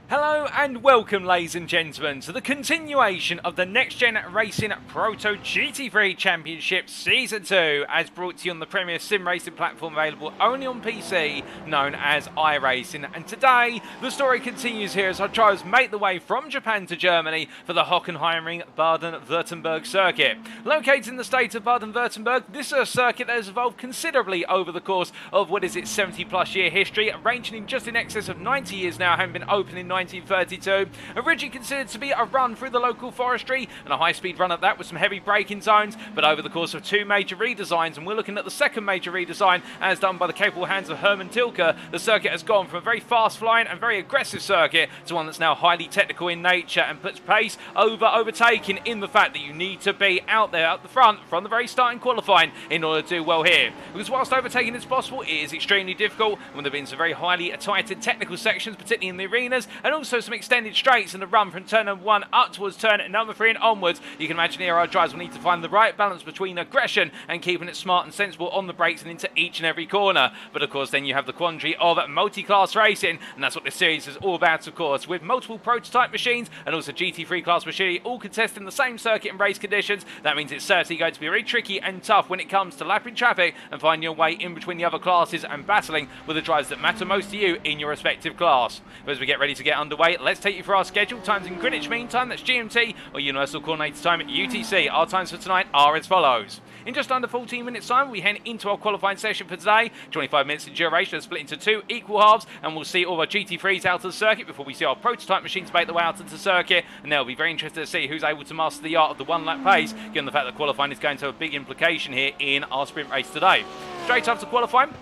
Hello and welcome, ladies and gentlemen, to the continuation of the NXTGEN Racing Proto GT3 Championship Season 2, as brought to you on the premier sim racing platform available only on PC, known as iRacing. And today, the story continues here as our drivers make the way from Japan to Germany for the Hockenheimring Baden-Württemberg circuit. Located in the state of Baden-Württemberg, this is a circuit that has evolved considerably over the course of what is its 70-plus year history, ranging in just in excess of 90 years now, having been opened in 1932. Originally considered to be a run through the local forestry, and a high-speed run at that with some heavy braking zones, but over the course of two major redesigns, and we're looking at the second major redesign as done by the capable hands of Herman Tilke, the circuit has gone from a very fast-flying and very aggressive circuit to one that's now highly technical in nature and puts pace over overtaking in the fact that you need to be out there at the front from the very start in qualifying in order to do well here. Because whilst overtaking is possible, it is extremely difficult when there have been some very highly tighted technical sections, particularly in the arenas, and also some extended straights in the run from turn number 1 up towards turn number 3 and onwards. You can imagine here our drivers will need to find the right balance between aggression and keeping it smart and sensible on the brakes and into each and every corner. But of course then you have the quandary of multi-class racing, and that's what this series is all about, of course, with multiple prototype machines and also GT3 class machinery all contesting the same circuit and race conditions. That means it's certainly going to be very tricky and tough when it comes to lapping traffic and finding your way in between the other classes and battling with the drivers that matter most to you in your respective class. But as we get ready to get underway, let's take you through our schedule. Times in Greenwich Mean Time, that's GMT, or Universal Coordinated Time at UTC. Our times for tonight are as follows. In just under 14 minutes time, we head into our qualifying session for today. 25 minutes in duration, split into two equal halves, and we'll see all our GT3s out of the circuit before we see our prototype machines make their way out into the circuit, and they'll be very interested to see who's able to master the art of the one-lap pace, given the fact that qualifying is going to have a big implication here in our sprint race today. Straight after qualifying,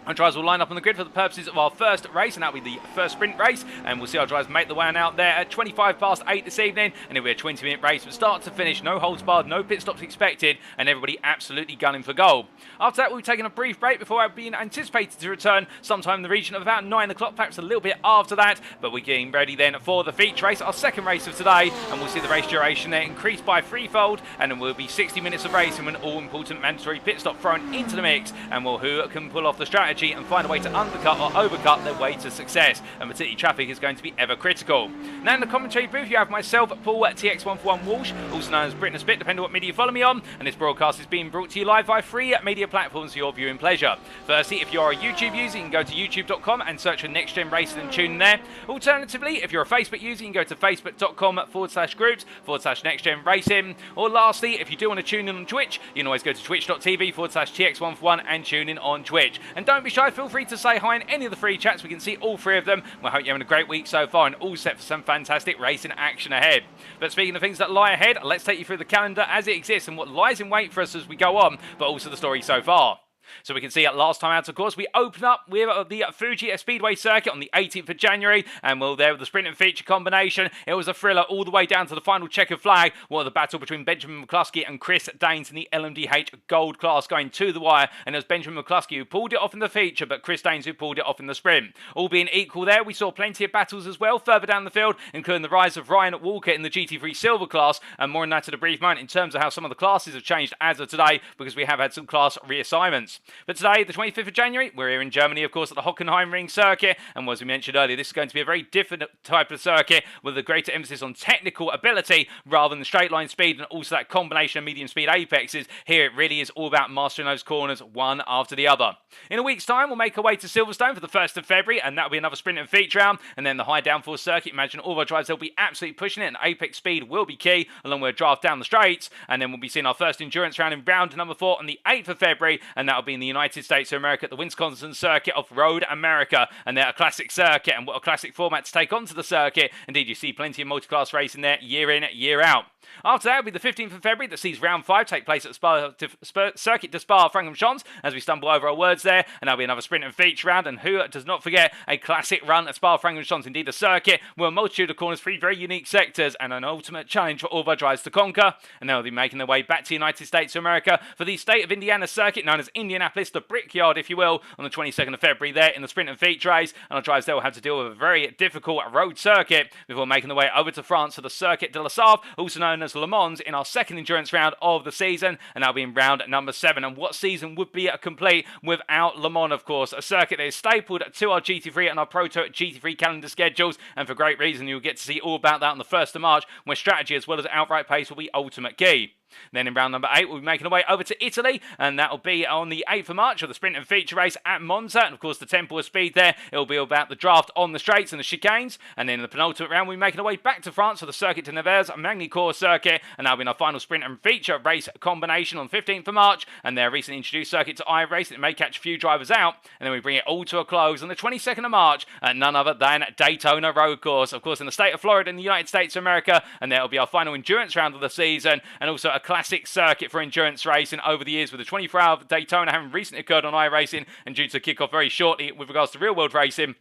our drivers will line up on the grid for the purposes of our first race, and that'll be the first sprint race, and we'll see our drivers make the way out there at 8:25 this evening, and it'll be a 20-minute race from start to finish, no holds barred, no pit stops expected, and everybody absolutely gunning for goal. After that, we'll be taking a brief break before being anticipated to return sometime in the region of about 9 o'clock, perhaps a little bit after that, but we're getting ready then for the feature race, our second race of today, and we'll see the race duration there increase by threefold, and it will be 60 minutes of racing with an all-important mandatory pit stop thrown into the mix, and who can pull off the strategy and find a way to undercut or overcut their way to success, and particularly traffic is going to be ever critical. Now in the commentary booth you have myself, Paul at TX141 Walsh, also known as Britain Spit, depending on what media you follow me on, and this broadcast is being brought to you live by free media platforms for your viewing pleasure. Firstly, if you're a YouTube user, you can go to youtube.com and search for NXTGEN Racing and tune in there. Alternatively, if you're a Facebook user, you can go to facebook.com/groups/NXTGEN Racing. Or lastly, if you do want to tune in on Twitch, you can always go to twitch.tv/TX141 and tune in on Twitch. And don't be shy, feel free to say hi in any of the free chats. We can see all three of them. We hope you're having a great week so far and all set for some fantastic racing action ahead. But speaking of things that lie ahead, let's take you through the calendar as it exists and what lies in wait for us as we go on, but also the story so far. So we can see at last time out, of course, we open up with the Fuji Speedway circuit on the 18th of January, and we're there with the sprint and feature combination. It was a thriller all the way down to the final checkered flag, with the battle between Benjamin McCluskey and Chris Daines in the LMDH Gold class going to the wire, and it was Benjamin McCluskey who pulled it off in the feature, but Chris Daines who pulled it off in the sprint. All being equal there, we saw plenty of battles as well further down the field, including the rise of Ryan Walker in the GT3 Silver class, and more on that in a brief moment in terms of how some of the classes have changed as of today, because we have had some class reassignments. But today, the 25th of January, we're here in Germany, of course, at the Hockenheimring circuit, and as we mentioned earlier, this is going to be a very different type of circuit with a greater emphasis on technical ability rather than straight line speed, and also that combination of medium speed apexes. Here it really is all about mastering those corners one after the other. In a week's time, we'll make our way to Silverstone for the 1st of February, and that'll be another sprint and feature round, and then the high downforce circuit. Imagine all our drivers, they'll be absolutely pushing it, and apex speed will be key, along with a draft down the straights, and then we'll be seeing our first endurance round in round number 4 on the 8th of February, and that'll be in the United States of America at the Wisconsin circuit of Road America, and they're a classic circuit, and what a classic format to take onto the circuit. Indeed, you see plenty of multi-class racing there year in, year out. After that will be the 15th of February that sees round 5 take place at Circuit de Spa-Francorchamps, as we stumble over our words there, and that'll be another sprint and feature round, and who does not forget a classic run at Spa-Francorchamps, indeed a circuit with a multitude of corners, 3 very unique sectors, and an ultimate challenge for all of our drivers to conquer, and they'll be making their way back to the United States of America for the state of Indiana circuit, known as Indianapolis, the Brickyard, if you will, on the 22nd of February there in the sprint and feature race, and our drivers there will have to deal with a very difficult road circuit before making their way over to France to the Circuit de la Sarthe, also known known as Le Mans, in our second endurance round of the season, and that'll be in round number 7. And what season would be complete without Le Mans, of course, a circuit that is stapled to our GT3 and our Proto GT3 calendar schedules, and for great reason. You'll get to see all about that on the 1st of March, where strategy as well as outright pace will be ultimate key. Then in round number 8, we'll be making our way over to Italy, and that will be on the 8th of March, of the sprint and feature race at Monza. And of course, the tempo of speed there, it will be about the draft on the straights and the chicanes. And then in the penultimate round, we'll be making our way back to France for the Circuit de Nevers Magny-Cours circuit, and that'll be in our final sprint and feature race combination on the 15th of March. And their recently introduced circuit to iRacing, it may catch a few drivers out, and then we bring it all to a close on the 22nd of March at none other than Daytona Road Course, of course, in the state of Florida in the United States of America. And that'll be our final endurance round of the season, and also a classic circuit for endurance racing over the years, with the 24-hour Daytona having recently occurred on iRacing and due to kick off very shortly with regards to real-world racing.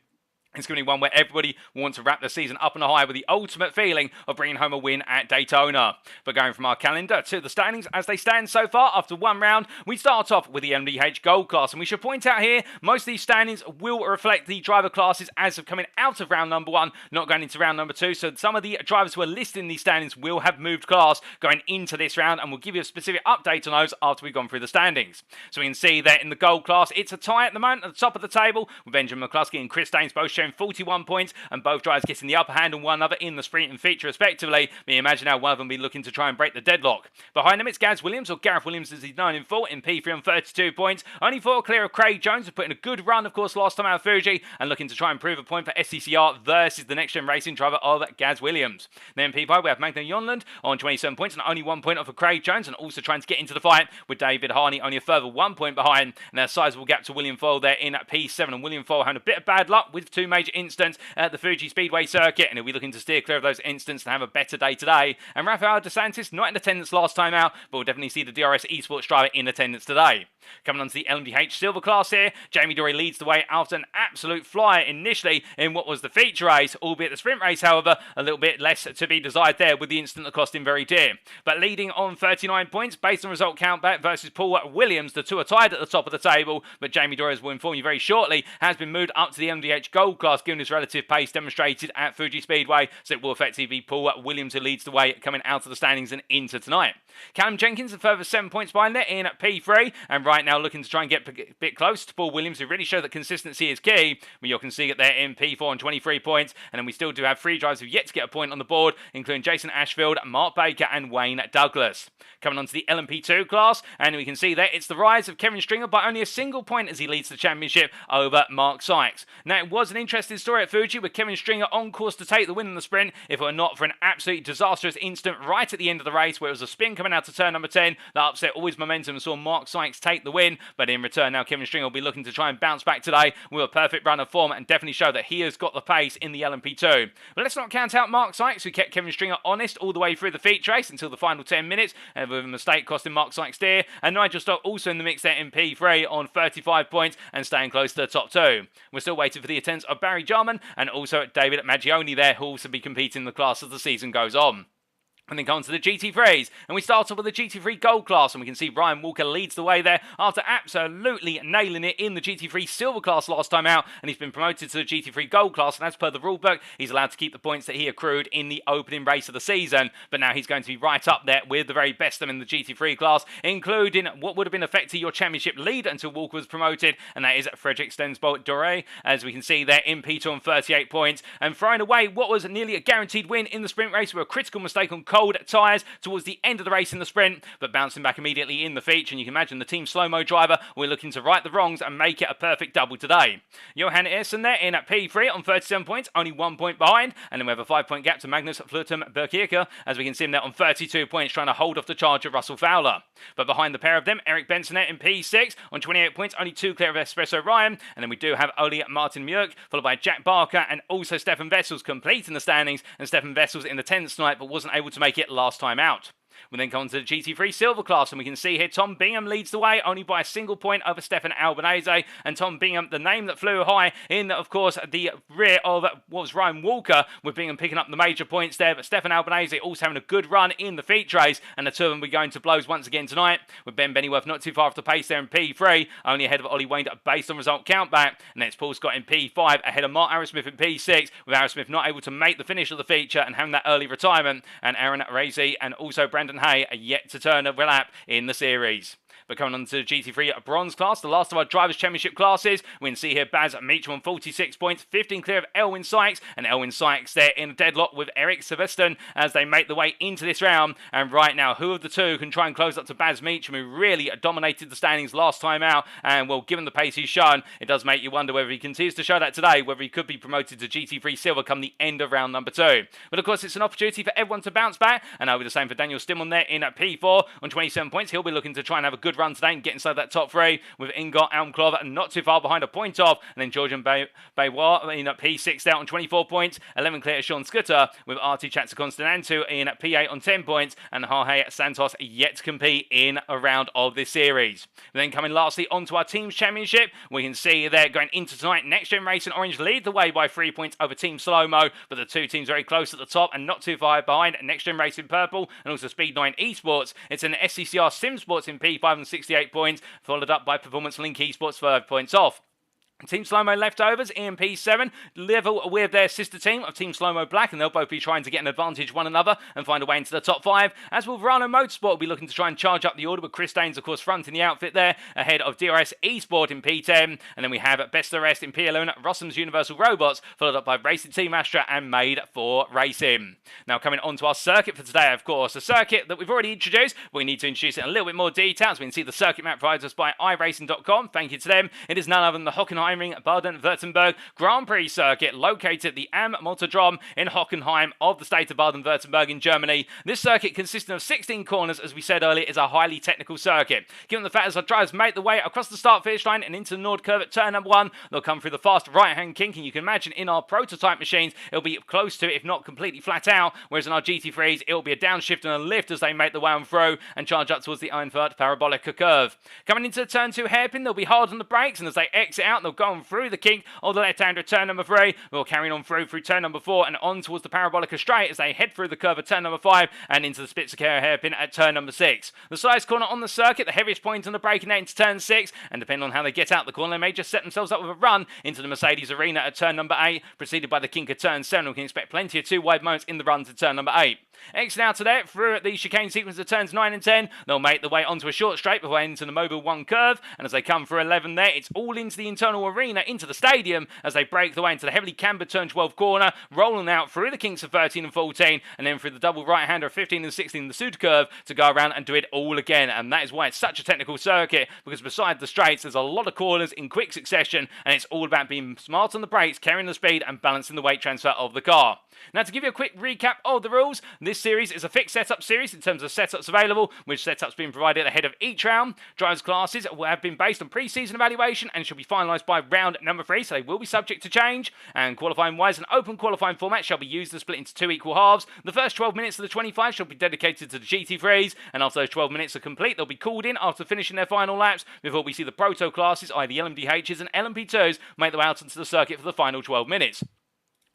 It's going to be one where everybody wants to wrap the season up on a high with the ultimate feeling of bringing home a win at Daytona. But going from our calendar to the standings as they stand so far after one round, we start off with the LMDH Gold class. And we should point out here, most of these standings will reflect the driver classes as of coming out of round number 1, not going into round number 2. So some of the drivers who are listed in these standings will have moved class going into this round, and we'll give you a specific update on those after we've gone through the standings. So we can see that in the Gold class, it's a tie at the moment at the top of the table, with Benjamin McCluskey and Chris Daines both showing 41 points, and both drivers getting the upper hand on one another in the sprint and feature respectively. But you imagine how one of them will be looking to try and break the deadlock. Behind them, it's Gaz Williams, or Gareth Williams as he's known in full, in P3 on 32 points. Only 4 clear of Craig Jones, who put in a good run, of course, last time out of Fuji, and looking to try and prove a point for SCCR versus the next-gen racing driver of Gaz Williams. Then in P5, we have Magna Jonland on 27 points, and only 1 point off of Craig Jones, and also trying to get into the fight with David Harney, only a further 1 point behind, and a sizable gap to William Foyle there in P7, and William Foyle having a bit of bad luck with 2 major incidents at the Fuji Speedway circuit, and he'll be looking to steer clear of those incidents and have a better day today. And Rafael De Santis, not in attendance last time out, but we'll definitely see the DRS eSports driver in attendance today. Coming on to the LMDH Silver class here, Jamie Dorey leads the way after an absolute flyer initially in what was the feature race, albeit the sprint race, however, a little bit less to be desired there, with the incident that cost him very dear. But leading on 39 points based on result countback versus Paul Williams, the two are tied at the top of the table, but Jamie Dorey, as we'll inform you very shortly, has been moved up to the LMDH Gold class, given his relative pace demonstrated at Fuji Speedway, so it will effectively be Paul Williams who leads the way coming out of the standings and into tonight. Callum Jenkins a further 7 points behind there in P3, and right now looking to try and get a bit close to Paul Williams, who really showed that consistency is key. But you can see it there in P4 on 23 points, and then we still do have 3 drivers who've yet to get a point on the board, including Jason Ashfield, Mark Baker and Wayne Douglas. Coming on to the LMP2 class, and we can see there it's the rise of Kevin Stringer by only a single point as he leads the championship over Mark Sykes. Now, it was an interesting story at Fuji with Kevin Stringer on course to take the win in the sprint, if it were not for an absolutely disastrous incident right at the end of the race, where it was a spin coming out to turn number 10 that upset all his momentum and saw Mark Sykes take the win. But in return, now Kevin Stringer will be looking to try and bounce back today with a perfect run of form and definitely show that he has got the pace in the LMP2. But let's not count out Mark Sykes, who kept Kevin Stringer honest all the way through the feature race until the final 10 minutes, and with a mistake costing Mark Sykes dear. And Nigel Stock also in the mix there in P3 on 35 points and staying close to the top 2. We're still waiting for the attendance of Barry Jarman and also David Maggioni there, who will also be competing in the class as the season goes on. And then go on to the GT3s, and we start off with the GT3 Gold class, and we can see Ryan Walker leads the way there after absolutely nailing it in the GT3 Silver class last time out, and he's been promoted to the GT3 Gold class, and as per the rulebook, he's allowed to keep the points that he accrued in the opening race of the season. But now he's going to be right up there with the very best of them in the GT3 class, including what would have been effectively your championship lead until Walker was promoted, and that is Frederick Stensbolt Dorey, as we can see there in P2 on 38 points, and throwing away what was nearly a guaranteed win in the sprint race with a critical mistake on cold tyres towards the end of the race in the sprint, but bouncing back immediately in the feature. And you can imagine the team slow-mo driver, we're looking to right the wrongs and make it a perfect double today. Johan Ersson there in at P3 on 37 points, only 1 point behind, and then we have a 5-point gap to Magnus Fluten-Berkirker, as we can see him there on 32 points, trying to hold off the charge of Russell Fowler. But behind the pair of them, Eric Benson there in P6 on 28 points, only 2 clear of Espresso Ryan, and then we do have Oli Martin Mjörk, followed by Jack Barker and also Stefan Vessels completing the standings, and Stefan Vessels in the 10th tonight, but wasn't able to make it last time out. We then come on to the GT3 Silver class, and we can see here Tom Bingham leads the way only by a single point over Stefan Albanese. And Tom Bingham, the name that flew high in, of course, the rear of what was Ryan Walker, with Bingham picking up the major points there. But Stefan Albanese also having a good run in the feature race, and the two of them will be going to blows once again tonight, with Ben Bennyworth not too far off the pace there in P3, only ahead of Ollie Wayne based on result countback. And it's Paul Scott in P5 ahead of Mark Arrowsmith in P6, with Arrowsmith not able to make the finish of the feature and having that early retirement. And Aaron Razy and also Brandon Hay are yet to turn a lap in the series. But coming on to the GT3 Bronze class, the last of our Drivers' Championship classes, we can see here Baz Meacham on 46 points, 15 clear of Elwyn Sykes, and Elwyn Sykes there in a deadlock with Eric Sebastian as they make the way into this round. And right now, who of the two can try and close up to Baz Meacham, who really dominated the standings last time out? And well, given the pace he's shown, it does make you wonder whether he continues to show that today, whether he could be promoted to GT3 Silver come the end of round number 2. But of course, it's an opportunity for everyone to bounce back, and over the same for Daniel Stimmon there in P4 on 27 points. He'll be looking to try and have a good run today and get inside that top 3, with Ingot Almclov and not too far behind a point off, and then Georgian Baywa in P6 out on 24 points, 11 clear to Sean Scooter, with Artie Chatsakonstanantu in P8 on 10 points, and Jorge Santos yet to compete in a round of this series. And then coming lastly onto our Teams Championship, we can see there going into tonight, Next Gen Racing Orange lead the way by 3 points over Team Slow-Mo, but the two teams very close at the top and not too far behind Next Gen Racing Purple and also Speed 9 Esports. It's an SCCR Sim Sports in P5 and 68 points, followed up by Performance Link Esports 5 points off. Team Slow-Mo leftovers, EMP7, level with their sister team of Team Slow-Mo Black, and they'll both be trying to get an advantage one another and find a way into the top 5. As will Verano Motorsport will be looking to try and charge up the order, with Chris Daines, of course, fronting the outfit there, ahead of DRS Esport in P10. And then we have Best of the Rest in P11, Rossum's Universal Robots, followed up by Racing Team Astra and Made for Racing. Now coming on to our circuit for today, of course, a circuit that we've already introduced, but we need to introduce it in a little bit more detail, as we can see the circuit map provided us by iRacing.com. Thank you to them. It is none other than the Hockenheimring Baden-Württemberg Grand Prix circuit, located at the Am Motorstrom in Hockenheim of the state of Baden-Württemberg in Germany. This circuit, consisting of 16 corners, as we said earlier, is a highly technical circuit. Given the fact as our drivers make the way across the start-finish line and into the Nord curve at turn number 1, they'll come through the fast right-hand kink, and you can imagine in our prototype machines, it'll be close to, if not completely flat out, whereas in our GT3s, it'll be a downshift and a lift as they make the way on through and charge up towards the Einfurt Parabolica curve. Coming into the turn 2 hairpin, they'll be hard on the brakes, and as they exit out, they'll go on through the kink of the left-hander at turn number 3. We'll carry on through turn number 4 and on towards the Parabolica straight as they head through the curve at turn number 5 and into the Spitzerkehrer hairpin at turn number 6. The slightest corner on the circuit, the heaviest point on the braking out into turn 6, and depending on how they get out the corner, they may just set themselves up with a run into the Mercedes Arena at turn number 8, preceded by the kink at turn 7. We can expect plenty of 2 wide moments in the run to turn number 8. Exit out of there through the chicane sequence of turns 9 and 10. They'll make the way onto a short straight before into the Mobile 1 curve, and as they come through 11 there, it's all into the internal arena, into the stadium, as they break the way into the heavily cambered turn 12 corner, rolling out through the kinks of 13 and 14, and then through the double right-hander of 15 and 16 in the Sud curve to go around and do it all again. And that is why it's such a technical circuit, because beside the straights, there's a lot of corners in quick succession, and it's all about being smart on the brakes, carrying the speed, and balancing the weight transfer of the car. Now, to give you a quick recap of the rules, this series is a fixed setup series in terms of setups available, with setups being provided ahead of each round. Drivers' classes have been based on pre-season evaluation and shall be finalised by round number 3, so they will be subject to change. And qualifying-wise, an open qualifying format shall be used and split into 2 equal halves. The first 12 minutes of the 25 shall be dedicated to the GT3s, and after those 12 minutes are complete, they'll be called in after finishing their final laps before we see the proto classes, i.e. the LMDHs and LMP2s, make their way out onto the circuit for the final 12 minutes.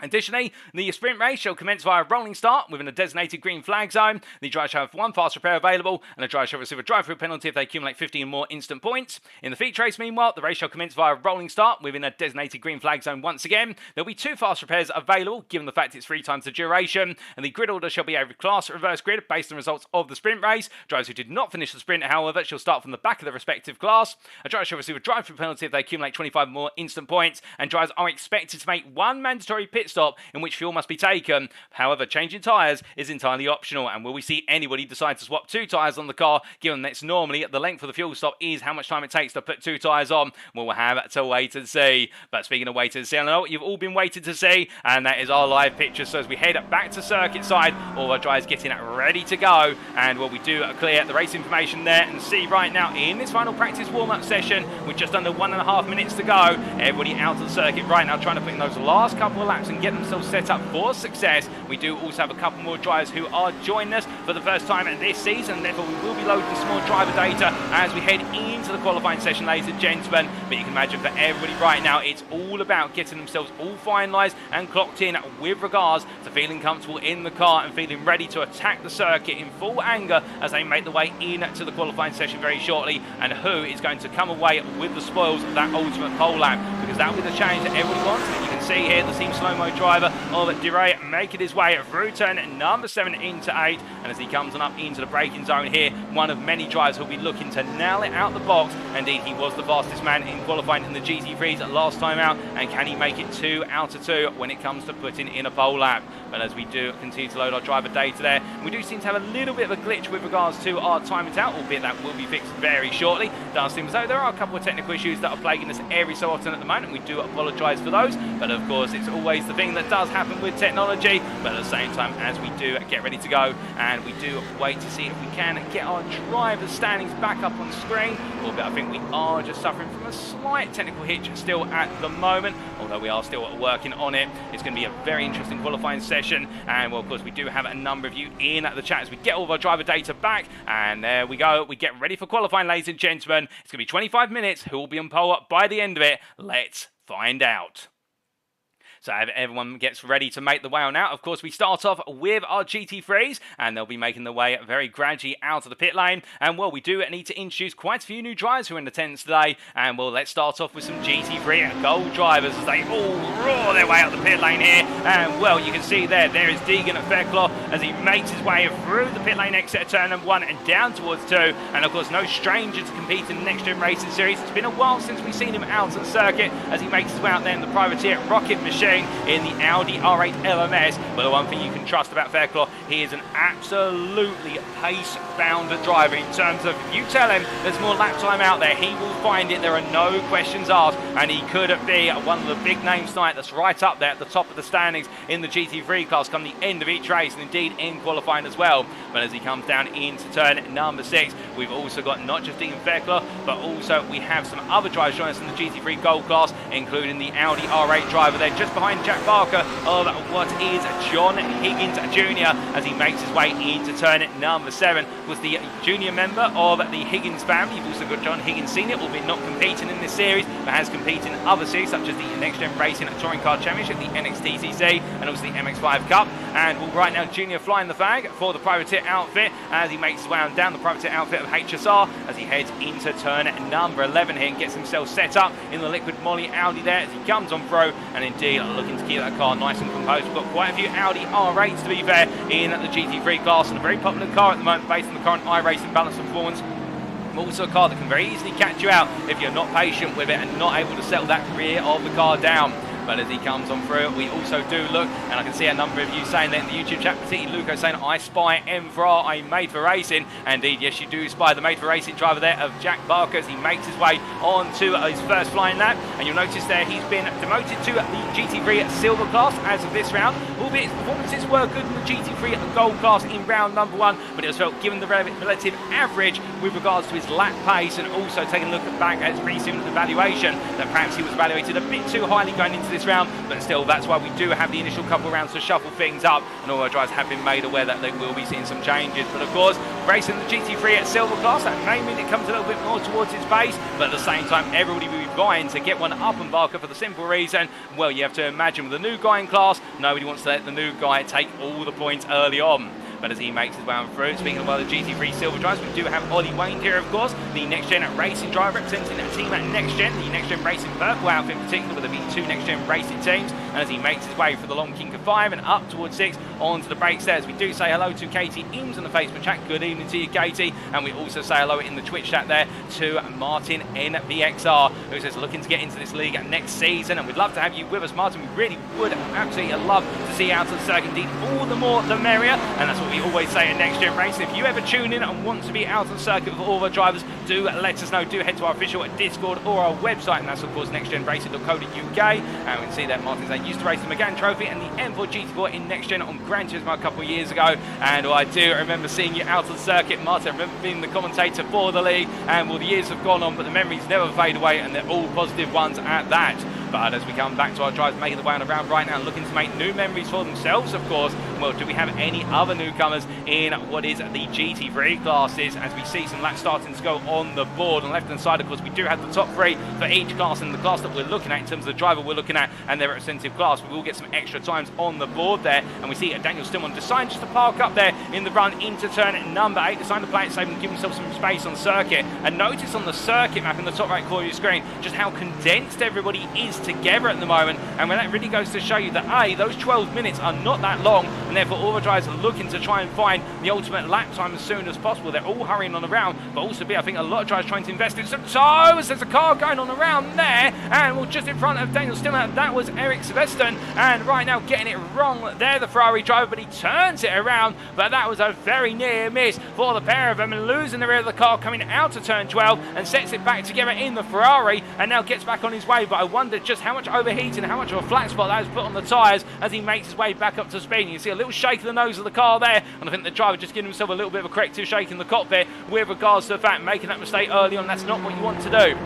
Additionally, the sprint race shall commence via a rolling start within a designated green flag zone. The driver shall have 1 fast repair available, and the driver shall receive a drive-through penalty if they accumulate 15 or more instant points. In the feature race, meanwhile, the race shall commence via a rolling start within a designated green flag zone once again. There'll be 2 fast repairs available, given the fact it's 3 times the duration, and the grid order shall be a class reverse grid based on the results of the sprint race. Drivers who did not finish the sprint, however, shall start from the back of their respective class. A driver shall receive a drive-through penalty if they accumulate 25 or more instant points, and drivers are expected to make 1 mandatory pit stop in which fuel must be taken. However, changing tyres is entirely optional, and will we see anybody decide to swap 2 tyres on the car, given that it's normally the length of the fuel stop is how much time it takes to put 2 tyres on? We'll have to wait and see. But speaking of wait and see, I know what you've all been waiting to see, and that is our live picture. So as we head back to circuit side, all our drivers getting ready to go, and we do clear the race information there and see right now in this final practice warm-up session with just under 1.5 minutes to go, everybody out of the circuit right now trying to put in those last couple of laps and and get themselves set up for success. We do also have a couple more drivers who are joining us for the first time this season, therefore we will be loading some more driver data as we head into the qualifying session, ladies and gentlemen. But you can imagine for everybody right now, it's all about getting themselves all finalised and clocked in with regards to feeling comfortable in the car and feeling ready to attack the circuit in full anger as they make the way into the qualifying session very shortly, and who is going to come away with the spoils of that ultimate pole lap, because that will be the change that everybody wants. And you can see here the team slow-mo driver of Dorey making his way through turn number 7 into 8, and as he comes on up into the braking zone here, one of many drivers who'll be looking to nail it out the box. Indeed, he was the fastest man in qualifying in the GT3s last time out, and can he make it 2 out of 2 when it comes to putting in a pole lap? But as we do continue to load our driver data there, we do seem to have a little bit of a glitch with regards to our time it out, albeit that will be fixed very shortly. Does seem as though there are a couple of technical issues that are plaguing us every so often at the moment. We do apologise for those, but of course it's always the thing that does happen with technology. But at the same time, as we do get ready to go, and we do wait to see if we can get our driver standings back up on screen, albeit I think we are just suffering from a slight technical hitch still at the moment, although we are still working on it. It's going to be a very interesting qualifying session, and well, of course we do have a number of you in the chat as we get all of our driver data back, and there we go. We get ready for qualifying, ladies and gentlemen. It's going to be 25 minutes. Who will be on pole by the end of it? Let's find out. So everyone gets ready to make the way on out. Of course, we start off with our GT3s, and they'll be making their way very gradually out of the pit lane. And, well, we do need to introduce quite a few new drivers who are in attendance today. And, well, let's start off with some GT3 Gold drivers as they all roar their way out the pit lane here. And, well, you can see there is Deegan at Fairclough as he makes his way through the pit lane exit at turn number 1 and down towards 2. And, of course, no stranger to compete in the NXTGEN Racing Series. It's been a while since we've seen him out on the circuit as he makes his way out there in the privateer Rocket Machine in the Audi R8 LMS. But the one thing you can trust about Fairclough, he is an absolutely pace-bound driver in terms of, if you tell him there's more lap time out there, he will find it. There are no questions asked, and he could be one of the big names tonight that's right up there at the top of the standings in the GT3 class come the end of each race, and indeed in qualifying as well. But as he comes down into turn number 6, we've also got not just Dean Fairclough, but also we have some other drivers joining us in the GT3 Gold class, including the Audi R8 driver there just behind Jack Barker of what is John Higgins Jr. as he makes his way into turn number 7. Was the junior member of the Higgins family. You've also got John Higgins Sr., albeit not competing in this series, but has competed in other series such as the NXTGEN Racing Touring Car Championship, the NXTGEN, and also the MX5 Cup. And well, right now Junior flying the flag for the privateer outfit as he makes his way down the privateer outfit of HSR as he heads into turn number 11 here and gets himself set up in the Liquid Molly Audi there as he comes on through, and indeed looking to keep that car nice and composed. We've got quite a few Audi R8s to be fair in the GT3 class, and a very popular car at the moment based on the current iRacing balance performance. Also a car that can very easily catch you out if you're not patient with it and not able to settle that rear of the car down. But as he comes on through, we also do look, and I can see a number of you saying that in the YouTube chat, particularly Luco saying, I spy M4R, I'm made for racing. And indeed, yes, you do spy the made for racing driver there of Jack Barker as he makes his way on to his first flying lap. And you'll notice there he's been demoted to the GT3 Silver class as of this round, albeit his performances were good in the GT3 Gold class in round number 1, but it was felt given the relative average with regards to his lap pace, and also taking a look back at his recent evaluation, that perhaps he was evaluated a bit too highly going into this round, but still that's why we do have the initial couple of rounds to shuffle things up, and all our drivers have been made aware that they will be seeing some changes. But of course, racing the GT3 at Silver class, that may mean it comes a little bit more towards its base, but at the same time everybody will be vying to get one up on Barker for the simple reason, well, you have to imagine with the new guy in class, nobody wants to let the new guy take all the points early on. But as he makes his way on through, speaking of the GT3 Silver drivers, we do have Ollie Wayne here, of course, the NXTGEN Racing driver representing that team at NXTGEN, the NXTGEN Racing Purple outfit in particular, with the V2 NXTGEN Racing teams. And as he makes his way through the long kink of 5 and up towards 6, onto the brakes there, as we do say hello to Katie Eames on the Facebook chat. Good evening to you, Katie. And we also say hello in the Twitch chat there to Martin NVXR, who says looking to get into this league next season, and we'd love to have you with us, Martin. We really would absolutely love to see you out on the circuit. Indeed, all the more the merrier, and that's what we always say at NXTGEN Racing. If you ever tune in and want to be out on circuit with all of our drivers, do let us know. Do head to our official Discord or our website, and that's of course nextgenracing.co.uk. And we can see that Martin's used to race the McGann Trophy and the M4 GT4 in NXTGEN on Gran Turismo a couple of years ago. And I do remember seeing you out on circuit, Martin. I remember being the commentator for the league, and well, the years have gone on, but the memories never fade away, and they're all positive ones at that. But as we come back to our drives, making the way on around right now, looking to make new memories for themselves, of course. Well, do we have any other newcomers in what is the GT3 classes? As we see some laps starting to go on the board. On the left-hand side, of course, we do have the top three for each class, and the class that we're looking at in terms of the driver we're looking at and their representative class. We will get some extra times on the board there, and we see Daniel Stillman decide just to park up there in the run into turn number 8, decide to play it safe and give himself some space on circuit. And notice on the circuit map in the top right corner of your screen just how condensed everybody is together at the moment, and when that really goes to show you that those 12 minutes are not that long, and therefore all the drivers are looking to try and find the ultimate lap time as soon as possible. They're all hurrying on around, but also I think a lot of drivers trying to invest in some tires. There's a car going on around there, and well, just in front of Daniel Stiller, that was Eric Sebastian, and right now getting it wrong there, the Ferrari driver, but he turns it around, but that was a very near miss for the pair of them, and losing the rear of the car coming out of turn 12 and sets it back together in the Ferrari, and now gets back on his way. But I wonder just how much overheating, how much of a flat spot that has put on the tyres as he makes his way back up to speed. And you see a little shake of the nose of the car there, and I think the driver just giving himself a little bit of a corrective shake in the cockpit with regards to the fact making that mistake early on. That's not what you want to do.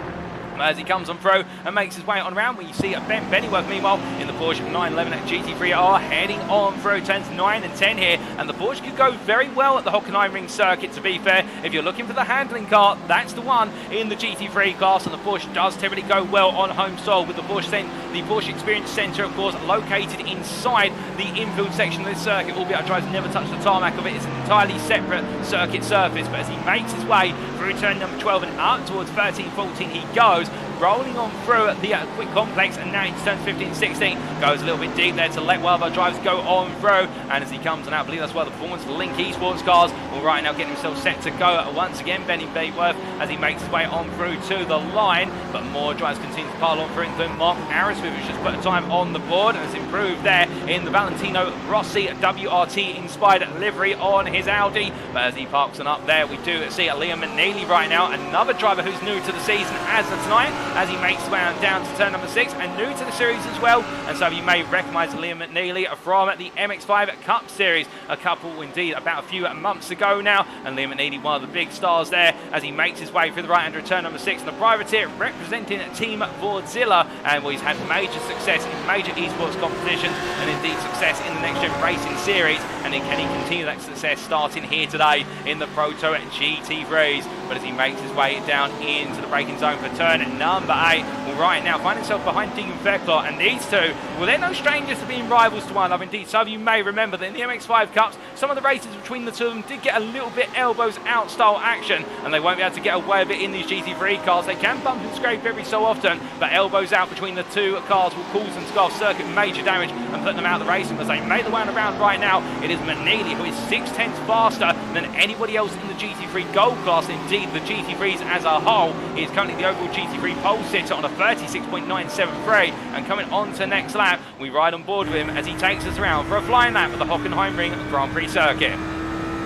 As he comes on through and makes his way on around, where you see Ben Bennyworth, meanwhile, in the Porsche 911 at GT3 are heading on through turns 9 and 10 here, and the Porsche could go very well at the Hockenheimring circuit, to be fair. If you're looking for the handling car, that's the one in the GT3 class, and the Porsche does typically go well on home soil, with the Porsche Experience Centre, of course, located inside the infield section of this circuit, albeit our drivers never touch the tarmac of it. It's an entirely separate circuit surface, but as he makes his way through turn number 12 and up towards 13-14, he goes, rolling on through the quick complex, and now into turns 15-16, goes a little bit deep there to let one of our drivers go on through, and as he comes on out, I believe that's why the performance for Link Esports cars will right now getting himself set to go once again. Benny Bateworth as he makes his way on through to the line, but more drivers continue to pile on through, including Mark Arisfield, who's just put a time on the board and has improved there in the Valentino Rossi WRT inspired livery on his Audi. But as he parks on up there, we do see Liam McNeely right now, another driver who's new to the season as of tonight, as he makes his way down to turn number 6, and new to the series as well. And so you may recognise Liam McNeely from the MX5 Cup Series, about a few months ago now. And Liam McNeely, one of the big stars there, as he makes his way through the right-hand of turn number 6, and the privateer representing Team Vordzilla. And well, he's had major success in major esports competitions, and indeed success in the Next Gen Racing Series. And can he continue that success starting here today in the Proto GT3s? But as he makes his way down into the braking zone for turn number 8, well, right now find himself behind Deegan Fairclough, and these two, well, they're no strangers to being rivals to one another. Indeed, some of you may remember that in the MX5 Cups, some of the races between the two of them did get a little bit elbows out style action, and they won't be able to get away with it in these GT3 cars. They can bump and scrape every so often, but elbows out between the two cars will cause them to go off circuit major damage and put them out of the racing. As they make the way around right now, it is McNeely who is 6/10 faster than anybody else in the GT3 Gold class. Indeed, the GT3s as a whole, he is currently the overall GT3 pole sitter on a 36.973, and coming on to next lap, we ride on board with him as he takes us around for a flying lap of the Hockenheimring Grand Prix circuit.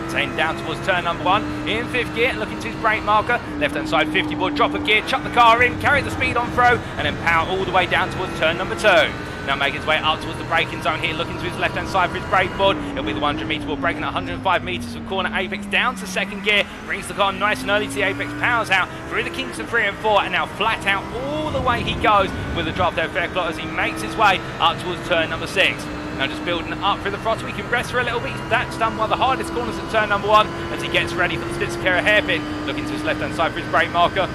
Taken down towards turn number 1 in 5th gear, looking to his brake marker, left hand side 50 board, drop a gear, chuck the car in, carry the speed on through, and then power all the way down towards turn number 2. Now making his way up towards the braking zone here, looking to his left hand side for his brake board. It'll be the 100 metre board, braking at 105 metres from corner apex down to 2nd gear, brings the car nice and early to the apex, powers out through the kinks of 3 and 4, and now flat out all the way he goes with a drop there Fairclough as he makes his way up towards turn number 6. Now just building up through the throttle, we can rest for a little bit. That's done one of the hardest corners at turn number 1 as he gets ready for the Spitzer hairpin, looking to his left hand side for his brake marker.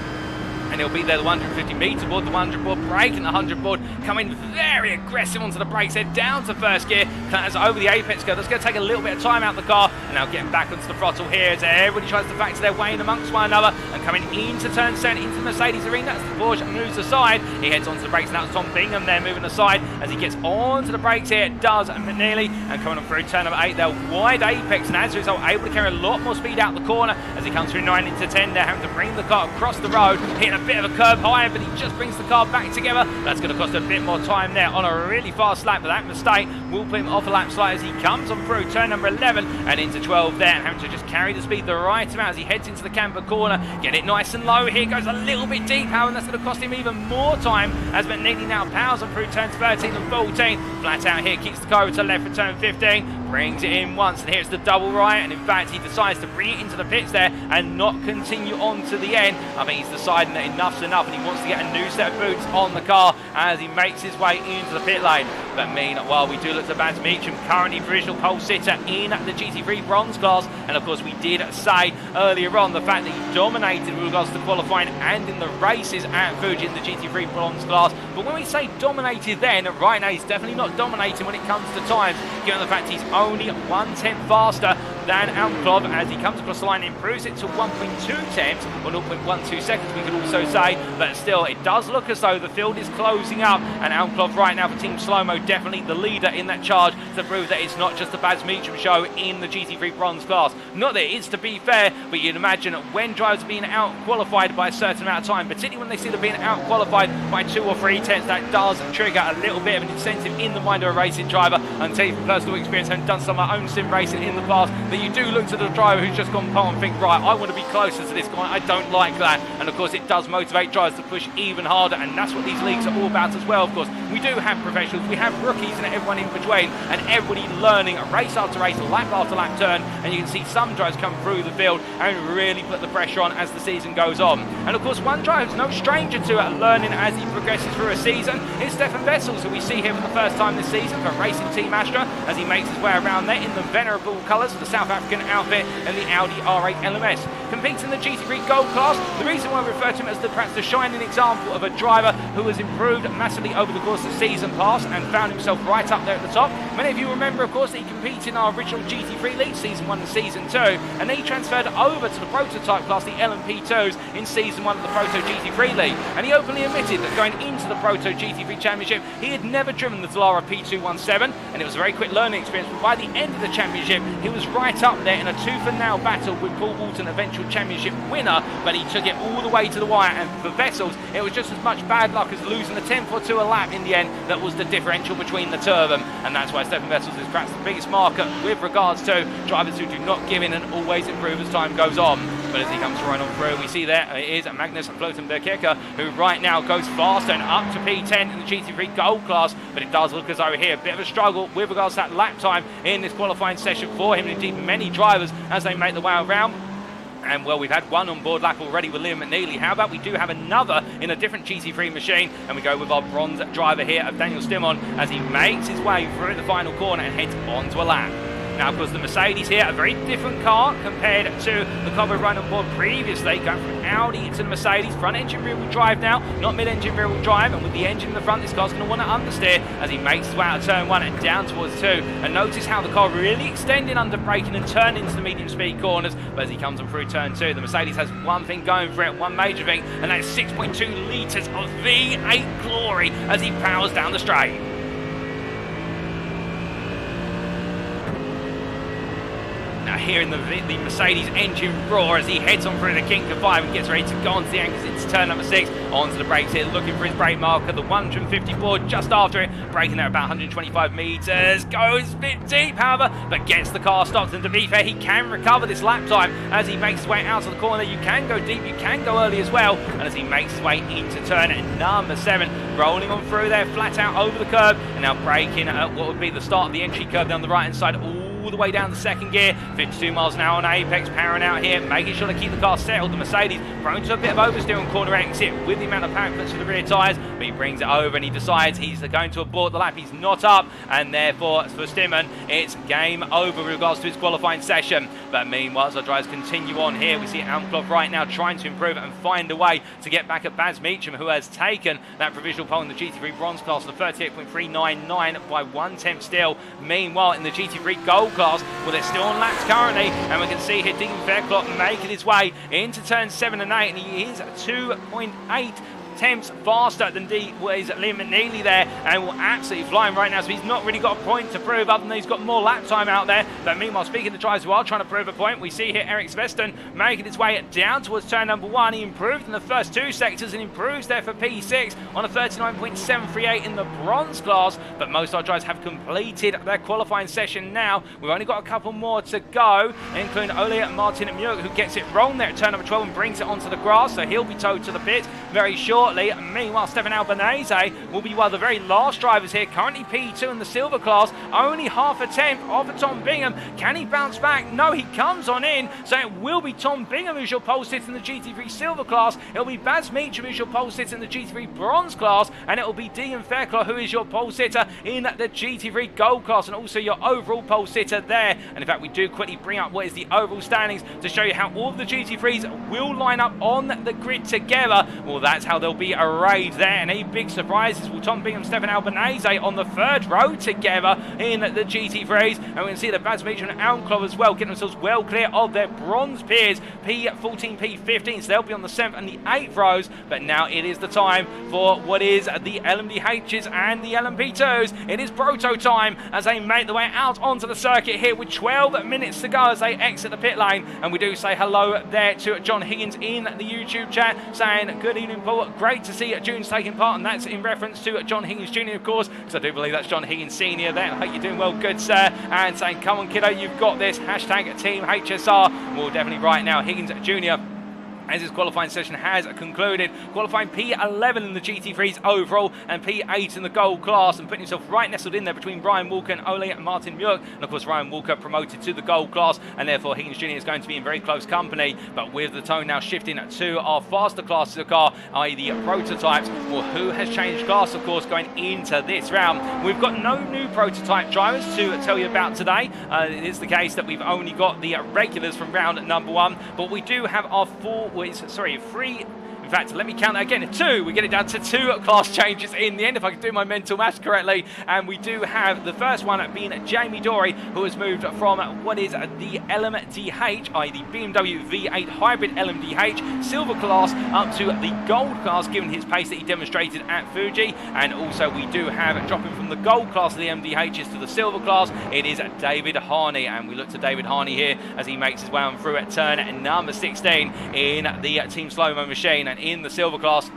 And he'll be there, the 150 metre board, the 100 board, braking the 100 board, coming very aggressive onto the brakes, head down to 1st gear, clatters over the apex curve. That's going to take a little bit of time out the car, and now getting back onto the throttle here as everybody tries to factor their way in amongst one another, and coming into turn 7 into the Mercedes arena. That's the Porsche, moves aside, he heads onto the brakes, now it's Tom Bingham there moving aside as he gets onto the brakes here, it does McNeely, and coming on through turn number 8, they're wide apex, and as a result able to carry a lot more speed out the corner as he comes through 9 into 10 there, having to bring the car across the road, hitting a bit of a curb high, but he just brings the car back together. That's going to cost a bit more time there on a really fast lap, but that mistake will put him off a lap slide as he comes on through turn number 11 and into 12 there, and having to just carry the speed the right amount as he heads into the camber corner, get it nice and low. Here goes a little bit deep, however, and that's going to cost him even more time as McNeely now powers on through turns 13 and 14. Flat out here, keeps the car over to left for turn 15, brings it in once, and here's the double right, and in fact he decides to bring it into the pits there and not continue on to the end. I think he's deciding that enough's enough and he wants to get a new set of boots on the car as he makes his way into the pit lane. But meanwhile, we do look to Baz Meacham, currently provisional pole sitter in the GT3 bronze class, and of course we did say earlier on the fact that he dominated with regards to qualifying and in the races at Fuji in the GT3 bronze class. But when we say dominated then, right now he's definitely not dominating when it comes to times, given the fact he's only 1/10 faster than Almklov as he comes across the line, improves it to 1.2 tenths or 0.12 seconds we could also say, but still it does look as though the field is closing up, and Almklov right now for Team Slow-Mo definitely the leader in that charge to prove that it's not just the Baz Meacham show in the GT3 bronze class. Not that it is, to be fair, but you'd imagine when drivers are being out-qualified by a certain amount of time, particularly when they see they're being out-qualified by 2 or 3 tenths, that does trigger a little bit of an incentive in the mind of a racing driver. And tell you from personal experience, having done some of my own sim racing in the past, that you do look to the driver who's just gone pole and think, right, I want to be closer to this guy, I don't like that. And of course it does motivate drivers to push even harder, and that's what these leagues are all about as well. Of course we do have professionals, we have rookies and everyone in between, and everybody learning race after race, lap after lap turn, and you can see some drivers come through the field and really put the pressure on as the season goes on. And of course one driver's no stranger to learning as he progresses through a season is Stefan Wessels, who we see here for the first time this season for Racing Team Astra as he makes his way around there in the venerable colours of the South African outfit and the Audi R8 LMS. Competes in the GT3 Gold class. The reason why we refer to him as perhaps the shining example of a driver who has improved massively over the course of the season past and found himself right up there at the top. Many of you remember, of course, that he competed in our original GT3 League Season 1 and Season 2, and then he transferred over to the prototype class, the LMP2s, in Season 1 of the Proto GT3 League. And he openly admitted that going into the Proto GT3 Championship, he had never driven the Dallara P217, and it was a very quick learning experience, but by the end of the championship, he was right up there in a tooth-and-nail battle with Paul Walton, eventual championship winner, but he took it all the way to the wire, and for Wessels, it was just as much bad luck as losing a 10th or 2 a lap in the end that was the differential between the two of them, and that's why Stefan Wessels is perhaps the biggest marker with regards to drivers who do not give in and always improve as time goes on. But as he comes right on through, we see there it is Magnus Flotenberg-Kirker, who right now goes faster and up to P10 in the GT3 Gold class, but it does look as though here a bit of a struggle with regards to that lap time in this qualifying session for him, and indeed many drivers as they make the way around. And well, we've had one on board lap already with Liam McNeely. How about we do have another in a different GT3 machine, and we go with our bronze driver here of Daniel Stimon as he makes his way through the final corner and heads onto a lap. Now, of course, the Mercedes here, a very different car compared to the car we've run on board previously, going from Audi to the Mercedes, front engine rear wheel drive now, not mid engine rear wheel drive, and with the engine in the front, this car's going to want to understeer as he makes his way out of turn 1 and down towards 2. And notice how the car really extending under braking and turning into the medium speed corners, but as he comes on through turn 2, the Mercedes has one thing going for it, one major thing, and that's 6.2 litres of V8 glory as he powers down the straight. Now hearing the Mercedes engine roar as he heads on through the kink of 5 and gets ready to go onto the anchors into turn number 6, onto the brakes here, looking for his brake marker, the 154 just after it, braking there about 125 metres, goes a bit deep however, but gets the car stopped, and to be fair, he can recover this lap time as he makes his way out of the corner. You can go deep, you can go early as well, and as he makes his way into turn number 7, rolling on through there, flat out over the curb, and now braking at what would be the start of the entry curve down the right hand side, all the way down the second gear, 52 miles an hour on apex, powering out here, making sure to keep the car settled. The Mercedes prone to a bit of oversteer on corner exit with the amount of power puts to the rear tyres, but he brings it over and he decides he's going to abort the lap. He's not up, and therefore for Stimon it's game over with regards to his qualifying session. But meanwhile, as our drivers continue on here, we see Almklov right now trying to improve and find a way to get back at Baz Meacham, who has taken that provisional pole in the GT3 bronze class of 38.399 by 1/10 still. Meanwhile, in the GT3 gold class, well, they're still on laps currently, and we can see here Dean Fairclough making his way into turns 7 and 8, and he is 2.8 tenths faster than Liam McNeely there, and will absolutely fly him right now, so he's not really got a point to prove other than he's got more lap time out there. But meanwhile, speaking to drivers who are trying to prove a point, we see here Eric Sveston making his way down towards turn number 1. He improved in the first 2 sectors and improves there for P6 on a 39.738 in the bronze class, but most of our drivers have completed their qualifying session now. We've only got a couple more to go, including Ole Martin Muir, who gets it wrong there at turn number 12 and brings it onto the grass, so he'll be towed to the pit very short. shortly. Meanwhile, Stefan Albanese will be one of the very last drivers here, currently P2 in the silver class, only half a tenth off of Tom Bingham. Can he bounce back? No, he comes on in, so it will be Tom Bingham who's your pole sitter in the GT3 silver class. It'll be Baz Meacham who's your pole sitter in the GT3 bronze class, and it'll be Dean Fairclough who is your pole sitter in the GT3 gold class, and also your overall pole sitter there. And in fact, we do quickly bring up what is the overall standings to show you how all of the GT3s will line up on the grid together. Well, that's how they'll be arrayed there, and a big surprise is Tom Bingham, Stefan Albanese on the third row together in the GT3s, and we can see the Baz Meacham and Alan Club as well getting themselves well clear of their bronze peers, P14, P15, so they'll be on the 7th and the 8th rows. But now it is the time for what is the LMDHs and the LMP2s. It is Proto time as they make their way out onto the circuit here with 12 minutes to go as they exit the pit lane. And we do say hello there to John Higgins in the YouTube chat saying, good evening, Paul. Great to see June's taking part, and that's in reference to John Higgins Jr., of course, because I do believe that's John Higgins Sr. there. I hope you're doing well, good sir. And saying, come on, kiddo, you've got this. Hashtag Team HSR. Well, definitely right now, Higgins Jr., as his qualifying session has concluded, qualifying P11 in the GT3s overall and P8 in the gold class, and putting himself right nestled in there between Ryan Walker and Ole Martin Muir. And of course, Ryan Walker promoted to the gold class, and therefore Higgins Jr. is going to be in very close company. But with the tone now shifting to our faster classes of car, i.e. the prototypes, well, who has changed class, of course, going into this round? We've got no new prototype drivers to tell you about today. It is the case that we've only got the regulars from round number 1, but we do have our three. In fact, let me count that again. 2. We get it down to 2 class changes in the end, if I can do my mental maths correctly. And we do have the first one being Jamie Dorey, who has moved from what is the LMDH, i.e. the BMW V8 Hybrid LMDH Silver class, up to the Gold class, given his pace that he demonstrated at Fuji. And also we do have, dropping from the Gold class of the MDHs to the Silver class, it is David Harney. And we look to David Harney here as he makes his way on through at turn number 16 in the Team Slow-Mo machine. And in the silver class,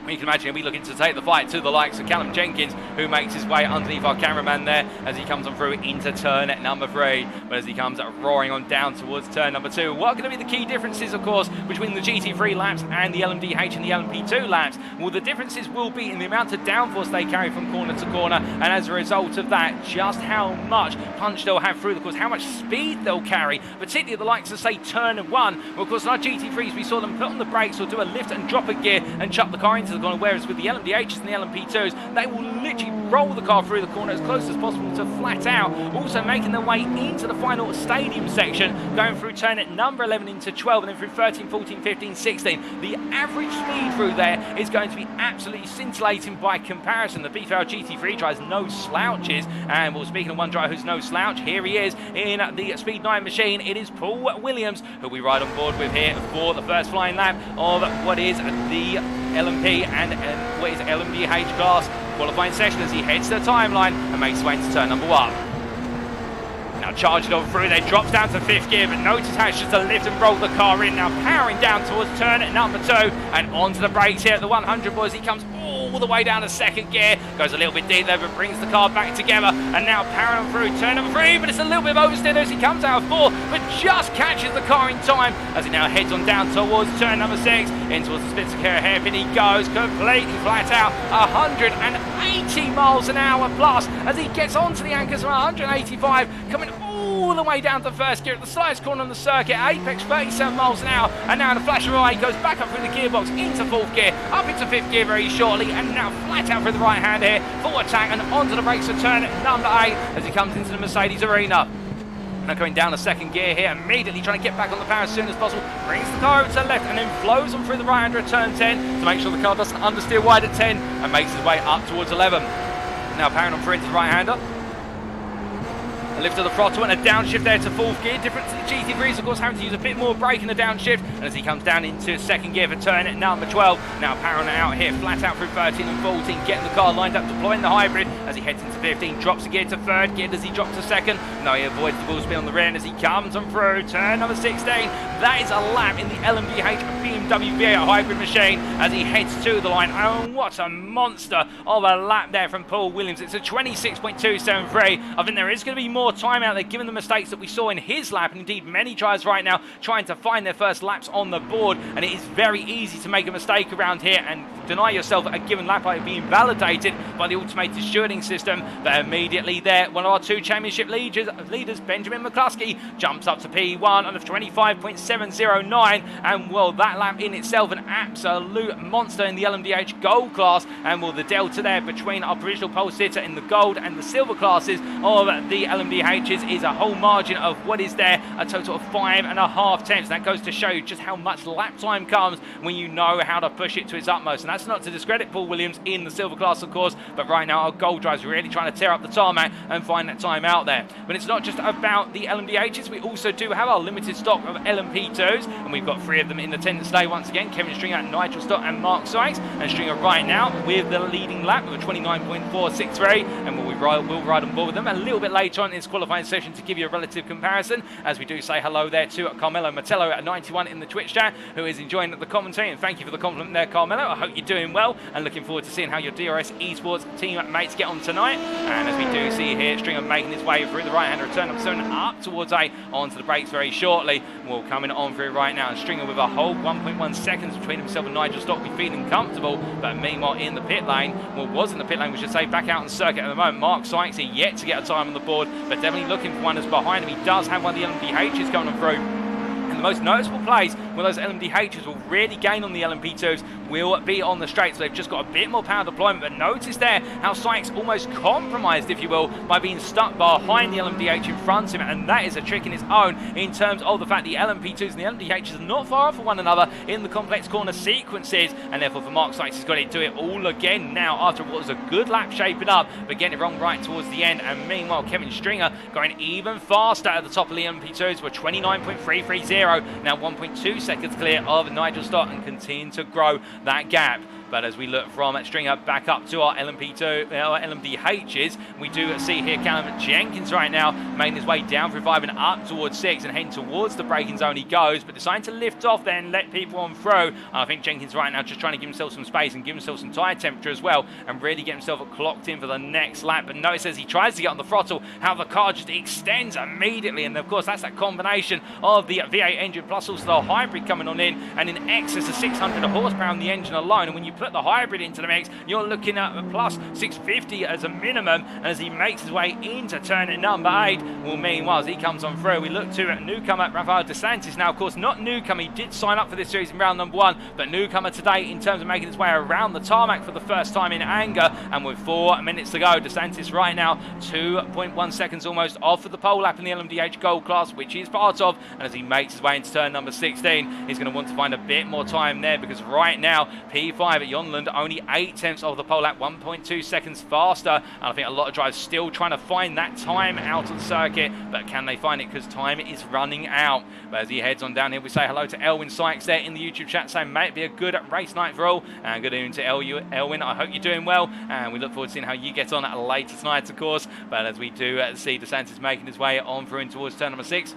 you can imagine he'll be looking to take the fight to the likes of Callum Jenkins, who makes his way underneath our cameraman there as he comes on through into turn number 3. But as he comes roaring on down towards turn number 2, what are going to be the key differences, of course, between the GT3 laps and the LMDH and the LMP2 laps? Well, the differences will be in the amount of downforce they carry from corner to corner, and as a result of that, just how much punch they'll have through, of course, how much speed they'll carry, particularly the likes of, say, turn 1. Well, of course, in our GT3s, we saw them put on the brakes or do a lift and drop a gear and chuck the car into the corner, whereas with the LMDHs and the LMP2s, they will literally roll the car through the corner as close as possible to flat out, also making their way into the final stadium section, going through turn at number 11 into 12, and then through 13, 14, 15, 16. The average speed through there is going to be absolutely scintillating by comparison. The BFL GT3 drives no slouches, and well, speaking of one driver who's no slouch, here he is in the Speed 9 machine. It is Paul Williams, who we ride on board with here for the first flying lap of what is the LMP and what is LMDH class qualifying session, as he heads to the timeline and makes his way into turn number 1. Now charging on through there, drops down to 5th gear, but notice how it's just a lift and roll the car in. Now powering down towards turn number 2 and onto the brakes here at the 100, boys. He comes all the way down to 2nd gear, goes a little bit deep there, but brings the car back together, and now powering on through turn number 3, but it's a little bit of oversteer as he comes out of 4, but just catches the car in time as he now heads on down towards turn number 6, in towards the Spitzer hairpin. He goes completely flat out, 180 miles an hour plus, as he gets onto the anchors from 185, coming all the way down to 1st gear at the slightest corner on the circuit, apex 37 miles an hour, and now in a flash of a eye, goes back up through the gearbox into 4th gear, up into 5th gear very shortly, and now flat out through the right hand here, full attack and onto the brakes for turn number 8 as he comes into the Mercedes arena. Now going down to 2nd gear here, immediately trying to get back on the power as soon as possible, brings the car over to the left and then flows on through the right hander at turn 10 to make sure the car doesn't understeer wide at 10 and makes his way up towards 11. Now powering on through into the right hander. A lift of the throttle and a downshift there to 4th gear. Different to the GT3s, of course, having to use a bit more brake in the downshift. And as he comes down into 2nd gear for turn at number 12, now powering out here, flat out through 13 and 14, getting the car lined up, deploying the hybrid as he heads into 15, drops a gear to 3rd gear. Does he drop to 2nd? No, he avoids the wheel spin on the rear, and as he comes on through turn number 16, that is a lap in the LMDH BMW V8 hybrid machine as he heads to the line. Oh, what a monster of a lap there from Paul Williams. It's a 26.273. I think there is going to be more more time out there, given the mistakes that we saw in his lap, and indeed many drivers right now trying to find their first laps on the board, and it is very easy to make a mistake around here and deny yourself a given lap by being validated by the automated stewarding system. But immediately there, one of our two championship leaders, Benjamin McCluskey, jumps up to P1 on a 25.709, and well, that lap in itself an absolute monster in the LMDH Gold class. And well, the delta there between our provisional pole sitter in the Gold and the Silver classes of the LMDHs is a whole margin of what is there, a total of 5.5 tenths. That goes to show you just how much lap time comes when you know how to push it to its utmost. And that's not to discredit Paul Williams in the Silver class, of course, but right now our Gold drive's really trying to tear up the tarmac and find that time out there. But it's not just about the LMDHs, we also do have our limited stock of LMP2s, and we've got 3 of them in attendance today once again. Kevin Stringer, Nigel Stott and Mark Sykes, and Stringer right now with the leading lap with a 29.463, and we'll ride on board with them a little bit later on in this qualifying session to give you a relative comparison, as we do say hello there to Carmelo Matello at 91 in the Twitch chat, who is enjoying the commentary, and thank you for the compliment there, Carmelo. I hope you're doing well, and looking forward to seeing how your DRS Esports team mates get on tonight. And as we do see here, Stringer making his way through the right-hand return of 7 up towards A onto the brakes very shortly. We'll coming on through right now, and Stringer with a whole 1.1 seconds between himself and Nigel Stott, be feeling comfortable. But meanwhile in the pit lane, well, was in the pit lane, we should say, back out on circuit at the moment. Mark Sykes here yet to get a time on the board, but definitely looking for one as behind him. He does have one of the LMDHs coming on through. And the most noticeable place where those LMDHs will really gain on the LMP2s will be on the straight, so they've just got a bit more power deployment. But notice there how Sykes almost compromised, if you will, by being stuck behind the LMDH in front of him, and that is a trick in its own in terms of the fact the LMP2s and the LMDHs are not far off of one another in the complex corner sequences, and therefore for Mark Sykes, he's got to do it all again now after what was a good lap shaping up, but getting it wrong right towards the end. And meanwhile, Kevin Stringer going even faster at the top of the LMP2s with 29.330, now 1.2 seconds clear of Nigel Stott, and continue to grow that gap. But as we look from Stringer back up to our LMDHs, we do see here Callum Jenkins right now making his way down through 5 and up towards 6, and heading towards the braking zone he goes, but deciding to lift off there and let people on through. I think Jenkins right now just trying to give himself some space and give himself some tyre temperature as well, and really get himself clocked in for the next lap. But notice as he tries to get on the throttle, how the car just extends immediately, and of course that's that combination of the V8 engine plus also the hybrid coming on in, and in excess of 600 horsepower on the engine alone. And when you put the hybrid into the mix, you're looking at a plus 650 as a minimum. And as he makes his way into turn number 8, well, meanwhile as he comes on through, we look to newcomer Rafael DeSantis. Now of course not newcomer, he did sign up for this series in round number 1, but newcomer today in terms of making his way around the tarmac for the first time in anger. And with 4 minutes to go, DeSantis right now 2.1 seconds almost off of the pole lap in the LMDH Gold class, which he's part of. And as he makes his way into turn number 16, he's going to want to find a bit more time there, because right now P5 at Yonland only 8 tenths of the pole lap, 1.2 seconds faster. And I think a lot of drivers still trying to find that time out of the circuit, but can they find it? Because time is running out. But as he heads on down here, we say hello to Elwin Sykes there in the YouTube chat, saying may it be a good race night for all, and good evening to Elwin. I hope you're doing well, and we look forward to seeing how you get on later tonight, of course. But as we do see DeSantis making his way on through and towards turn number 6,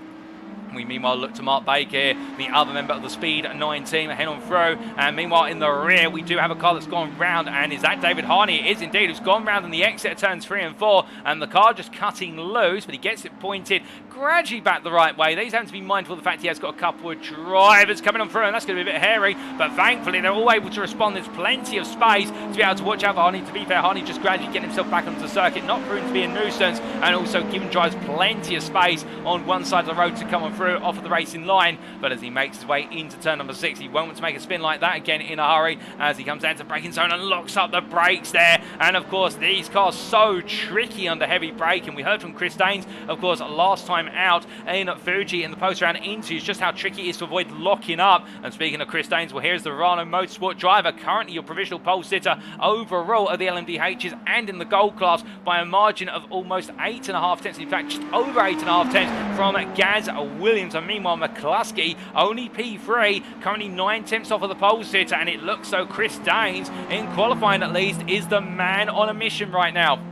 we meanwhile look to Mark Baker, the other member of the Speed 9 team, head on through. And meanwhile in the rear, we do have a car that's gone round, and is that David Harney? It is indeed, who's gone round in the exit of turns 3 and 4, and the car just cutting loose, but he gets it pointed gradually back the right way. He's having to be mindful of the fact he has got a couple of drivers coming on through, and that's going to be a bit hairy, but thankfully they're all able to respond. There's plenty of space to be able to watch out for Harney. To be fair, Harney just gradually getting himself back onto the circuit, not proving to be a nuisance, and also giving drivers plenty of space on one side of the road to come on through off of the racing line. But as he makes his way into turn number 6, he won't want to make a spin like that again in a hurry, as he comes down to braking zone and locks up the brakes there. And of course these cars so tricky under heavy braking. We heard from Chris Daines, of course, last time out in Fuji in the post round interviews, just how tricky it is to avoid locking up. And speaking of Chris Daines, well, here's the Rano Motorsport driver, currently your provisional pole sitter overall of the LMDHs and in the Gold class by a margin of almost 8.5 tenths, in fact just over 8.5 tenths from Gaz Williams. And meanwhile McCluskey only P3, currently 9 tenths off of the pole sitter, and it looks so Chris Daines, in qualifying at least, is the man on a mission right now.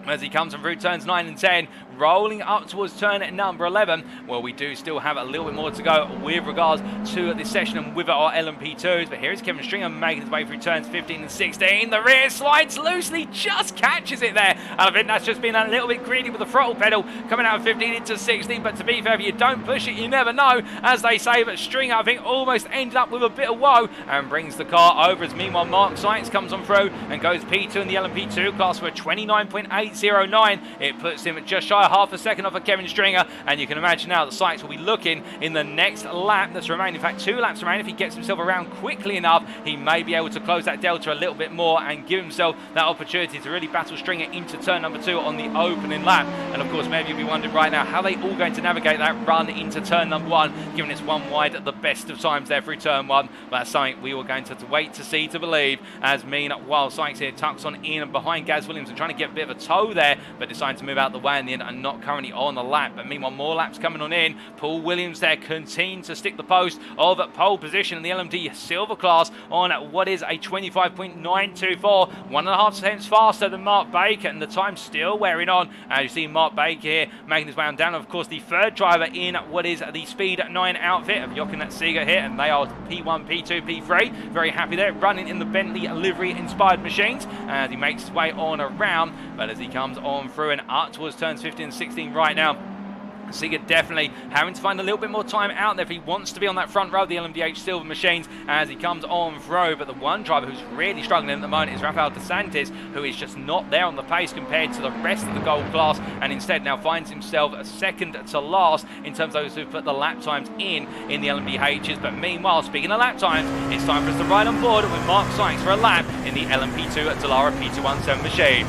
As he comes from through turns 9 and 10, rolling up towards turn number 11. Well, we do still have a little bit more to go with regards to this session and with our LMP2s, but here is Kevin Stringer making his way through turns 15 and 16. The rear slides loosely, just catches it there, and I think that's just been a little bit greedy with the throttle pedal coming out of 15 into 16, but to be fair, if you don't push it, you never know, as they say. But Stringer, I think, almost ended up with a bit of woe and brings the car over, as meanwhile Mark Sykes comes on through and goes P2 in the LMP2 class for a 29.809. It puts him just shy of half a second off of Kevin Stringer, and you can imagine now that Sykes will be looking in the next lap that's remaining. In fact, 2 laps remain. If he gets himself around quickly enough, he may be able to close that delta a little bit more and give himself that opportunity to really battle Stringer into turn number 2 on the opening lap. And of course, maybe you'll be wondering right now how they all going to navigate that run into turn number 1, given it's one wide at the best of times there through turn 1. But that's something we were going to have to wait to see to believe, as meanwhile Sykes here tucks on in and behind Gaz Williams and trying to get a bit of a toe there, but deciding to move out the way in the end and not currently on the lap. But meanwhile, more laps coming on in. Paul Williams there continuing to stick the post of pole position in the LMD Silver class on what is a 25.924, 1.5 seconds faster than Mark Baker, and the time still wearing on. As you see Mark Baker here making his way on down. Of course, the third driver in what is the Speed 9 outfit of Hockenheimring here, and they are P1, P2, P3. Very happy there, running in the Bentley livery-inspired machines as he makes his way on around. But as he comes on through and up towards turns 15 and 16 right now, Seeger definitely having to find a little bit more time out there if he wants to be on that front row of the LMDH Silver machines as he comes on through. But the one driver who's really struggling at the moment is Rafael DeSantis, who is just not there on the pace compared to the rest of the gold class, and instead now finds himself second to last in terms of those who put the lap times in the LMDHs. But meanwhile, speaking of lap times, it's time for us to ride on board with Mark Sykes for a lap in the LMP2 at Dallara P217 machine.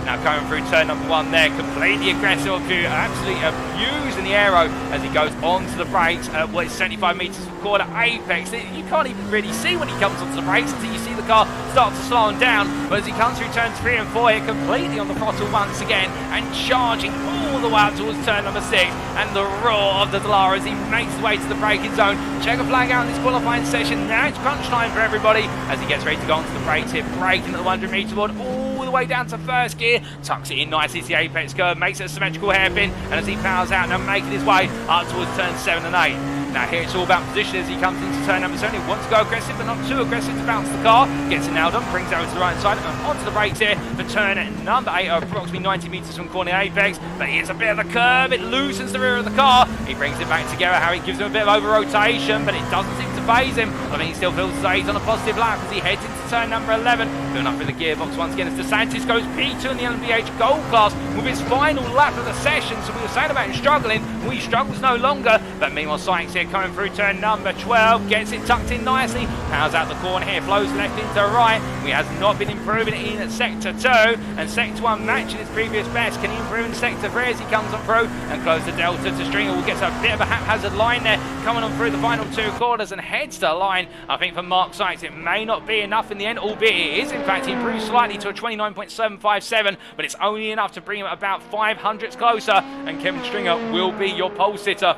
Now coming through turn number 1 there, completely aggressive, absolutely abusing the aero as he goes onto the brakes at what is 75 metres from quarter apex. You can't even really see when he comes onto the brakes until you see the car start to slow him down. But as he comes through turns 3 and 4 here, completely on the throttle once again and charging all the way up towards turn number 6, and the roar of the Dallara as he makes his way to the braking zone. Checker flag out in this qualifying session. Now it's crunch time for everybody as he gets ready to go onto the brakes here, braking at the 100 metre board all the way down to first gear, tucks it in nicely to the apex curve, makes it a symmetrical hairpin, and as he powers out now making his way up towards turns 7 and 8. Now here it's all about position as he comes into turn number 7. He wants to go aggressive, but not too aggressive to bounce the car. Gets it nailed on, brings it over to the right side and onto the brakes here for turn number 8, approximately 90 metres from corner apex. But here's a bit of a curve, it loosens the rear of the car. He brings it back together, how it gives him a bit of over rotation, but it doesn't seem to phase him. I think he still feels as though he's on a positive lap as he heads into turn number 11. Filling up with the gearbox once again as DeSantis goes P2 in the LMDH Gold class with his final lap of the session. So we were saying about him struggling, well, he struggles no longer. But meanwhile, Sykes here coming through turn number 12, gets it tucked in nicely, powers out the corner here, flows left into right. He has not been improving in sector 2, and sector 1 matching his previous best. Can he improve in sector 3 as he comes on through and close the delta to Stringer? Will get a bit of a haphazard line there, coming on through the final 2 quarters and heads to the line. I think for Mark Sykes it may not be enough in the end, albeit it is in fact improved slightly to a 29.757, but it's only enough to bring him about 500ths closer, and Kevin Stringer will be your pole sitter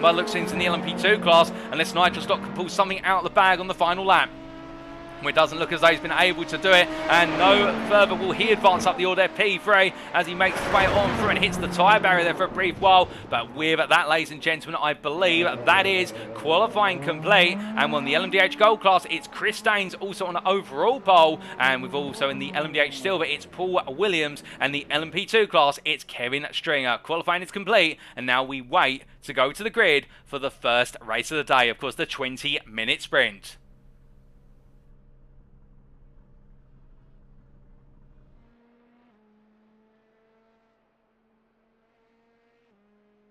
by looks into the LMP2 class, unless Nigel Scott can pull something out of the bag on the final lap. It doesn't look as though he's been able to do it, and no further will he advance up the order P3 as he makes his way on through and hits the tyre barrier there for a brief while. But with that, ladies and gentlemen, I believe that is qualifying complete. And on the LMDH Gold class, it's Chris Daines also on the overall pole, and we've also in the LMDH Silver, it's Paul Williams, and the LMP2 class, it's Kevin Stringer. Qualifying is complete, and now we wait to go to the grid for the first race of the day, of course, the 20-minute sprint.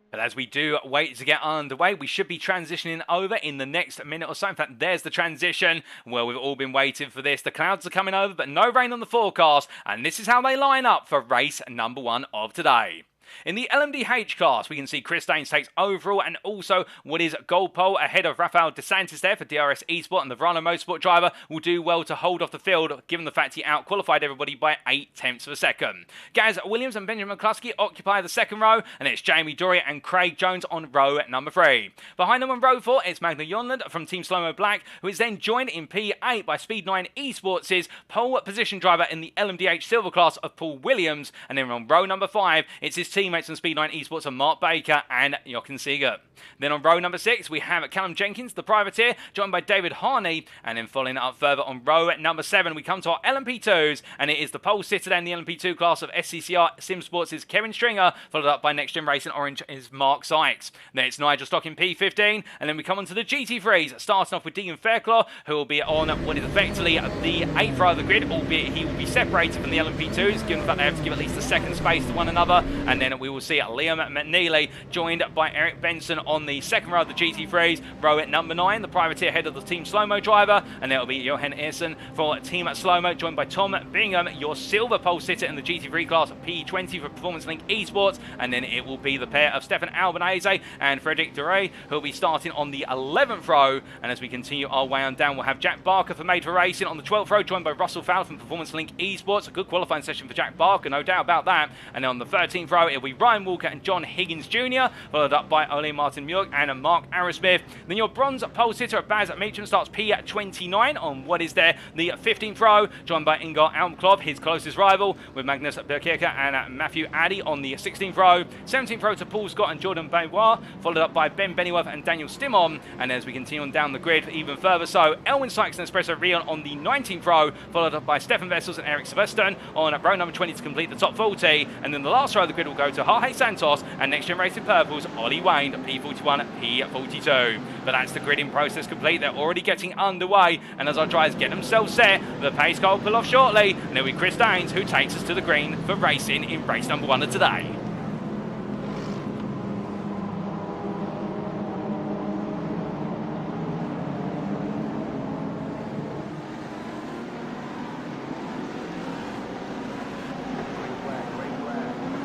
But as we do wait to get underway, we should be transitioning over in the next minute or so. In fact, there's the transition. Well, we've all been waiting for this. The clouds are coming over, but no rain on the forecast. And this is how they line up for race number 1 of today. In the LMDH class, we can see Chris Daines takes overall and also what is gold pole ahead of Rafael DeSantis there for DRS Esport, and the Verano Motorsport driver will do well to hold off the field given the fact he out-qualified everybody by 0.8 of a second. Gaz Williams and Benjamin McCluskey occupy the second row, and it's Jamie Dorey and Craig Jones on row number 3. Behind them on row 4, it's Magna Yonland from Team Slow Mo Black, who is then joined in P8 by Speed 9 Esports' pole position driver in the LMDH Silver class of Paul Williams, and then on row number 5, it's his teammates on Speed 9 Esports are Mark Baker and Jochen Seeger. Then on row number 6, we have Callum Jenkins, the privateer, joined by David Harney. And then following up further on row number 7, we come to our LMP2s, and it is the pole sitter in the LMP2 class of SCCR Sim Sports' Kevin Stringer, followed up by Next Gen Racing Orange is Mark Sykes. Then it's Nigel Stock in P15, and then we come on to the GT3s, starting off with Deegan Fairclough, who will be on what is effectively the 8th row of the grid, albeit he will be separated from the LMP2s, given the fact they have to give at least a second space to one another. And then we will see Liam McNeely joined by Eric Benson on the 2nd row of the GT3s, row at number 9, the privateer head of the Team Slow-Mo driver, and there will be Johan Earson for Team Slow-Mo, joined by Tom Bingham, your silver pole sitter in the GT3 class, P20 for Performance Link Esports, and then it will be the pair of Stefan Albanese and Frederic Dorey, who will be starting on the 11th row. And as we continue our way on down, we'll have Jack Barker for Made for Racing on the 12th row, joined by Russell Fowler from Performance Link Esports. A good qualifying session for Jack Barker, no doubt about that. And then on the 13th row, it'll be Ryan Walker and John Higgins Jr., followed up by Ole Martin Muir and Mark Arrowsmith. Then your bronze pole sitter at Baz Meacham starts P29 on what is there, the 15th row, joined by Ingar Almklov, his closest rival, with Magnus Berkirka and Matthew Addy on the 16th row. 17th row to Paul Scott and Jordan Benoit, followed up by Ben Bennyworth and Daniel Stimon. And as we continue on down the grid even further, so Elwin Sykes and Espresso Rion on the 19th row, followed up by Stefan Vessels and Eric Sebastian on row number 20 to complete the top 40. And then the last row of the grid will go to Jorge Santos and Next Gen Racing Purple's Ollie Wayne, P41, P42. But that's the gridding process complete. They're already getting underway, and as our drivers get themselves set, the pace car will pull off shortly, and it'll be Chris Daines who takes us to the green for racing in race number 1 of today.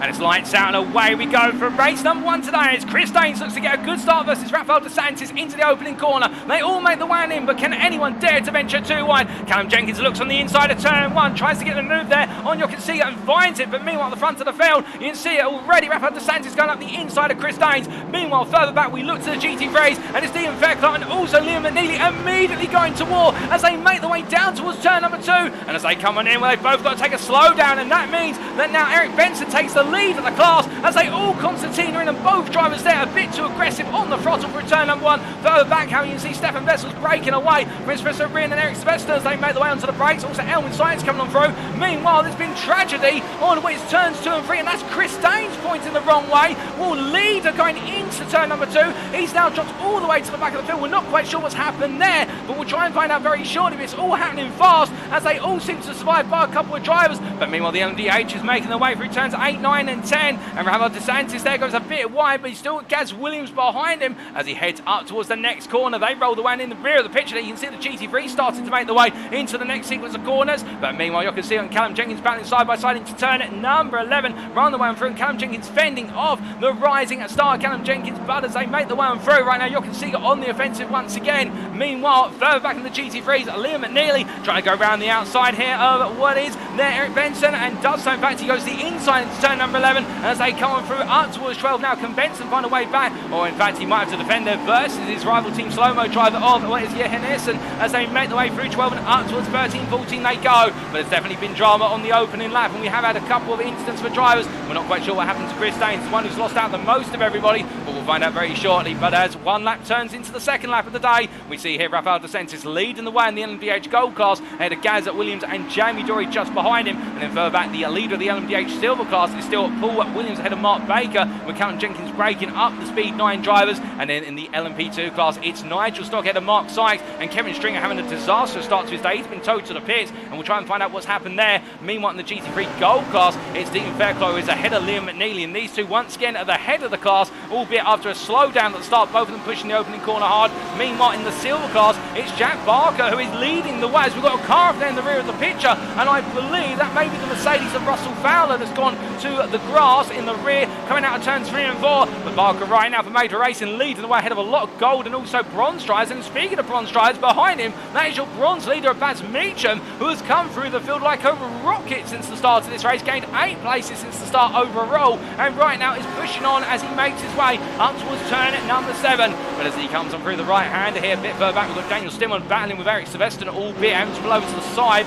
And it's lights out and away we go for race number 1 today. As Chris Daines looks to get a good start versus Rafael DeSantis into the opening corner. They all make the way in, but can anyone dare to venture too wide? Callum Jenkins looks on the inside of turn 1, tries to get the move there on Jochen Seeger and finds it, but meanwhile at the front of the field, you can see it already. Rafael DeSantis going up the inside of Chris Daines. Meanwhile, further back we look to the GT3s, and it's Deegan Fairclough and also Liam McNeely immediately going to war as they make the way down towards turn number 2. And as they come on in, well, they've both got to take a slow down, and that means that now Eric Benson takes the lead of the class as they all concertina in, and both drivers there a bit too aggressive on the throttle for turn number 1. Further back, how you can see Stefan Vessels breaking away from Espresso Rion and Eric Sebastian as they make the way onto the brakes. Also Elwin Sykes coming on through. Meanwhile, there's been tragedy on which turns 2 and 3, and that's Chris Daines pointing the wrong way. Will leader going into turn number 2. He's now dropped all the way to the back of the field. We're not quite sure what's happened there, but we'll try and find out very shortly. It's all happening fast as they all seem to survive by a couple of drivers. But meanwhile, the LMDH is making their way through turns 8, 9 and 10, and Rafael DeSantis there goes a bit wide, but he's still got Gaz Williams behind him as he heads up towards the next corner. They roll the one in the rear of the picture. You can see the GT3 starting to make the way into the next sequence of corners, but meanwhile you can see on Callum Jenkins battling side by side into turn at number 11, run the way on through, and Callum Jenkins fending off the rising star Callum Jenkins, but as they make the way on through right now, you can see on the offensive once again. Meanwhile, further back in the GT3s, Liam McNeely trying to go around the outside here of what is there Eric Benson, and does so. In fact, he goes the inside into turn number 11, and as they come on through up towards 12 now, can Benson find a way back, or in fact he might have to defend there versus his rival Team Slow-Mo driver of what is Johan Earson as they make the way through 12 and up towards 13, 14 they go. But there's definitely been drama on the opening lap, and we have had a couple of incidents for drivers. We're not quite sure what happened to Chris Daines, the one who's lost out the most of everybody, but we'll find out very shortly. But as one lap turns into the second lap of the day, we see here Rafael DeSantis leading the way in the LMDH Gold class ahead of Gaz Williams and Jamie Dorey just behind him, and then further back the leader of the LMDH Silver class is still Paul Williams ahead of Mark Baker, with Callum Jenkins breaking up the Speed 9 drivers. And then in the LMP2 class, it's Nigel Stock ahead of Mark Sykes, and Kevin Stringer having a disastrous start to his day. He's been towed to the pits, and we'll try and find out what's happened there. Meanwhile, in the GT3 Gold class, it's Deegan Fairclough is ahead of Liam McNeely, and these two once again at the head of the class, albeit after a slowdown at the start, both of them pushing the opening corner hard. Meanwhile, in the Silver class, it's Jack Barker who is leading the way as we've got a car up there in the rear of the picture, and I believe that may be the Mercedes of Russell Fowler that's gone to the grass in the rear, coming out of turns 3 and 4. But Barker right now for Major Racing leading the way ahead of a lot of gold and also bronze drivers. And speaking of bronze drivers, behind him, that is your bronze leader, Baz Meacham, who has come through the field like a rocket since the start of this race, gained 8 places since the start overall, and right now is pushing on as he makes his way up towards turn at number 7. But as he comes on through the right hander here, a bit further back, we've got Daniel Stimon battling with Eric Sebastian, albeit having to pull over to the side.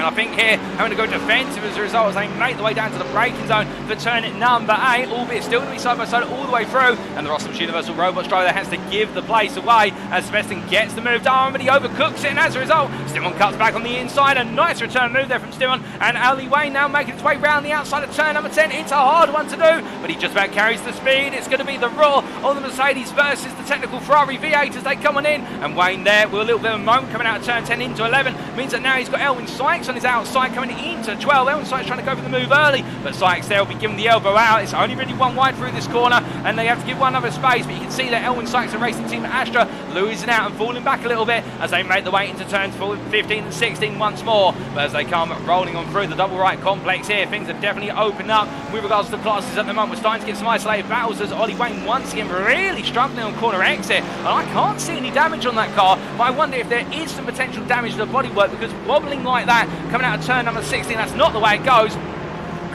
And I think here, having to go defensive as a result as they make the way down to the braking zone for turn number 8, albeit still going to be side by side all the way through. And the Rossum's Universal Robots driver has to give the place away as Sebastian gets the move down, but he overcooks it. And as a result, Stimon cuts back on the inside. A nice return move there from Stimon. And Ali Wayne now making its way round the outside of turn number 10. It's a hard one to do, but he just about carries the speed. It's going to be the Raw on the Mercedes versus the technical Ferrari V8 as they come on in. And Wayne there with a little bit of a moment coming out of turn 10 into 11 means that now he's got Elwin Sykes on his outside coming into 12. Elwin Sykes trying to go for the move early, but Sykes there will be given the elbow out. It's only really one wide through this corner, and they have to give one other space, but you can see that Elwin Sykes and Racing Team Astra losing out and falling back a little bit as they make the way into turns 15 and 16 once more. But as they come rolling on through the double right complex here, things have definitely opened up with regards to the classes at the moment. We're starting to get some isolated battles as Ollie Wayne once again really struggling on corner exit, and I can't see any damage on that car, but I wonder if there is some potential damage to the bodywork, because wobbling like that coming out of turn number 16, that's not the way it goes.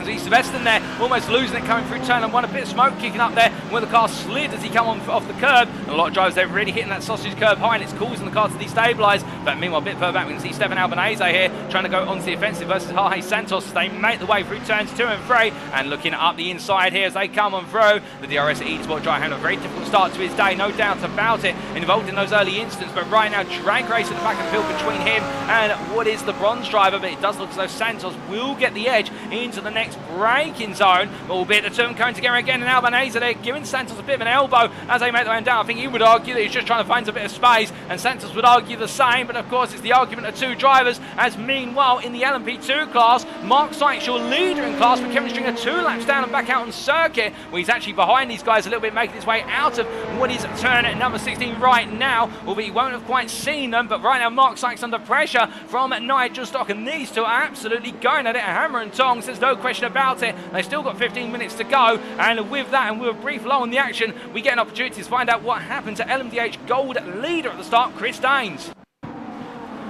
Sebastian there almost losing it coming through turn number 1, a bit of smoke kicking up there where the car slid as he came on off the curb, and a lot of drivers there really hitting that sausage curb high, and it's causing the car to destabilise. But meanwhile, a bit further back we can see Stefan Albanese here trying to go onto the offensive versus Jorge Santos as they make the way through turns 2 and 3, and looking up the inside here as they come on through. The DRS eSport driver having a very difficult start to his day, no doubt about it, involved in those early instants, but right now drag race at the back of the field between him and what is the bronze driver, but it does look as though Santos will get the edge into the next braking zone, albeit the two of them coming together again, and Albanese there giving Santos a bit of an elbow as they make their way down. I think he would argue that he's just trying to find a bit of space, and Santos would argue the same, but of course it's the argument of two drivers, as meanwhile in the LMP2 class, Mark Sykes, your leader in class, with Kevin Stringer 2 laps down and back out on circuit, where he's actually behind these guys a little bit, making his way out of what is turn at number 16 right now, albeit he won't have quite seen them, but right now Mark Sykes under pressure from Nigel Stock, and these two are absolutely going at it, hammer and tongs, there's no question about it. They've still got 15 minutes to go, and with that and with a brief lull in the action, we get an opportunity to find out what happened to LMDH Gold leader at the start, Chris Daines.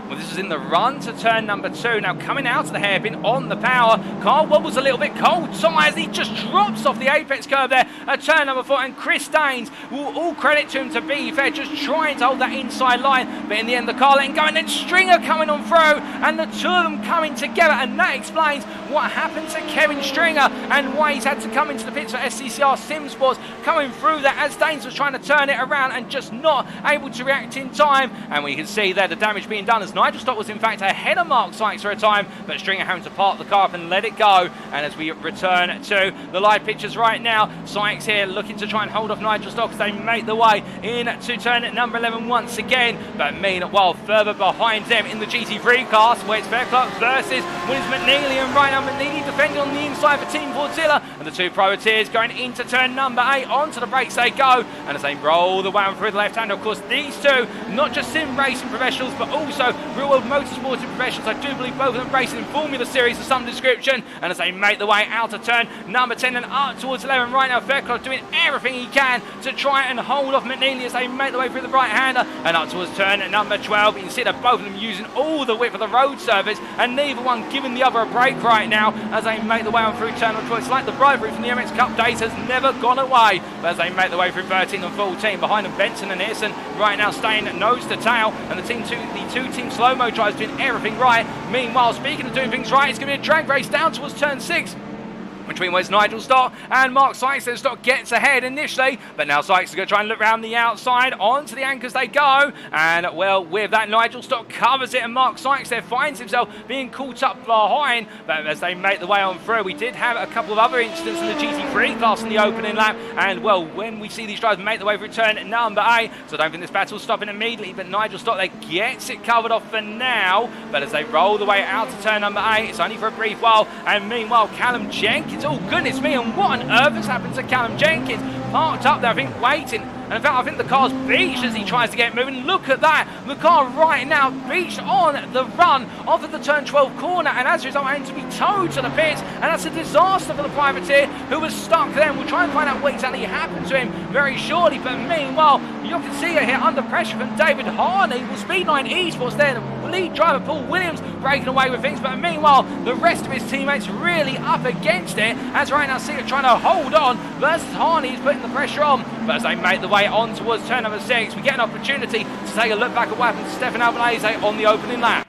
Well, this is in the run to turn number 2. Now coming out of the hairpin on the power, car wobbles a little bit, cold tires, he just drops off the apex curve there at turn number 4, and Chris Daines, will all credit to him to be fair, just trying to hold that inside line, but in the end the car letting go, and then Stringer coming on through, and the two of them coming together, and that explains what happened to Kevin Stringer and why he's had to come into the pits for SCCR Sim Sports, coming through there as Daines was trying to turn it around and just not able to react in time, and we can see there the damage being done as Nigel Stock was in fact ahead of Mark Sykes for a time, but Stringer having to park the car up and let it go. And as we return to the live pictures right now, Sykes here looking to try and hold off Nigel Stock as they make the way into turn at number 11 once again, but meanwhile further behind them in the GT3 class, where it's Fairclough versus Williams McNeely, and right now McNeely defending on the inside for Team Fortilla, and the two privateers going into turn number 8, onto the brakes they go, and as they roll the way through the left hand, of course these two, not just sim racing professionals, but also real world motorsporting professionals. I do believe both of them racing in Formula Series of some description, and as they make the way out of turn number 10 and up towards 11 right now, Fairclough doing everything he can to try and hold off McNeely as they make the way through the right-hander and up towards turn number 12. You can see that both of them using all the width of the road surface, and neither one giving the other a break right now as they make the way on through turn number 12. It's like the rivalry from the MX Cup days has never gone away, but as they make the way through 13 and 14, behind them Benson and Earson right now staying nose to tail, and the two team slow-mo drivers doing everything right. Meanwhile, speaking of doing things right, it's going to be a drag race down towards turn 6 between where's Nigel Stock and Mark Sykes. Then Stock gets ahead initially, but now Sykes is going to try and look around the outside, onto the anchors they go, and well, with that Nigel Stock covers it, and Mark Sykes there finds himself being caught up behind, but as they make the way on through, we did have a couple of other incidents in the GT3 class in the opening lap, and well, when we see these drivers make the way through turn number 8, so I don't think this battle's stopping immediately, but Nigel Stock there gets it covered off for now, but as they roll the way out to turn number 8, it's only for a brief while, and meanwhile Callum Jenkins, oh goodness me, and what on earth has happened to Callum Jenkins? Parked up there, I think, waiting, and in fact I think the car's beached as he tries to get moving. Look at that, the car right now beached on the run off of the turn 12 corner, and as a result having to be towed to the pits, and that's a disaster for the privateer who was stuck there. We'll try and find out what exactly happened to him very shortly, but meanwhile you can see it here under pressure from David Harney. Well, Speed9 Esports there, the lead driver Paul Williams breaking away with things, but meanwhile the rest of his teammates really up against it, as right now Seager trying to hold on versus Harney is putting the pressure on, but as they make the way on towards turn number 6, we get an opportunity to take a look back at what happened to Stefan Albanese on the opening lap.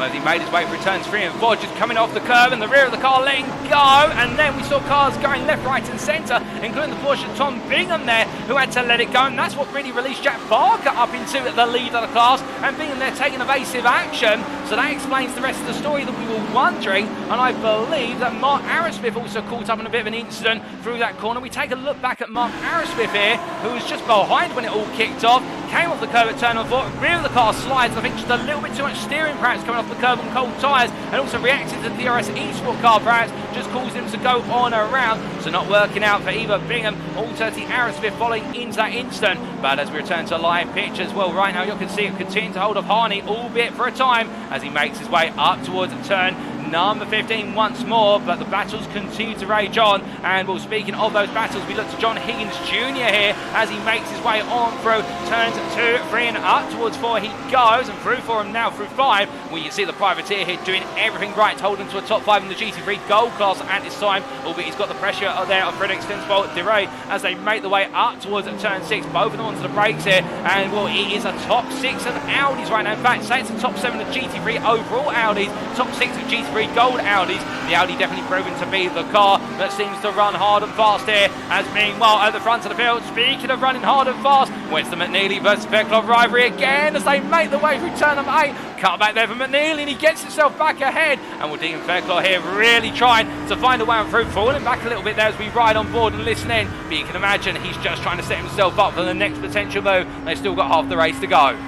Well, as he made his way through turns 3 and 4, just coming off the curb and the rear of the car letting go, and then we saw cars going left, right and centre, including the Porsche Tom Bingham there, who had to let it go, and that's what really released Jack Barker up into the lead of the class, and Bingham there taking evasive action, so that explains the rest of the story that we were wondering, and I believe that Mark Arrowsmith also caught up in a bit of an incident through that corner. We take a look back at Mark Arrowsmith here, who was just behind when it all kicked off, came off the curb at turn 4, rear of the car slides, I think just a little bit too much steering perhaps coming off the curb on cold tyres, and also reacted to the DRS eSport car perhaps, just caused him to go on around, so not working out for either Bingham or Terty Arrowsmith following into that instant. But as we return to live pitch as well, right now you can see him continue to hold off Harney, albeit for a time, as he makes his way up towards turn number 15 once more, but the battles continue to rage on. And well, speaking of those battles, we look to John Higgins Jr. here as he makes his way on through turns 2, 3 and up towards 4 he goes, and through 4 and now through 5. Well, you see the privateer here doing everything right to hold him to a top 5 in the GT3 Gold class at this time, albeit he's got the pressure there of Frederick Stensvold Dorey as they make the way up towards turn 6, both of them onto the brakes here, and well, it is a top 6 of Audis right now. In fact, say it's a top 7 of GT3 overall Audis, top 6 of GT3 Gold Audis. The Audi definitely proven to be the car that seems to run hard and fast here, as meanwhile at the front of the field, speaking of running hard and fast, Winston McNeely versus Veklo rivalry again as they make the way through turn number 8. Cut back there for McNeely and he gets himself back ahead, and we're Dean Veklo here really trying to find a way on through, falling back a little bit there as we ride on board and listen in, but you can imagine he's just trying to set himself up for the next potential move. They've still got half the race to go.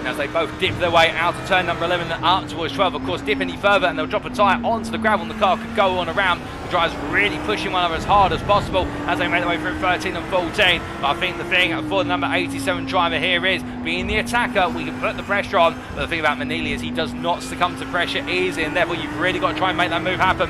As they both dip their way out of turn number 11 and up towards 12, of course, dip any further and they'll drop a tyre onto the gravel and the car could go on around. The drivers really pushing one another as hard as possible as they make their way through 13 and 14. But I think the thing for the number 87 driver here is, being the attacker, we can put the pressure on. But the thing about Manili is he does not succumb to pressure easily, and therefore you've really got to try and make that move happen.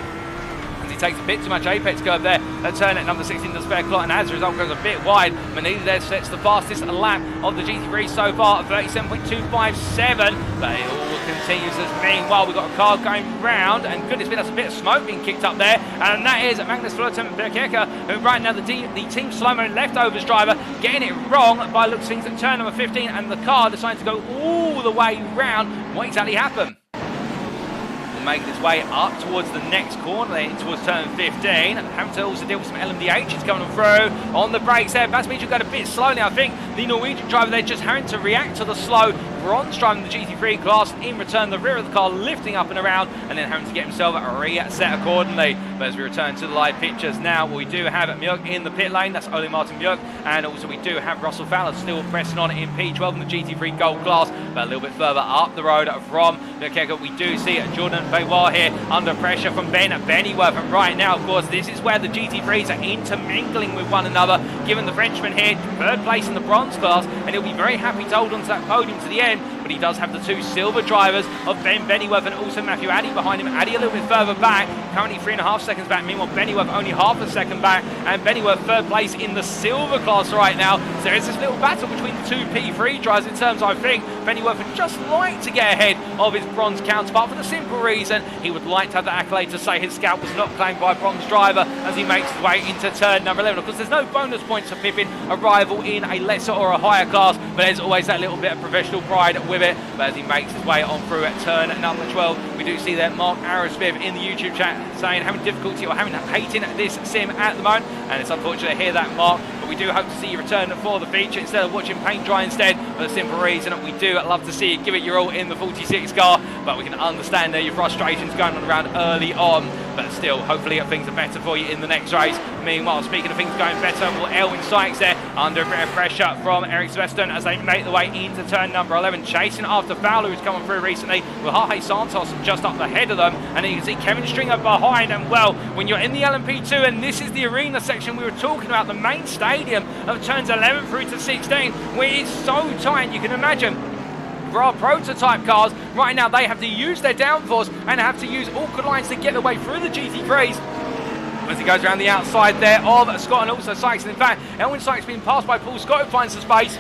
Takes a bit too much apex curve there at turn at number 16 does Fairclough, and as a result goes a bit wide. Manili there sets the fastest lap of the GT3 so far at 37.257, but it all continues as meanwhile we've got a car going round, and goodness me, that's a bit of smoke being kicked up there, and that is Magnus Fullerton Berkeka, who right now the Team Slow-Mo leftovers driver getting it wrong by looks things at turn number 15, and the car deciding to go all the way round. What exactly happened? Making its way up towards the next corner, towards turn 15. Having to also deal with some LMDHs coming through on the brakes there. Bas Mitchell got a bit slow now. I think the Norwegian driver there just having to react to the slow bronze driver in the GT3 class. In return, the rear of the car lifting up and around, and then having to get himself reset accordingly. But as we return to the live pictures now, we do have Mjörk in the pit lane. That's Ole Martin Mjörk, and also we do have Russell Fowler still pressing on in P12 in the GT3 Gold class. But a little bit further up the road from Berkeka, we do see Jordan Baywa here under pressure from Ben Bennyworth, and right now, of course, this is where the GT3s are intermingling with one another, given the Frenchman here third place in the bronze class, and he'll be very happy to hold on to that podium to the end. But he does have the two silver drivers of Ben Bennyworth and also Matthew Addy behind him. Addy a little bit further back, currently 3.5 seconds back. Meanwhile, Bennyworth only half a second back, and Bennyworth third place in the silver class right now. So there is this little battle between the two P3 drivers in terms, I think, Bennyworth would just like to get ahead of his bronze counterpart for the simple reason he would like to have the accolade to say his scalp was not claimed by a bronze driver as he makes his way into turn number 11. Of course, there's no bonus points for pipping a rival in a lesser or a higher class, but there's always that little bit of professional pride with it. But as he makes his way on through at turn number 12, we do see that Mark Arrowsmith in the YouTube chat saying having difficulty or hating this sim at the moment, and it's unfortunate to hear that, Mark. But we do hope to see you return for the feature instead of watching paint dry instead, for the simple reason that we do love to see you give it your all in the 46 car. But we can understand there your frustrations going on around early on, but still, hopefully things are better for you in the next race. Meanwhile, speaking of things going better, well, Elwin Sykes there under a bit of pressure from Eric Sebastian as they make the way into turn number 11, chasing after Fowler, who's coming through recently, with Jorge Santos just up ahead of them, and you can see Kevin Stringer behind. And well, when you're in the LMP2, and this is the arena section we were talking about, the main stadium of turns 11 through to 16, where it's so tight, you can imagine for our prototype cars right now, they have to use their downforce and have to use awkward lines to get their way through the GT3s. As he goes around the outside there of Scott and also Sykes, and in fact, Elwin Sykes being passed by Paul Scott, who finds the space.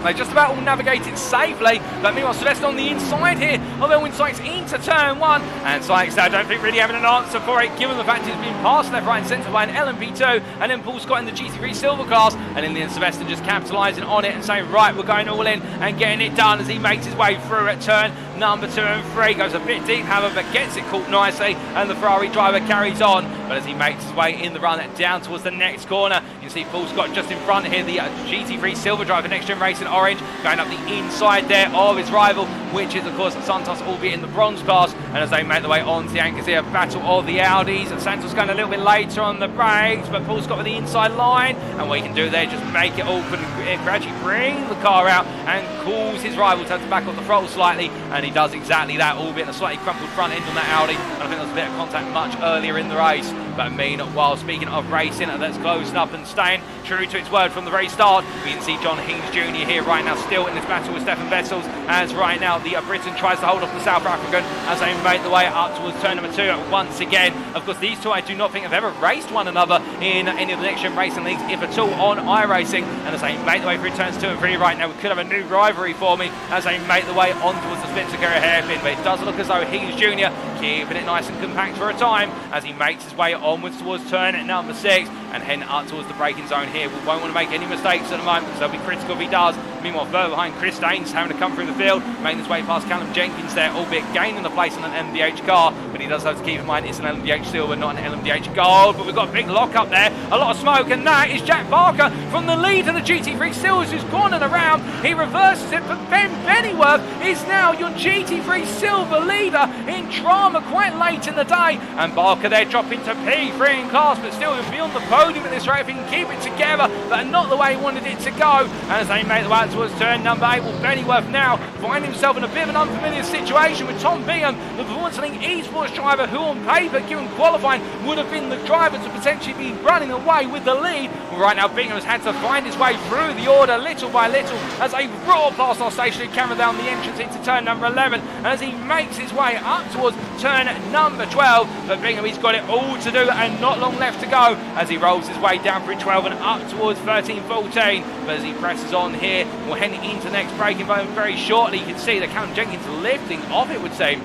They just about all navigated safely, but meanwhile Sylvester on the inside here of Elwin Sykes into turn 1, and Sykes I don't think really having an answer for it, given the fact he's been passed left, right and centre by an LMP2, and then Paul Scott in the GT3 Silver class, and in the end Sylvester just capitalising on it and saying, right, we're going all in and getting it done as he makes his way through at turn number 2 and 3. Goes a bit deep, however, but gets it caught nicely, and the Ferrari driver carries on. But as he makes his way in the run down towards the next corner, you can see Paul Scott just in front here, the GT3 Silver driver, Next Gen Racing Orange, going up the inside there of his rival, which is, of course, Santos, albeit in the bronze class. And as they make their way on to the anchors here, battle of the Audis, and Santos going a little bit later on the brakes, but Paul Scott with the inside line, and what he can do there, just make it open and gradually bring the car out and cause his rival to have to back off the throttle slightly, and he does exactly that, albeit a slightly crumpled front end on that Audi, and I think there was a bit of contact much earlier in the race. But meanwhile, speaking of racing, that's closing up and staying true to its word from the very start. We can see John Haynes Jr. here right now, still in this battle with Stefan Vessels, as right now the Briton tries to hold off the South African as they make the way up towards turn number 2 once again. Of course, these two I do not think have ever raced one another in any of the Next Gen Racing leagues, if at all, on iRacing. And as they make the way through turns 2 and 3 right now, we could have a new rivalry for me as they make the way on towards the Spencer-Kerr hairpin. But it does look as though Haynes Jr. keeping it nice and compact for a time as he makes his way onwards towards turn number 6 and heading up towards the braking zone here. We won't want to make any mistakes at the moment, so they'll be critical if he does. Meanwhile, further behind, Chris Daines having to come through the field, making his way past Callum Jenkins there, albeit gaining the place on an LMDH car, but he does have to keep in mind it's an LMDH Silver, not an LMDH Gold. But we've got a big lock up there, a lot of smoke, and that is Jack Barker from the lead of the GT3 Silvers, who's gone and around. He reverses it, but Ben Pennyworth is now your GT3 Silver leader in drama quite late in the day, and Barker there dropping to P3 in class, but still he'll be on the podium at this rate if he can keep it together, but not the way he wanted it to go. And as they make the way towards turn number 8, well, Pennyworth now finding himself in a bit of an unfamiliar situation with Tom Bingham, the performance-winning esports driver, who on paper, given qualifying, would have been the driver to potentially be running away with the lead. Well, right now Bingham has had to find his way through the order little by little as they roar past our stationary camera down the entrance into turn number 11, and as he makes his way up towards turn number 12. But Bingham, he's got it all to do and not long left to go as he rolls his way down through 12 and up towards 13-14. But as he presses on here, we're heading into the next braking zone very shortly. You can see that Callum Jenkins lifting off, it would seem.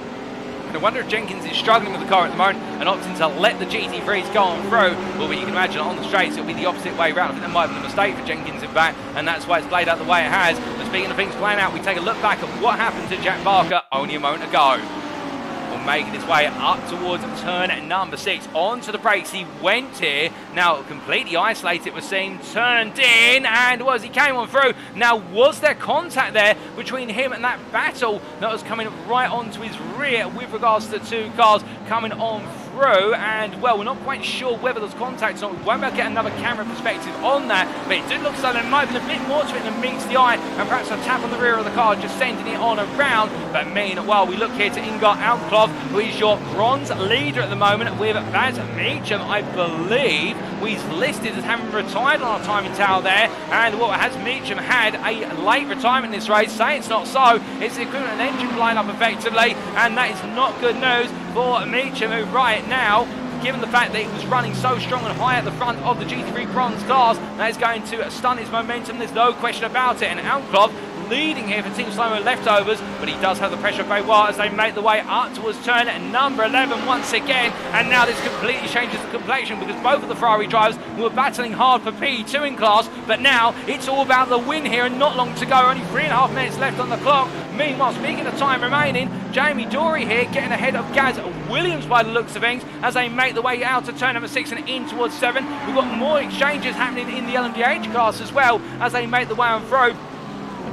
I wonder if Jenkins is struggling with the car at the moment and opting to let the GT3s go on through. Well, but you can imagine on the straights it'll be the opposite way around. I think that might have been a mistake for Jenkins in fact, and that's why it's played out the way it has. But speaking of things playing out, we take a look back at what happened to Jack Barker only a moment ago. Making his way up towards turn number 6, onto the brakes he went here, now completely isolated, it was seen, turned in, and as he came on through, now was there contact there between him and that battle that was coming right onto his rear with regards to the two cars coming on through? And well, we're not quite sure whether there's contact or not. We won't be able to get another camera perspective on that, but it did look as though there might have been a bit more to it than meets the eye, and perhaps a tap on the rear of the car just sending it on around. But meanwhile, we look here to Ingar Outclov, who is your bronze leader at the moment, with Baz Meacham, I believe, he's listed as having retired on our timing tower there. And what has Meacham had a late retirement in this race? Say it's not so, it's the equivalent engine lineup effectively, and that is not good news for Meacham, who right now, given the fact that he was running so strong and high at the front of the GT3 bronze class, that is going to stun his momentum, there's no question about it. And Outclov leading here for Team Slow-Mo leftovers, but he does have the pressure very well as they make the way up towards turn number 11 once again. And now this completely changes the complexion, because both of the Ferrari drivers were battling hard for P2 in class, but now it's all about the win here and not long to go, only 3.5 minutes left on the clock. Meanwhile, speaking of time remaining, Jamie Dorey here getting ahead of Gaz Williams by the looks of things as they make the way out to turn number 6 and in towards 7. We've got more exchanges happening in the LMDH class as well as they make the way on through.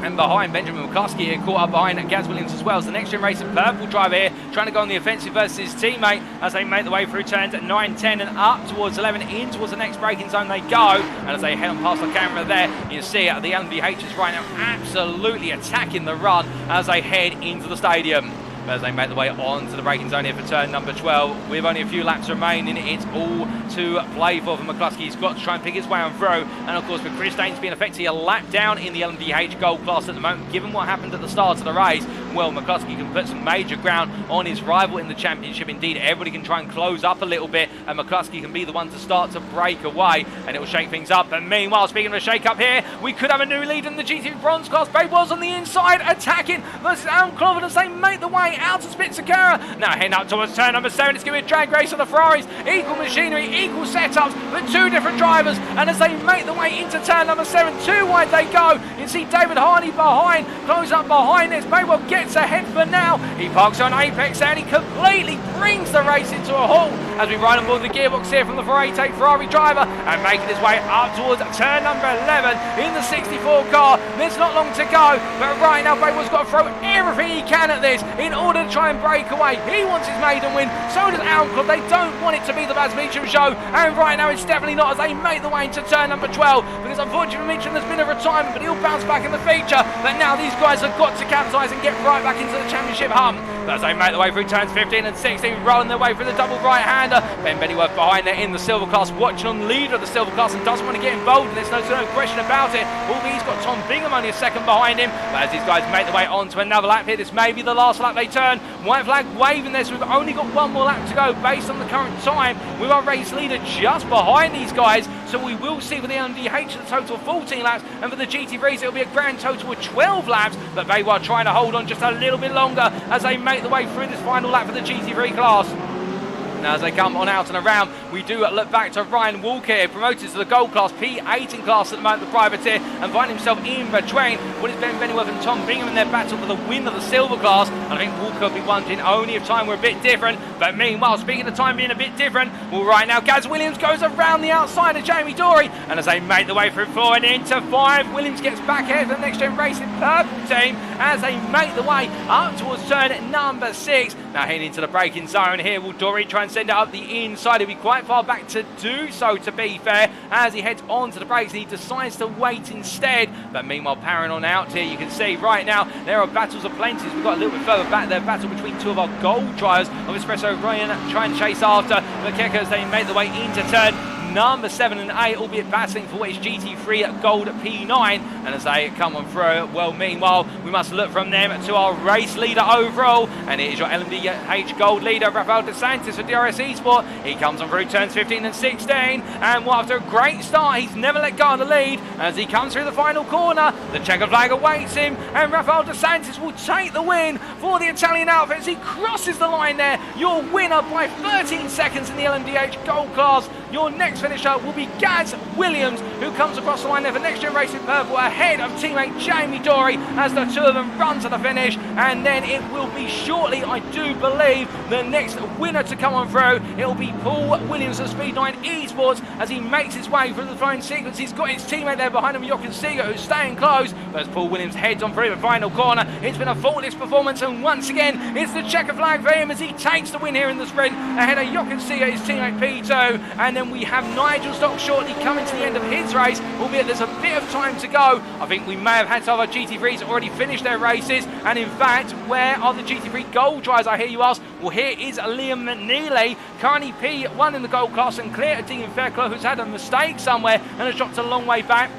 And behind, Benjamin McCluskey here, caught up behind Gaz Williams as well as the Next Gen Racing purple driver here, trying to go on the offensive versus his teammate as they make the way through turns at 9, 10 and up towards 11, in towards the next braking zone they go. And as they head on past the camera there, you see the LMDH is right now absolutely attacking the run as they head into the stadium. As they make the way on to the braking zone here for turn number 12. With only a few laps remaining, it's all to play for McCluskey. He's got to try and pick his way on through. And of course, with Chris Daines being effectively a lap down in the LMDH Gold class at the moment, given what happened at the start of the race, well, McCluskey can put some major ground on his rival in the championship. Indeed, everybody can try and close up a little bit, and McCluskey can be the one to start to break away, and it will shake things up. And meanwhile, speaking of a shake-up here, we could have a new lead in the GT bronze class. Bay was on the inside, attacking versus Outclov as they make the way out to Spencer-Kerr. Now heading up towards turn number 7, it's going to be a drag race on the Ferraris. Equal machinery, equal setups, but two different drivers. And as they make the way into turn number 7, too wide they go. You can see David Harney behind, close up behind this. Baywell gets gets ahead for now. He parks on Apex and he completely brings the race into a halt as we ride on board the gearbox here from the 488 Ferrari driver and making his way up towards turn number 11 in the 64 car. There's not long to go, but right now Baywood's got to throw everything he can at this in order to try and break away. He wants his maiden win, so does Club. They don't want it to be the Baz Meacham show, and right now it's definitely not as they make the way into turn number 12, because unfortunately for Meacham there's been a retirement, but he'll bounce back in the feature. But now these guys have got to capitalise and get right back into the championship hum. But as they make the way through turns 15 and 16, rolling their way through the double right-hander. Ben Bennyworth behind there in the silver class, watching on the leader of the silver class and doesn't want to get involved in this, no question about it. Albeit he's got Tom Bingham only a second behind him. But as these guys make their way onto another lap here, this may be the last lap they turn. White flag waving there, so we've only got one more lap to go based on the current time, with our race leader just behind these guys. So we will see for the LMDH a total of 14 laps, and for the GT3s it'll be a grand total of 12 laps. But they were trying to hold on just a little bit longer as they make the way through this final lap for the GT3 class. Now as they come on out and around, we do look back to Ryan Walker here, promoted to the gold class, P18 class at the moment, the privateer, and find himself in between what is Ben Bennyworth and Tom Bingham in their battle for the win of the silver class. And I think Walker will be wondering only if time were a bit different. But meanwhile, speaking of time being a bit different, well right now Gaz Williams goes around the outside of Jamie Dorey, and as they make the way through 4 and into 5, Williams gets back ahead of the Next Gen Racing purple team as they make the way up towards turn number 6. Now heading into the braking zone here, will Dorey try and send it up the inside? He'll be quite far back to do so, to be fair, as he heads onto the brakes and he decides to wait instead. But meanwhile, powering on out here, you can see right now there are battles of plenty. We've got a little bit further back there, battle between two of our gold drivers of Espresso Ryan trying to chase after Makeka as they make the way into turn number 7 and 8, albeit battling for what is GT3 Gold P9. And as they come on through, well, meanwhile, we must look from them to our race leader overall, and it is your LMDH Gold leader, Rafael DeSantis for DRS Esport. He comes on through turns 15 and 16, and well, after a great start, he's never let go of the lead. As he comes through the final corner, the checker flag awaits him, and Rafael DeSantis will take the win for the Italian outfits. He crosses the line there, your winner by 13 seconds in the LMDH Gold class. Your next finisher will be Gaz Williams, who comes across the line there for Next Gen Racing Purple ahead of teammate Jamie Dorey as the two of them run to the finish. And then it will be shortly, I do believe, the next winner to come on through. It will be Paul Williams of Speed9 Esports as he makes his way through the throwing sequence. He's got his teammate there behind him, Jochen Seeger, who's staying close. But as Paul Williams heads on through the final corner, it's been a faultless performance, and once again, it's the checker flag for him as he takes the win here in the sprint ahead of Jochen Seeger, his teammate P2. And then we have Nigel Stock shortly coming to the end of his race, albeit there's a bit of time to go. I think we may have had some of our GT3s already finish their races, and in fact, where are the GT3 gold drivers, I hear you ask? Well, here is Liam McNeely, currently P1 in the gold class, and clear to Dean Fairclough, who's had a mistake somewhere and has dropped a long way back.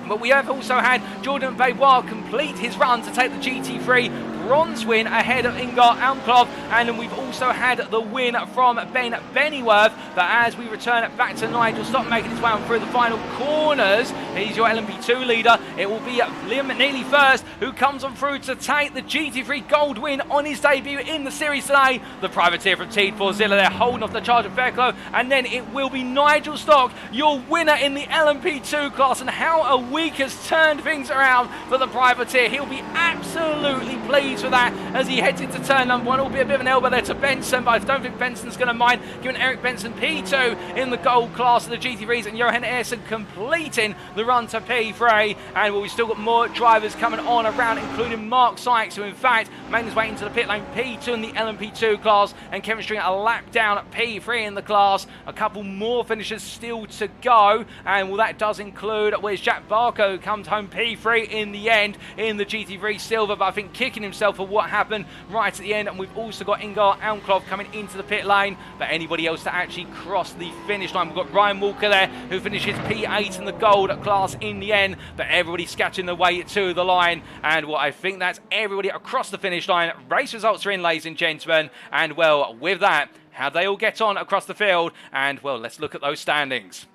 But we have also had Jordan Baybois complete his run to take the GT3 bronze win ahead of Ingar Almklov, and then we've also had the win from Ben Bennyworth. But as we return back to Nigel Stock making his way on through the final corners, he's your LMP2 leader. It will be Liam McNeely first, who comes on through to take the GT3 gold win on his debut in the series today. The privateer from T4Zilla there holding off the charge of Fairclough, and then it will be Nigel Stock, your winner in the LMP2 class. And how a week has turned things around for the privateer. He'll be absolutely pleased with that as he heads into turn number 1. It'll be a bit of an elbow there to Benson, but I don't think Benson's going to mind, giving Eric Benson P2 in the gold class of the GT3s, and Johan Ersson completing the run to P3. And we've still got more drivers coming on around, including Mark Sykes, who in fact made his way into the pit lane, P2 in the LMP2 class, and Kevin Stringer a lap down at P3 in the class. A couple more finishes still to go, and well, that does include where's Jack Barco, who comes home P3 in the end in the GT3 Silver, but I think kicking himself for what happened right at the end. And we've also got Ingar Almklov coming into the pit lane, but anybody else to actually cross the finish line, we've got Ryan Walker there, who finishes P8 in the gold class in the end, but everybody scattering the way to the line. And well, I think that's everybody across the finish line. Race results are in, ladies and gentlemen, and well, with that, how they all get on across the field, and well, let's look at those standings.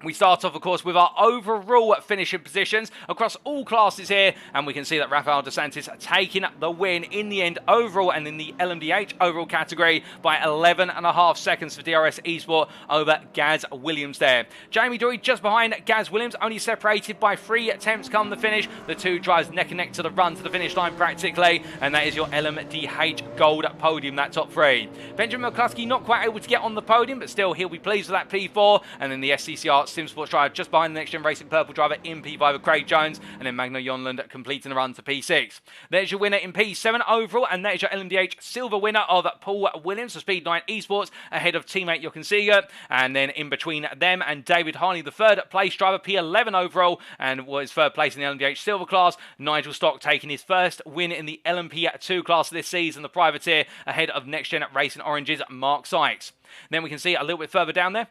We start off, of course, with our overall finishing positions across all classes here, and we can see that Rafael Dos Santos taking the win in the end overall and in the LMDH overall category by 11.5 seconds for DRS Esport over Gaz Williams there. Jamie Dorey just behind Gaz Williams, only separated by 3 attempts come the finish. The two drives neck and neck to the run to the finish line practically, and that is your LMDH Gold podium, that top 3. Benjamin McCluskey not quite able to get on the podium, but still he'll be pleased with that P4, and then the SCCR Sim Sports driver just behind the NXTGEN Racing purple driver in P5 of Craig Jones, and then Magno Jonland completing the run to P6. There's your winner in P7 overall, and that is your LMDH Silver winner of Paul Williams for Speed 9 Esports, ahead of teammate Jochen Seeger, and then in between them and David Harney, the third place driver, P11 overall, and was third place in the LMDH Silver class. Nigel Stock taking his first win in the LMP2 class this season, the privateer, ahead of NXTGEN Racing Orange's Mark Sykes. Then we can see a little bit further down there,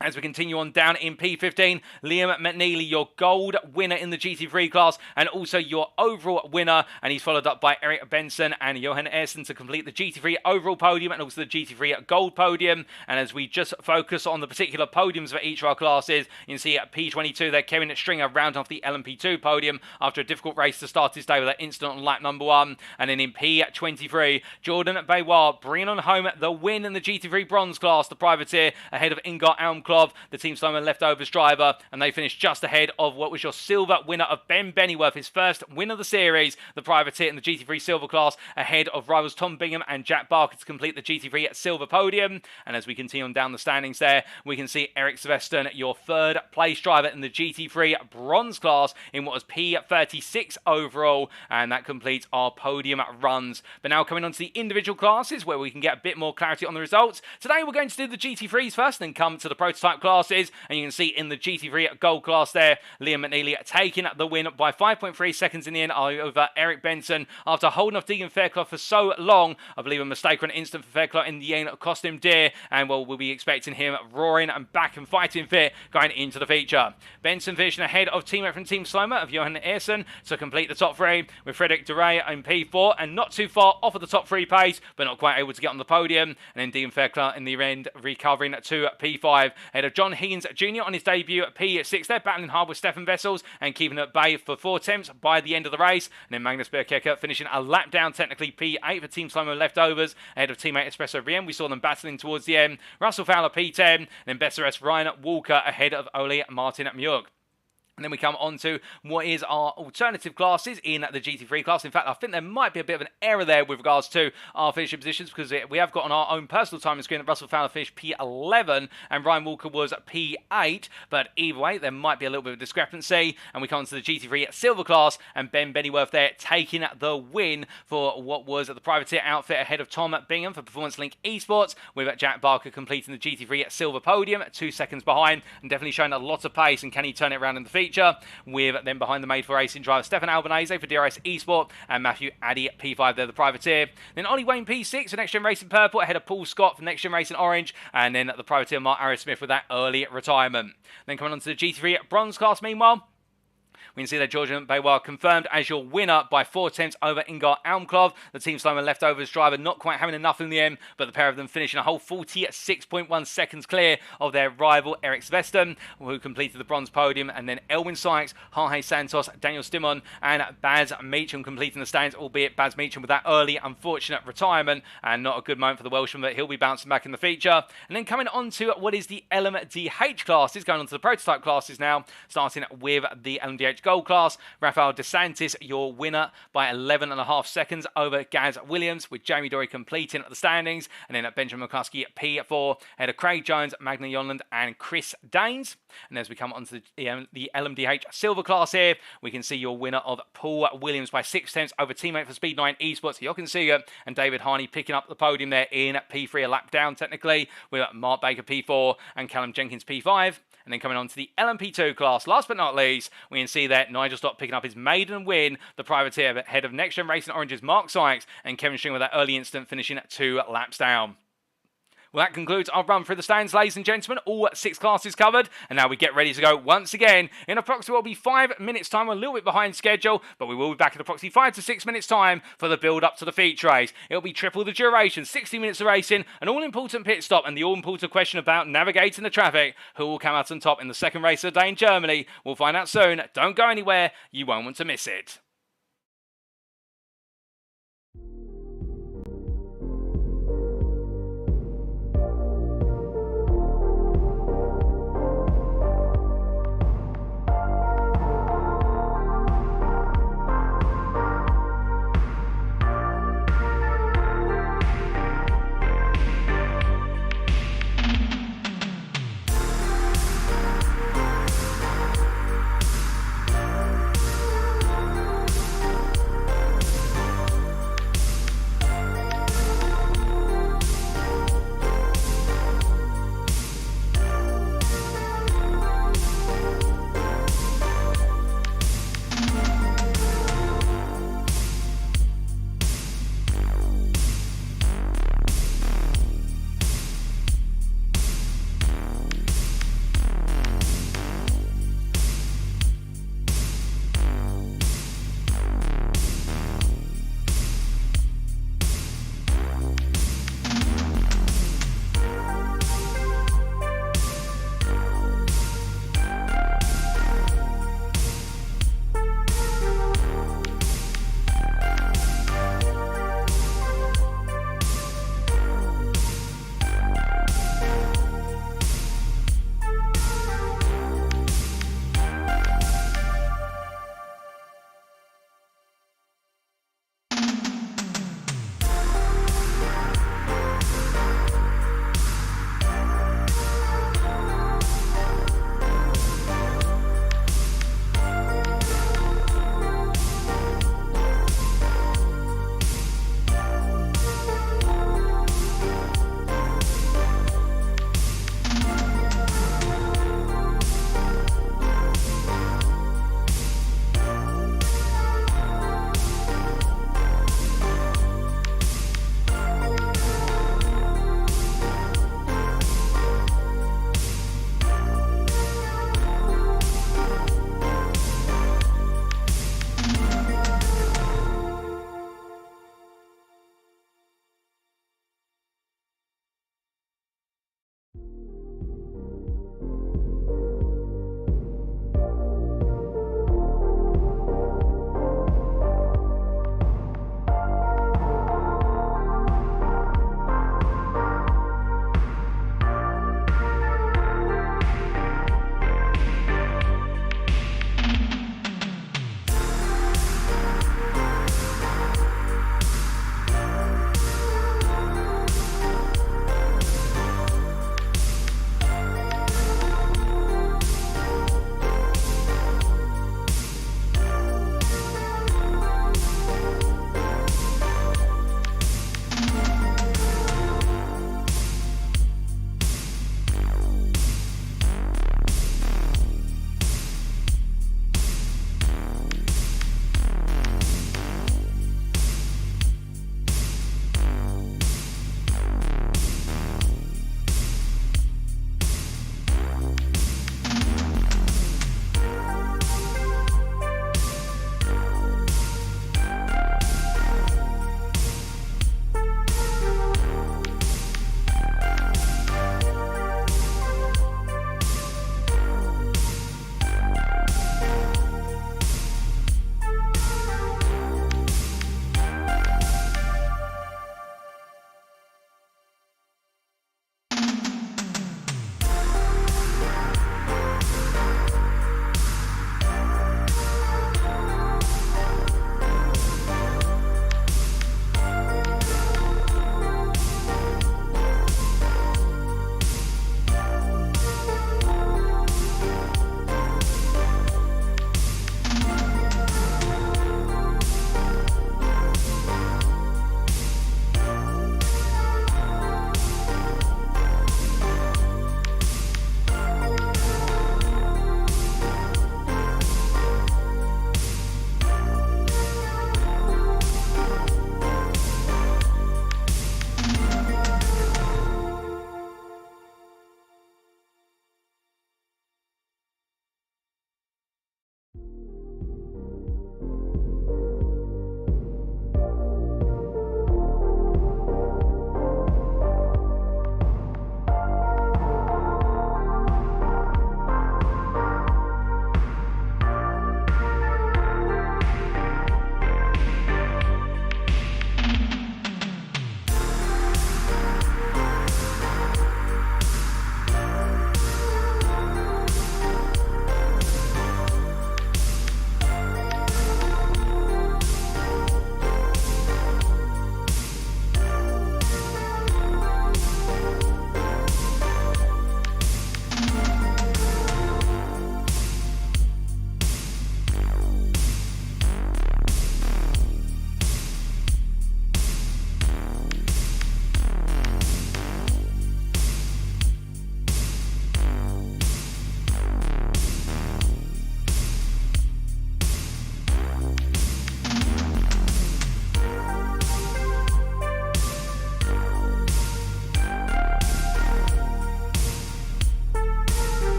as we continue on down in P15, Liam McNeely, your gold winner in the GT3 class, and also your overall winner, and he's followed up by Eric Benson and Johan Ersson to complete the GT3 overall podium and also the GT3 gold podium. And as we just focus on the particular podiums for each of our classes, you can see at P22 there, Kevin Stringer round off the LMP2 podium after a difficult race to start his day with that incident on lap number 1. And then in P23, Jordan Baywa bringing on home the win in the GT3 bronze class, the privateer, ahead of Ingar Almklov, the Team Sloman leftovers driver, and they finished just ahead of what was your silver winner of Ben Bennyworth, his first win of the series, the privateer in the GT3 silver class, ahead of rivals Tom Bingham and Jack Barker to complete the GT3 silver podium. And as we continue on down the standings there, we can see Eric Sylveston, your third place driver in the GT3 bronze class in what was P36 overall, and that completes our podium runs. But now coming on to the individual classes where we can get a bit more clarity on the results. Today we're going to do the GT3s first, then come to the prototype classes, and you can see in the GT3 gold class there, Liam McNeely taking the win by 5.3 seconds in the end over Eric Benson after holding off Deegan Fairclough for so long. I believe a mistake or an instant for Fairclough in the end cost him dear, and well, we'll be expecting him roaring and back and fighting fit going into the feature. Benson finishing ahead of teammate from Team Slomer of Johan Ersson to complete the top 3, with Frederick Dorey in P4 and not too far off of the top 3 pace, but not quite able to get on the podium. And then Deegan Fairclough in the end recovering to P5, ahead of John Higgins Jr. on his debut at P6 there, battling hard with Stefan Vessels and keeping it at bay for 4 attempts by the end of the race. And then Magnus Berkecker finishing a lap down, technically P8 for Team Slomo leftovers, ahead of teammate Espresso Rien. We saw them battling towards the end. Russell Fowler P10, and then Besseres Ryan Walker ahead of Ole Martin Mjörk. And then we come on to what is our alternative classes in the GT3 class. In fact, I think there might be a bit of an error there with regards to our finishing positions, because we have got on our own personal timing screen that Russell Fowler finished P11 and Ryan Walker was P8. But either way, there might be a little bit of discrepancy. And we come on to the GT3 silver class, and Ben Bennyworth there taking the win for what was the privateer outfit ahead of Tom Bingham for Performance Link Esports, with Jack Barker completing the GT3 silver podium 2 seconds behind, and definitely showing a lot of pace. And can he turn it around in the feature? With then behind the Made for Racing driver Stefan Albanese for DRS Esport, and Matthew Addy at P5 there, the privateer. Then Ollie Wayne P6 for NXTGEN Racing Purple, ahead of Paul Scott for NXTGEN Racing Orange, and then the privateer Mark Arrowsmith with that early retirement. Then coming on to the GT3 bronze class meanwhile, we can see that Georgian Baywa confirmed as your winner by 4 attempts over Ingar Almklov. The Team Sloman leftovers driver not quite having enough in the end, but the pair of them finishing a whole 46.1 seconds clear of their rival Eric Sveston, who completed the bronze podium. And then Elwin Sykes, Jorge Santos, Daniel Stimon, and Baz Meacham completing the stands, albeit Baz Meacham with that early unfortunate retirement, and not a good moment for the Welshman, but he'll be bouncing back in the feature. And then coming on to what is the LMDH classes, going on to the prototype classes now, starting with the LMDH Gold class. Rafael Dos Santos, your winner by 11.5 seconds over Gaz Williams, with Jamie Dorey completing at the standings. And then at Benjamin McCluskey at P4, ahead of Craig Jones, Magna Jonland, and Chris Daines. And as we come on to the LMDH Silver class here, we can see your winner of Paul Williams by 6 tenths over teammate for Speed 9 Esports, Jochen Seeger, and David Harney picking up the podium there in P3, a lap down technically, with Mark Baker P4 and Callum Jenkins P5. And then coming on to the LMP2 class, last but not least, we can see that Nigel Stott picking up his maiden win, the privateer ahead of NXTGEN Racing Orange's Mark Sykes, and Kevin Stringer with that early instant finishing at 2 laps down. Well, that concludes our run through the stands, ladies and gentlemen. All 6 classes covered, and now we get ready to go once again. In approximately will be 5 minutes' time. We're a little bit behind schedule, but we will be back in approximately 5 to 6 minutes' time for the build-up to the feature race. It'll be triple the duration, 60 minutes of racing, an all-important pit stop, and the all-important question about navigating the traffic. Who will come out on top in the second race of the day in Germany? We'll find out soon. Don't go anywhere. You won't want to miss it.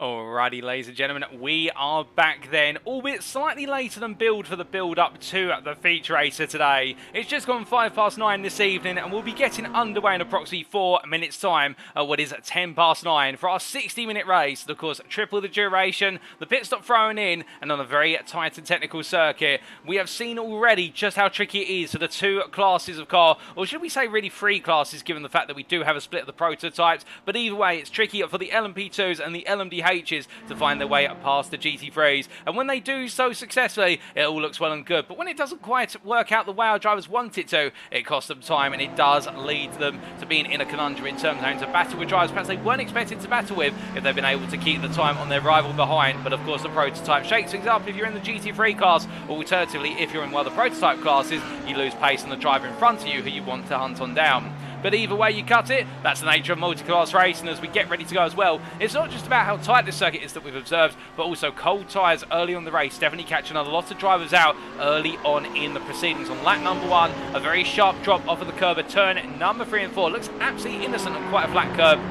Alrighty, ladies and gentlemen, we are back then, albeit slightly later than billed for the build-up to the feature racer today. It's just gone 9:05 this evening, and we'll be getting underway in approximately 4 minutes' time at what is 9:10 for our 60-minute race. Of course, triple the duration, the pit stop thrown in, and on a very tight and technical circuit. We have seen already just how tricky it is for the two classes of car, or should we say really three classes, given the fact that we do have a split of the prototypes. But either way, it's tricky for the LMP2s and the LMDHs to find their way past the GT3s, and when they do so successfully, it all looks well and good. But when it doesn't quite work out the way our drivers want it to, it costs them time, and it does lead them to being in a conundrum in terms of having to battle with drivers perhaps they weren't expected to battle with if they've been able to keep the time on their rival behind. But of course, the prototype shakes things up if you're in the GT3 class, or alternatively, if you're in one of the prototype classes, you lose pace on the driver in front of you who you want to hunt on down. But either way you cut it, that's the nature of multi-class racing. As we get ready to go as well, it's not just about how tight this circuit is that we've observed, but also cold tyres early on the race, definitely catching a lot of drivers out early on in the proceedings. On lap number 1, a very sharp drop off of the curb at turn number 3 and 4. Looks absolutely innocent on quite a flat curb.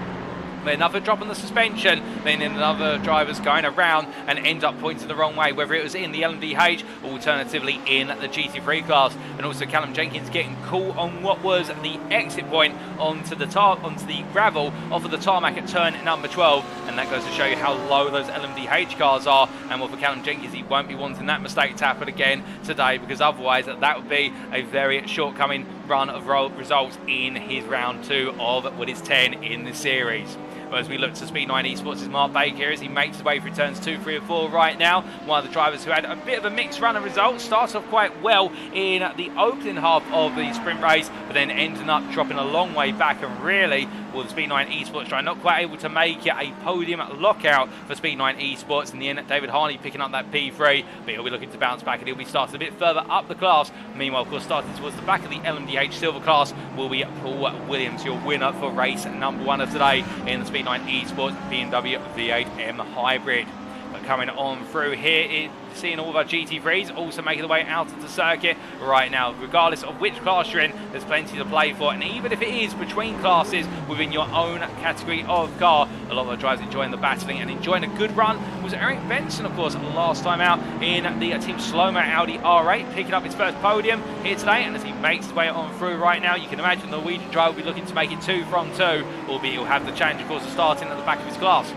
Another drop on the suspension, then another driver's going around and end up pointing the wrong way, whether it was in the LMDH or alternatively in the GT3 class. And also Callum Jenkins getting caught on what was the exit point onto the gravel off of the tarmac at turn number 12, and that goes to show you how low those LMDH cars are. And well, for Callum Jenkins, he won't be wanting that mistake to happen again today, because otherwise that would be a very shortcoming run of results in his round 2 of what is 10 in the series. As we look to Speed 9 Esports' Mark Baker as he makes his way through turns 2, 3 and 4 right now. One of the drivers who had a bit of a mixed run of results, starts off quite well in the opening half of the sprint race, but then ending up dropping a long way back, and really, well, the Speed 9 Esports try not quite able to make it a podium lockout for Speed 9 Esports. In the end, David Harney picking up that P3, but he'll be looking to bounce back, and he'll be starting a bit further up the class. Meanwhile, of course, starting towards the back of the LMDH Silver class will be Paul Williams, your winner for race number 1 of today in the Speed 9 Esports BMW V8M Hybrid. But coming on through here, seeing all of our GT3s also making their way out of the circuit right now. Regardless of which class you're in, there's plenty to play for, and even if it is between classes within your own category of car, a lot of the drivers enjoying the battling and enjoying a good run was Eric Benson, of course, last time out in the Team Slow-Mo Audi R8, picking up his first podium here today. And as he makes his way on through right now, you can imagine the Norwegian driver will be looking to make it 2 from 2, albeit he'll have the challenge, of course, of starting at the back of his class.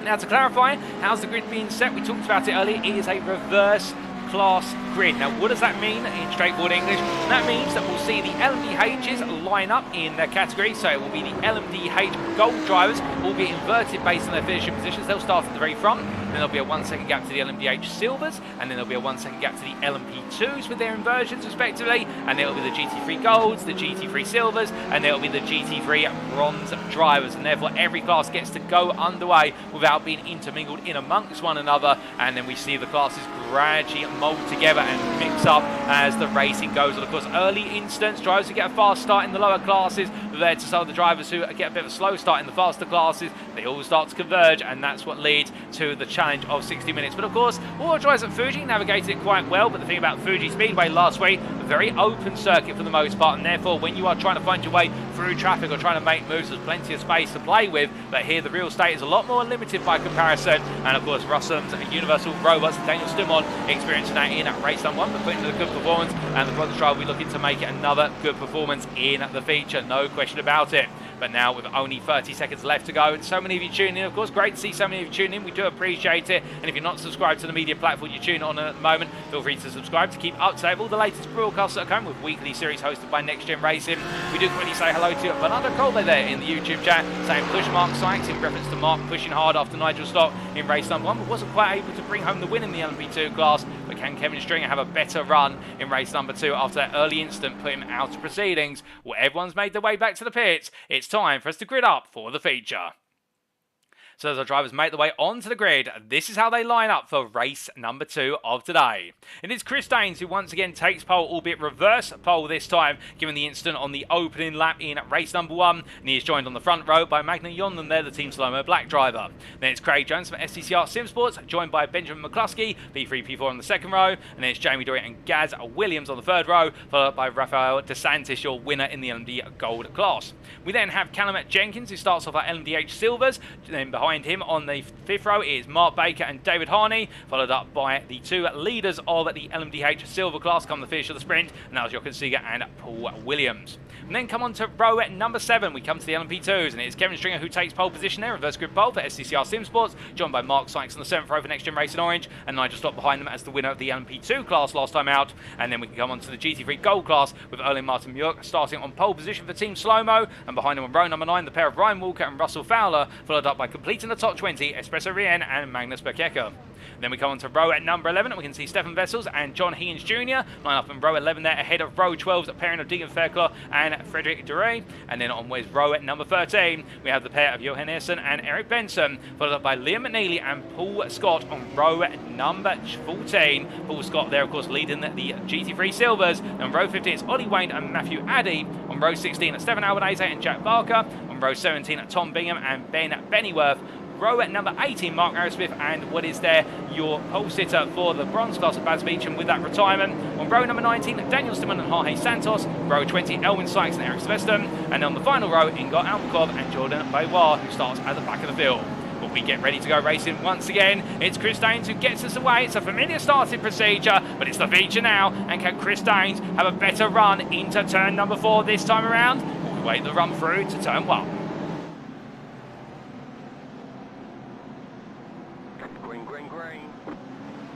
Now, to clarify, how's the grid being set? We talked about it earlier. It is a reverse class grid. Now, what does that mean in straightforward English? That means that we'll see the LMDHs line up in their category. So it will be the LMDH Gold drivers, will be inverted based on their finishing positions. They'll start at the very front, then there'll be a 1 second gap to the LMDH Silvers, and then there'll be a 1 second gap to the LMP2s with their inversions respectively, and then it'll be the GT3 Golds, the GT3 Silvers, and there'll be the GT3 Bronze drivers, and therefore every class gets to go underway without being intermingled in amongst one another. And then we see the classes gradually mold together and mix up as the racing goes. And of course, early instance, drivers who get a fast start in the lower classes, compared to some of the drivers who get a bit of a slow start in the faster classes, they all start to converge, and that's what leads to the challenge of 60 minutes. But of course, all the drivers at Fuji navigated it quite well. But the thing about Fuji Speedway last week, a very open circuit for the most part, and therefore when you are trying to find your way through traffic or trying to make moves, there's plenty of space to play with. But here the real estate is a lot more limited by comparison, and of course Russell's Universal Robots and Daniel Stumon experiencing that in race number 1, but putting in a good performance, and the Brother Trial will be looking to make it another good performance in the feature, no question about it. But now, with only 30 seconds left to go, and so many of you tuning in, of course, great to see so many of you tuning in. We do appreciate it. And if you're not subscribed to the media platform you tune on at the moment, feel free to subscribe to keep up to date with all the latest broadcasts that are coming with weekly series hosted by NXTGEN Racing. We do quickly say hello to Bernardo Colde there in the YouTube chat, saying push Mark Sykes in reference to Mark pushing hard after Nigel Stock in race number 1, but wasn't quite able to bring home the win in the LMP2 class. But can Kevin Stringer have a better run in race number 2 after that early incident put him out of proceedings? Well, everyone's made their way back to the pits. It's time for us to grid up for the feature. So as our drivers make their way onto the grid, this is how they line up for race number 2 of today. It is Chris Daines who once again takes pole, albeit reverse pole this time, given the incident on the opening lap in race number 1. And he is joined on the front row by Magna Yondan there, the Team Slow-Mo Black driver. Then it's Craig Jones from STCR Simsports, joined by Benjamin McCluskey, P3, P4 on the second row. And then it's Jamie Dorey and Gaz Williams on the third row, followed by Rafael DeSantis, your winner in the LMD Gold class. We then have Callum Jenkins, who starts off at LMDH Silvers, then behind Behind him on the 5th row is Mark Baker and David Harney, followed up by the 2 leaders of the LMDH Silver class come the finish of the sprint, and that was Hockenheimring and Paul Williams. And then come on to row at number 7, we come to the LMP2s, and it is Kevin Stringer who takes pole position there, reverse grid pole for SCCR Sim Sports, joined by Mark Sykes on the 7th row for Next Gen Racing Orange, and Nigel Stott behind them as the winner of the LMP2 class last time out. And then we can come on to the GT3 Gold class with Erling Martin Mjörk starting on pole position for Team Slow-Mo, and behind him on row number 9, the pair of Ryan Walker and Russell Fowler, followed up by completing the top 20, Espresso Rien and Magnus Berkecker. Then we come on to row at number 11, and we can see Stefan Vessels and John Higgins Jr. line up in row 11 there, ahead of row 12's pairing of Deegan Fairclough and Frederick Dorey. And then on with row at number 13, we have the pair of Johan Essen and Eric Benson, followed up by Liam McNeely and Paul Scott on row number 14. Paul Scott there, of course, leading the GT3 Silvers. And row 15, it's Ollie Wayne and Matthew Addy. On row 16, it's Stephen Albanese and Jack Barker. On row 17, Tom Bingham and Ben Bennyworth. Row at number 18, Mark Arrowsmith, and what is there, your pole sitter for the bronze class of Baz Beecham with that retirement. On row number 19, Daniel Stimman and Jorge Santos. Row 20, Elwin Sykes and Eric Sylvester. And on the final row, Ingot Almakov and Jordan Baywa, who starts at the back of the field. But we get ready to go racing once again. It's Chris Daines who gets us away. It's a familiar starting procedure, but it's the feature now. And can Chris Daines have a better run into turn number 4 this time around? We'll wait the run through to turn 1.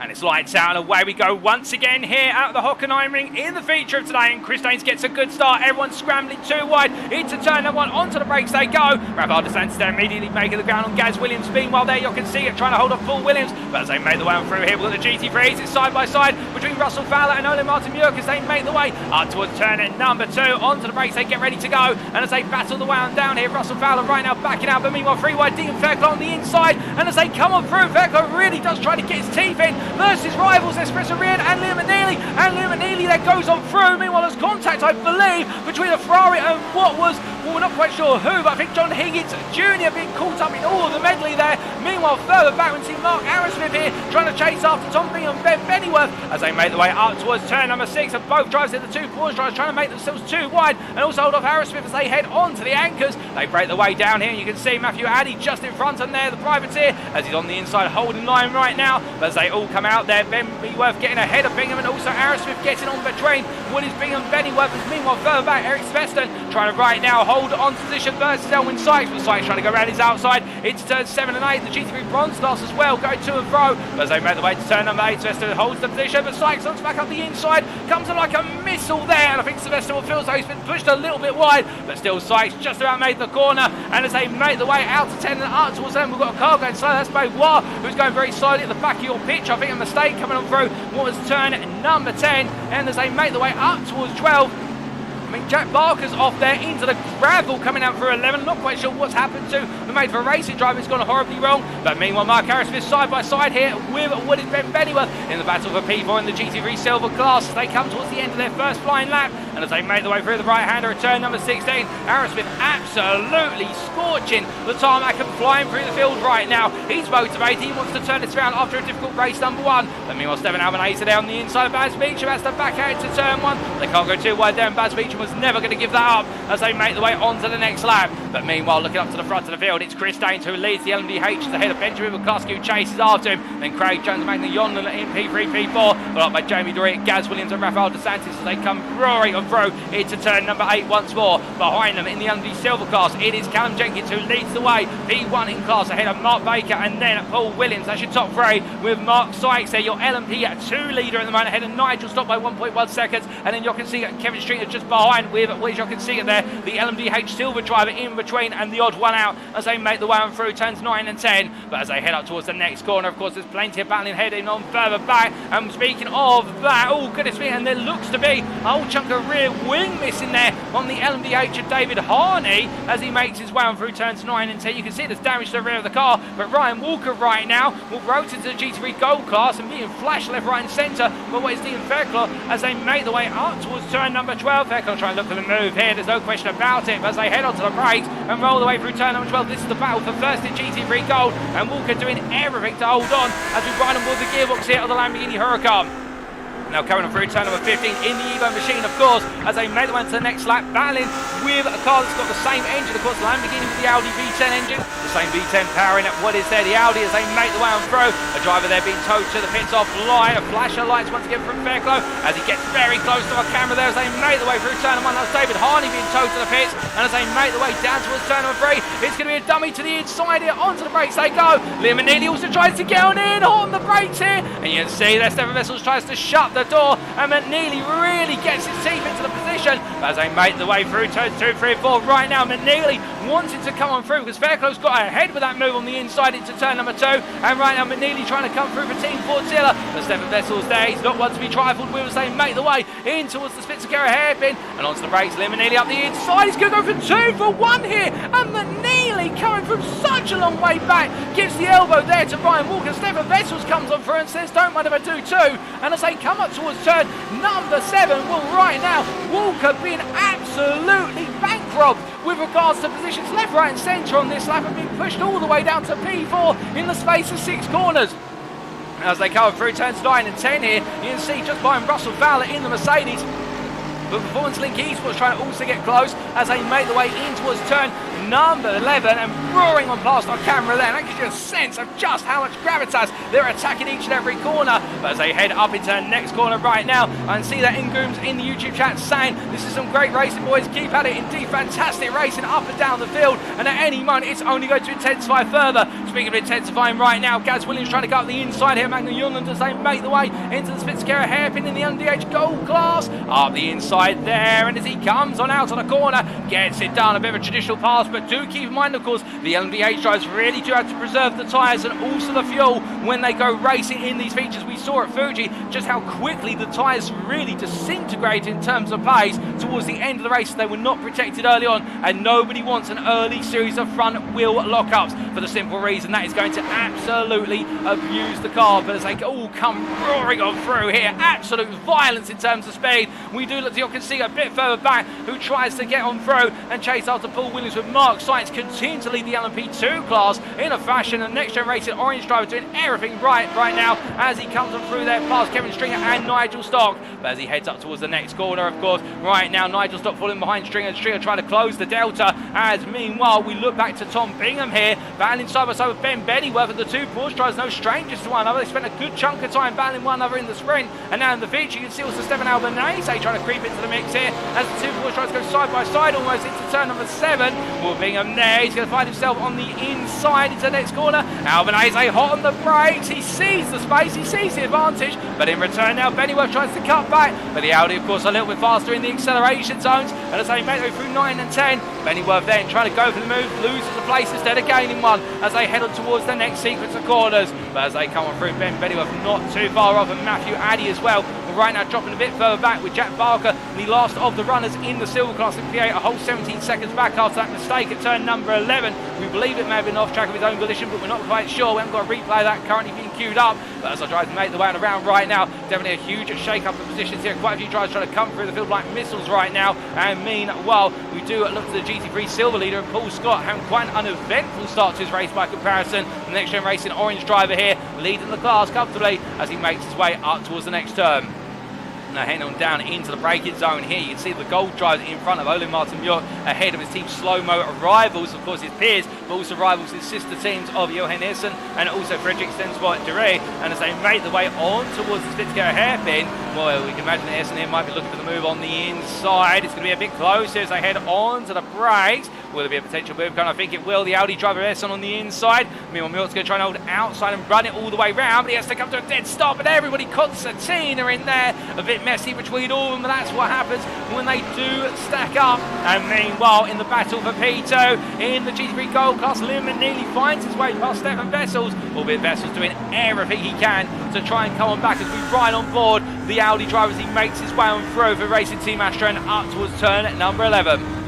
And it's lights out and away we go once again here at the Hockenheimring in the feature of today. And Chris Daines gets a good start. Everyone's scrambling too wide into turn number 1. Onto the brakes they go. Rafael DeSantis there immediately making the ground on Gaz Williams. Meanwhile there you can see it trying to hold off Paul Williams. But as they make the way on through here, we've got the GT3s. It's side by side between Russell Fowler and Olin Martin Mjörk as they make the way up towards turn number 2. Onto the brakes they get ready to go. And as they battle the way on down here, Russell Fowler right now backing out. But meanwhile 3 wide, Dean Fairclough on the inside. And as they come on through, Fairclough really does try to get his teeth in versus rivals Espresso Rien and Liam McNeely. And Liam McNeely there goes on through. Meanwhile there's contact, I believe, between the Ferrari and what was, well, we're not quite sure who, but I think John Higgins Jr. being caught up in all of the medley there. Meanwhile further back we see Mark Arrowsmith here trying to chase after Tom Bingham and Ben Bennyworth as they make the way up towards turn number 6, and both drivers in the 2 corners trying to make themselves too wide and also hold off Arrowsmith as they head on to the anchors. They break the way down here. You can see Matthew Addy just in front and there, the privateer, as he's on the inside holding line right now. But as they all come out there, Ben Bennyworth getting ahead of Bingham and also Arrowsmith getting on between Willis Bingham and Bennyworth. As meanwhile further back Eric Sveston trying to right now hold on position versus Elwin Sykes, but Sykes trying to go around his outside into turns 7 and 8. The GT3 bronze class as well going to and fro, but as they make the way to turn number 8, Sveston holds the position, but Sykes looks back up the inside, comes in like a missile there, and I think Sylvester will feel as though he's been pushed a little bit wide, but still Sykes just about made the corner. And as they make the way out to 10 and up towards them, we've got a car going slow. That's Baywa, who's going very slowly at the back of your pitch. I think a mistake coming on through what was turn number 10, and as they make the way up towards 12, I mean, Jack Barker's off there into the gravel coming out for 11. Not quite sure what's happened to the mate for a racing driver. It's gone horribly wrong. But meanwhile, Mark Arrowsmith side by side here with Wooded Ben Bennyworth in the battle for P4 in the GT3 Silver class. They come towards the end of their first flying lap. And as they make the way through the right-hander at turn number 16, Arrowsmith absolutely scorching the tarmac and flying through the field right now. He's motivated. He wants to turn this around after a difficult race number 1. But meanwhile, Stephen Albanese there on the inside of Baz Beecham has to back out to turn 1. They can't go too wide there, and Baz Beecham was never going to give that up as they make the way on to the next lap. But meanwhile, looking up to the front of the field, it's Chris Daines who leads the LMDH ahead of Benjamin McCluskey, who chases after him. Then Craig Jones Magna Yonlin in P3, P4, followed up by Jamie Dorey, Gaz Williams and Rafael DeSantis as they come roaring on through into turn number 8 once more. Behind them in the LMD Silver class, it is Callum Jenkins who leads the way, P1 in class ahead of Mark Baker and then Paul Williams. That's your top 3 with Mark Sykes there, your LMP2 leader at the moment, ahead of Nigel Stott by 1.1 seconds. And then you can see Kevin Stringer just behind with you can see it there, the LMDH Silver driver in between and the odd one out as they make the way on through turns 9 and 10. But as they head up towards the next corner, of course, there's plenty of battling heading on further back. And speaking of that, oh goodness me, and there looks to be a whole chunk of rear wing missing there on the LMDH of David Harney as he makes his way on through turns 9 and 10. You can see there's damage to the rear of the car, but Ryan Walker right now will rotate to the GT3 Gold class and being flashed left, right and centre by what is Dean Fairclough as they make the way up towards turn number 12. Fairclough trying to look for the move here, there's no question about it, but as they head onto the brakes and roll the way through turn number 12, this is the battle for first in GT3 Gold, and Walker doing everything to hold on as we ride on board the gearbox here of the Lamborghini Huracan. Now coming through turn number 15 in the Evo machine, of course, as they make the way into the next lap, battling with a car that's got the same engine, of course, Lamborghini with the Audi V10 engine, the same V10 powering at what is there, the Audi, as they make the way on through. A driver there being towed to the pits off line, a flash of lights once again from Fairclough, as he gets very close to our camera there, as they make the way through turn number 1. That's David Harney being towed to the pits, and as they make the way down towards turn number 3, it's going to be a dummy to the inside here, onto the brakes they go. Liam Neely also tries to get on in, on the brakes here, and you can see that Stefan Vessels tries to shut the door, and McNeely really gets his teeth into the position as they make the way through turns 2, 3, 4. Right now, McNeely wanting to come on through because Fairclough's got ahead with that move on the inside into turn number 2, and right now McNeely trying to come through for Team Fortilla, but Stefan Vessels there, he's not one to be trifled with as they make the way in towards the Spitzakera hairpin, and onto the brakes, Liam McNeely up the inside, he's going to go for 2 for 1 here, and McNeely coming from such a long way back, gives the elbow there to Ryan Walker. Stefan Vessels comes on through and says, don't mind if I do too, and as they come up towards turn number 7, well right now, Walker being absolutely bankrupt with regards to positions left, right and centre on this lap, and being pushed all the way down to P4 in the space of 6 corners. As they come through turns 9 and 10 here, you can see just behind Russell Fowler in the Mercedes, but Performance Link Esports trying to also get close as they make the way in towards turn number 11 and roaring on past our camera there. And that gives you a sense of just how much gravitas they're attacking each and every corner. But as they head up into the next corner right now, I can see that Ingooms in the YouTube chat saying, this is some great racing, boys, keep at it, indeed fantastic racing up and down the field, and at any moment it's only going to intensify further. Speaking of intensifying right now, Gaz Williams trying to go up the inside here, Magnus Yunland as they make the way into the Spitzakera hairpin in the LMDH Gold class, up the inside there, and as he comes on out on the corner, gets it done, a bit of a traditional pass, but do keep in mind, of course, the LMDH drivers really do have to preserve the tyres and also the fuel when they go racing in these features. We saw at Fuji just how quickly the tyres really disintegrate in terms of pace towards the end of the race. They were not protected early on, and nobody wants an early series of front wheel lockups for the simple reason that is going to absolutely abuse the car. But as they all come roaring on through here, absolute violence in terms of speed. We do look to, you can see a bit further back, who tries to get on through and chase after Paul Williams, with Mark Sykes continue to lead the LMP2 class in a fashion, and NXTGEN Racing orange driver doing everything right now as he comes on through there past Kevin Stringer and Nigel Stock. But as he heads up towards the next corner, of course, right now Nigel Stock falling behind Stringer, and Stringer trying to close the delta, as meanwhile we look back to Tom Bingham here, battling side by side with Ben Beddyworth, and the two Porsche drivers no strangers to one another. They spent a good chunk of time battling one another in the sprint, and now in the feature you can see also Stefan Albanese trying to creep into the mix here as the two Porsche drivers go side by side almost into turn number 7. Well, Bingham there, he's going to find himself on the inside into the next corner. Albanese hot on the brakes, he sees the space, he sees the advantage, but in return now Beddyworth tries to cut back, but the Audi of course a little bit faster in the acceleration zones, and as they make their way through 9 and 10, Beddyworth then trying to go for the move, loses a place instead of gaining one as they head on towards the next sequence of corners. But as they come on through, Ben Beddyworth not too far off, and Matthew Addy as well. But right now dropping a bit further back with Jack Barker, the last of the runners in the silver class in P8, a whole 17 seconds back after that mistake at turn number 11. We believe it may have been off track of his own volition, but we're not quite sure. We haven't got a replay of that currently being queued up. But as our drivers make the way around right now, definitely a huge shake-up of positions here. Quite a few drivers trying to come through the field like missiles right now. And meanwhile, we do look to the GT3 Silver leader, and Paul Scott having quite an uneventful start to his race by comparison. The NXTGEN Racing orange driver here leading the class comfortably as he makes his way up towards the next turn. Now heading on down into the braking zone here, you can see the gold driver in front of Ole Martin Björk, ahead of his team slow-mo rivals, of course his peers, but also rivals his sister teams of Johan Essen and also Fredrik Stensvoort Dorey. And as they make the way on towards the Spitzakera hairpin, well, we can imagine that Essen here might be looking for the move on the inside. It's going to be a bit closer as they head on to the brakes. Will there be a potential move? I think it will. The Audi driver Essen on the inside. Meanwhile, Björk's going to try and hold outside and run it all the way round, but he has to come to a dead stop, and everybody concertina in there. A bit messy between all of them, but that's what happens when they do stack up. And meanwhile, in the battle for P2 in the GT3 Gold class, Liam McNeely finds his way past Stefan Vessels, albeit Vessels doing everything he can to try and come on back as we ride on board the Audi drivers. He makes his way on through for Racing Team Astra and up towards turn number 11.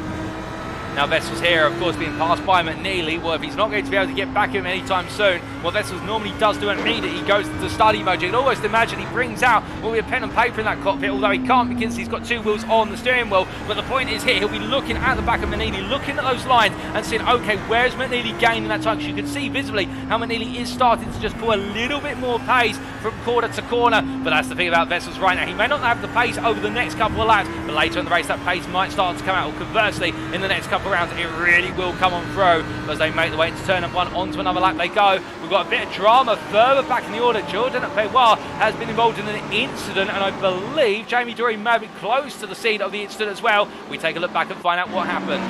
Now Vessel's here, of course, being passed by McNeely. Well, if he's not going to be able to get back at him anytime soon, what Vessel's normally does do immediately, he goes into study mode. You can almost imagine he brings out what we have pen and paper in that cockpit, although he can't because he's got two wheels on the steering wheel. But the point is here, he'll be looking at the back of McNeely, looking at those lines and saying, okay, where's McNeely gaining that time? Because you can see visibly how McNeely is starting to just pull a little bit more pace from corner to corner. But that's the thing about Vessel's right now. He may not have the pace over the next couple of laps, but later in the race that pace might start to come out. Or conversely, in the next couple of rounds, it really will come on through as they make the way into turn number 1. Onto another lap they go. We've got a bit of drama further back in the order. Jordan Pewa has been involved in an incident, and I believe Jamie Dorey may have been close to the scene of the incident as well. We take a look back and find out what happened.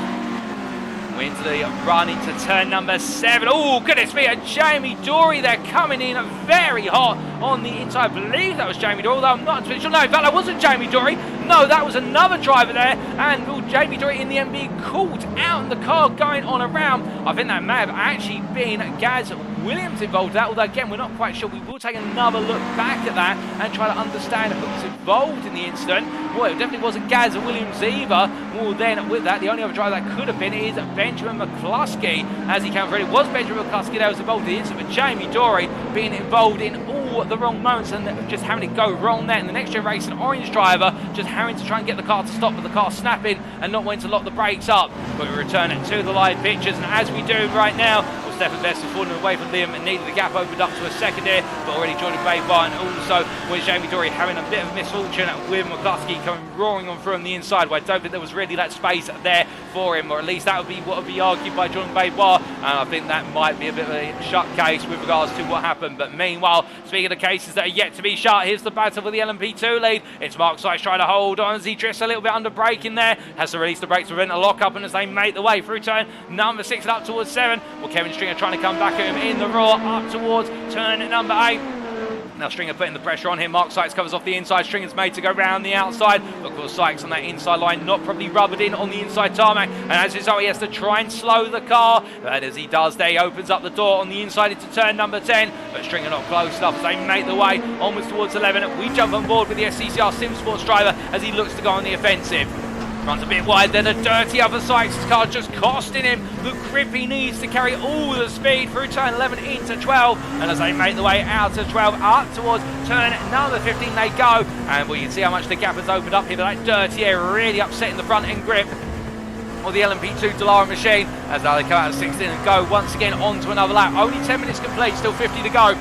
We're into the run into turn number 7. Oh, goodness me, and Jamie Dorey there coming in very hot on the inside. I believe that was Jamie Dorey, although I'm not entirely sure. No, in fact, that wasn't Jamie Dorey. No, that was another driver there. And Jamie Dorey in the end being caught out in the car going on around. I think that may have actually been Gaz Williams involved in that, although again, we're not quite sure. We will take another look back at that and try to understand who was involved in the incident. Well, it definitely wasn't Gaz Williams either. Well, then with that, the only other driver that could have been is Benjamin McCluskey. As he came through, it was Benjamin McCluskey that was involved in the incident, but Jamie Dorey being involved in all the wrong moments and just having it go wrong there. And the next gen racing orange driver just having to try and get the car to stop, but the car snapping and not wanting to lock the brakes up. But we return it to the live pictures, and as we do right now, Stefan Best is falling away from Liam and needed the gap opened up to a second here, but already Jordan Baybar, and also with Jamie Dorey having a bit of misfortune with McCluskey coming roaring on through on the inside, where I don't think there was really that space there for him, or at least that would be what would be argued by Jordan Baybar, and I think that might be a bit of a shut case with regards to what happened. But meanwhile, speaking of cases that are yet to be shut, here's the battle for the LMP2 lead. It's Mark Sykes trying to hold on as he drifts a little bit under braking there, has to release the brakes to prevent a lock-up, and as they make the way through turn number 6 and up towards 7, well, Kevin Stringer trying to come back at him in the raw up towards turn number 8. Now Stringer putting the pressure on him. Mark Sykes covers off the inside. Stringer's made to go round the outside. Of course, Sykes on that inside line, not probably rubbered in on the inside tarmac. And as a result, he has to try and slow the car. But as he does there, he opens up the door on the inside into turn number 10. But Stringer not close enough as they make the way onwards towards 11. We jump on board with the SCCR Sim Sports driver as he looks to go on the offensive. Runs a bit wide, then a dirty other Sykes car just costing him the grip he needs to carry all the speed through turn 11 into 12. And as they make the way out of 12 up towards turn number 15 they go. And we can see how much the gap has opened up here. But that dirty air really upsetting the front end grip of the LMP2 Dallara machine. As now they come out of 16 and go once again on to another lap. Only 10 minutes complete, still 50 to go.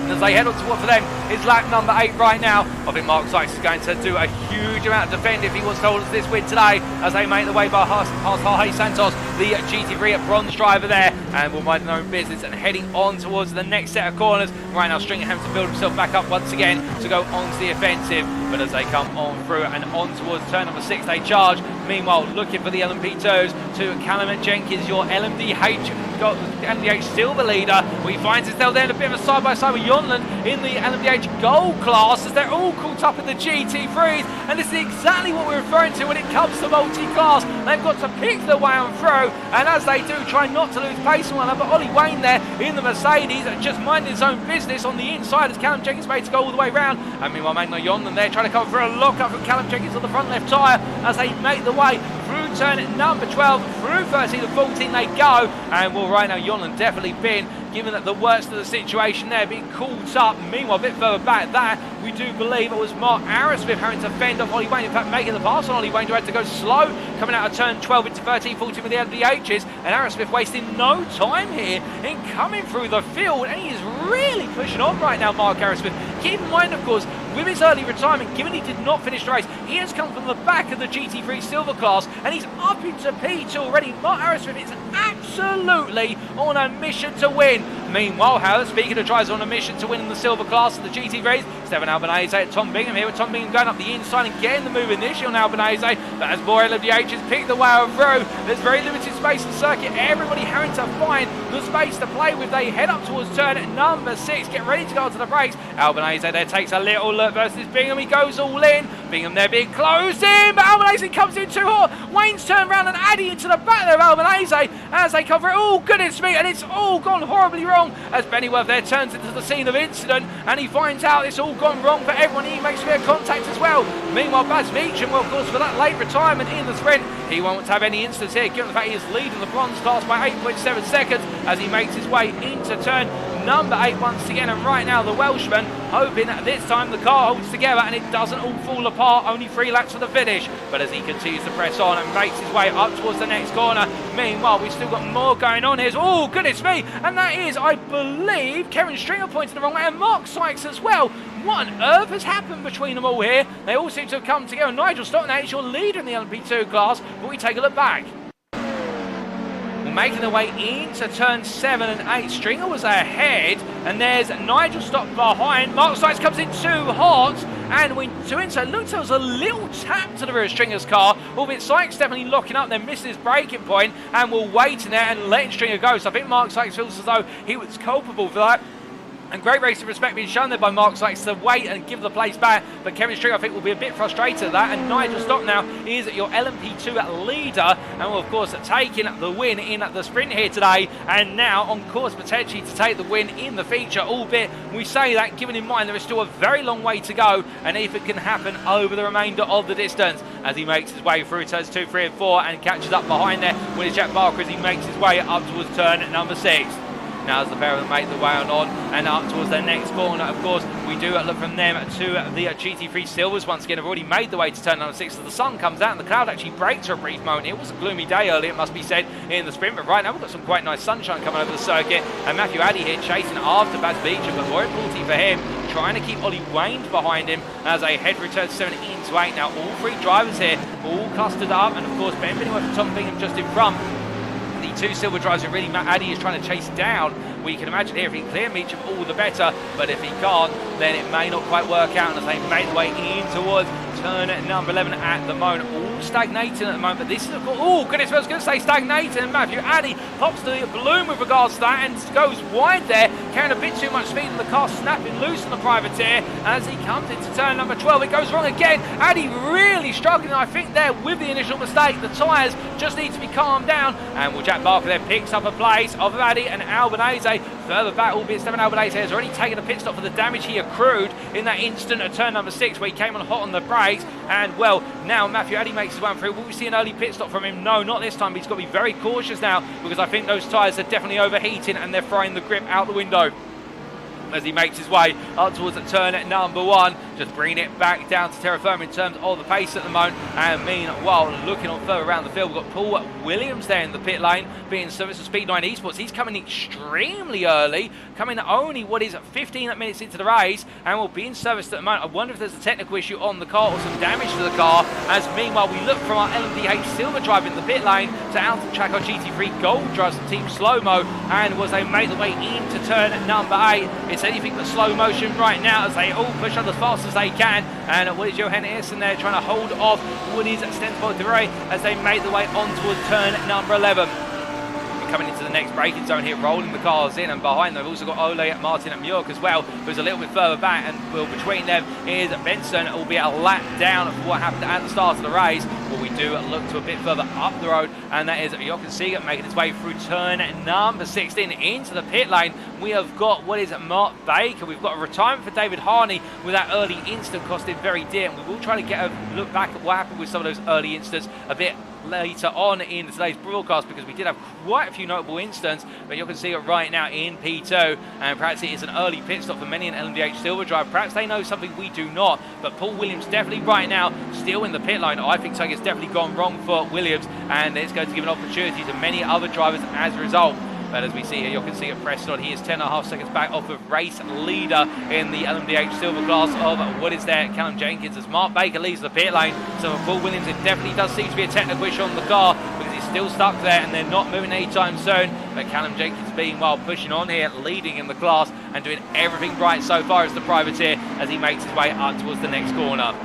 And as they head on to what for them is lap number 8 right now, I think Mark Sykes is going to do a huge amount to defend if he wants to hold us this win today, as they make the way past Jorge Santos, the GT3 bronze driver there, and will mind their own business and heading on towards the next set of corners. Right now Stringer having to build himself back up once again to go onto the offensive, but as they come on through and on towards turn number 6 they charge. Meanwhile, looking for the LMP2s to Callum Jenkins, your LMDH Silver leader, where he finds himself there in a bit of a side-by-side with Yonland in the LMDH Gold class, as they're all caught up in the GT3s, and this is exactly what we're referring to when it comes to multi-class. They've got to pick their way on through, and as they do, try not to lose pace on one another. Ollie Wayne there in the Mercedes, just minding his own business on the inside as Callum Jenkins made to go all the way round, and meanwhile Magno Yonland there trying to come for a lock-up from Callum Jenkins on the front left tyre as they make the way through turn number 12, through 13 and 14 they go, and well, right now Yonland definitely been given the worst of the situation there, being caught up. Meanwhile, a bit further back, that we do believe it was Mark Arrowsmith having to fend off Ollie Wayne, in fact making the pass on Ollie Wayne, who had to go slow coming out of turn 12 into 13, 14 with the LMDHs, and Arrowsmith wasting no time here in coming through the field, and he is really pushing on right now, Mark Arrowsmith. Keep in mind, of course, with his early retirement, given he did not finish the race, he has come from the back of the GT3 Silver class, and he's up into P2 already. Mark Arrowsmith is absolutely on a mission to win. Meanwhile, however, speaking of drivers on a mission to win in the Silver class of the GT3s, Stefan Albanese at Tom Bingham here, with Tom Bingham going up the inside and getting the move initially on Albanese, but as more LMDHs pick the way through, there's very limited space in the circuit, everybody having to find the space to play with. They head up towards turn number 6, get ready to go onto the brakes. Albanese there takes a little look versus Bingham, he goes all in. Bingham there being closed in, but Albanese comes in too hot. Wayne's turned around and adding into the back there of Albanese as they cover it. Oh, goodness me, and it's all gone horribly wrong wrong as Bennyworth there turns into the scene of incident, and he finds out it's all gone wrong for everyone. He makes a bit of contact as well. Meanwhile, Baz Meacham, well, of course, for that late retirement in the sprint, he won't have any instance here, given the fact he is leading the bronze class by 8.7 seconds as he makes his way into turn number 8 once again. And right now, the Welshman hoping that this time the car holds together and it doesn't all fall apart. Only 3 laps for the finish, but as he continues to press on and makes his way up towards the next corner. Meanwhile, we've still got more going on here. Oh, goodness me! And that is, I believe, Kevin Stringer pointed the wrong way, and Mark Sykes as well. What on earth has happened between them all here? They all seem to have come together. Nigel Stockton is your leader in the LMP2 class, but we take a look back. Making their way into turn 7 and 8. Stringer was ahead, and there's Nigel Stockton behind. Mark Sykes comes in too hot, and when doing so, it looks like there was a little tap to the rear of Stringer's car, albeit Sykes definitely locking up, then misses his braking point, and will wait in there and letting Stringer go. So I think Mark Sykes feels as though he was culpable for that. And great racing respect being shown there by Mark Sykes to wait and give the place back. But Kevin Stringer, I think, will be a bit frustrated at that. And Nigel Stockton now is your LMP2 leader. And will, of course, taking the win in the sprint here today. And now on course potentially to take the win in the feature. Albeit we say that, given in mind there is still a very long way to go. And if it can happen over the remainder of the distance. As he makes his way through turns 2, 3 and 4 and catches up behind there with Jack Barker as he makes his way up towards turn number 6. Now as the pair of them make the way on and up towards their next corner, of course, we do look from them to the GT3 Silvers once again have already made the way to turn number 6. So the sun comes out and the cloud actually breaks for a brief moment. It was a gloomy day earlier, it must be said, in the sprint, but right now we've got some quite nice sunshine coming over the circuit, and Matthew Addy here chasing after Baz Beecham, but more importantly for him, trying to keep Ollie Wayne behind him as they head through turn 7 into 8. Now all 3 drivers here, all clustered up, and of course Ben Bennyworth and Tom Bingham just in front. The 2 silver drivers who really Matt Addy is trying to chase down. We can imagine here if he can clear Meacham, all the better, but if he can't, then it may not quite work out, and as they make their way in towards turn number 11 at the moment, all stagnating at the moment, but this is, of course, oh goodness, I was going to say stagnating, and Matthew Addy pops the balloon with regards to that and goes wide there, carrying a bit too much speed in the car, snapping loose on the privateer, and as he comes into turn number 12, it goes wrong again. Addy really struggling, I think, there with the initial mistake. The tyres just need to be calmed down, and Jack Barker then picks up a place of Addy and Albanese further back, albeit Stefan Albanese has already taken a pit stop for the damage he accrued in that instant at turn number 6 where he came on hot on the brakes. And well, now Matthew Addy makes his way through. Will we see an early pit stop from him? No, not this time, but he's got to be very cautious now because I think those tyres are definitely overheating and they're throwing the grip out the window as he makes his way up towards turn at number 1, just bringing it back down to terra firma in terms of the pace at the moment. And meanwhile, looking on further around the field, we've got Paul Williams there in the pit lane, being service of Speed 9 Esports. He's coming extremely early, coming only, 15 minutes into the race, and will be in service at the moment. I wonder if there's a technical issue on the car or some damage to the car, as meanwhile we look from our LMDH Silver driver in the pit lane to out to track our GT3 Gold drives from Team Slow-Mo, and as they make their way into turn number 8, it's anything but slow motion right now as they all push on as fast as they can. And what is Johan Earson there trying to hold off Woody's Stensport Dorey as they make their way on towards turn number 11. Coming into the next braking zone here, rolling the cars in, and behind them we've also got Ole Martin at Muirk as well, who's a little bit further back, and well, between them is Benson, albeit a lap down of what happened at the start of the race. But we do look to a bit further up the road, and that is Jochen Siegert making his way through turn number 16 into the pit lane. We have got what is Mark Baker. We've got a retirement for David Harney with that early instant costing very dear, and we will try to get a look back at what happened with some of those early instants a bit later on in today's broadcast, because we did have quite a few notable instants. But you can see it right now in P2, and perhaps it is an early pit stop for many an LMDH Silver drive. Perhaps they know something we do not, but Paul Williams definitely right now still in the pit line. I think something has definitely gone wrong for Williams, and it's going to give an opportunity to many other drivers as a result. But as we see here, you can see it pressed on. He is 10.5 seconds back off of race leader in the LMDH Silver class of what is there, Callum Jenkins, as Mark Baker leaves the pit lane. So for Paul Williams, it definitely does seem to be a technical issue on the car because he's still stuck there and they're not moving anytime soon. But Callum Jenkins being well pushing on here, leading in the class and doing everything right so far as the privateer as he makes his way up towards the next corner.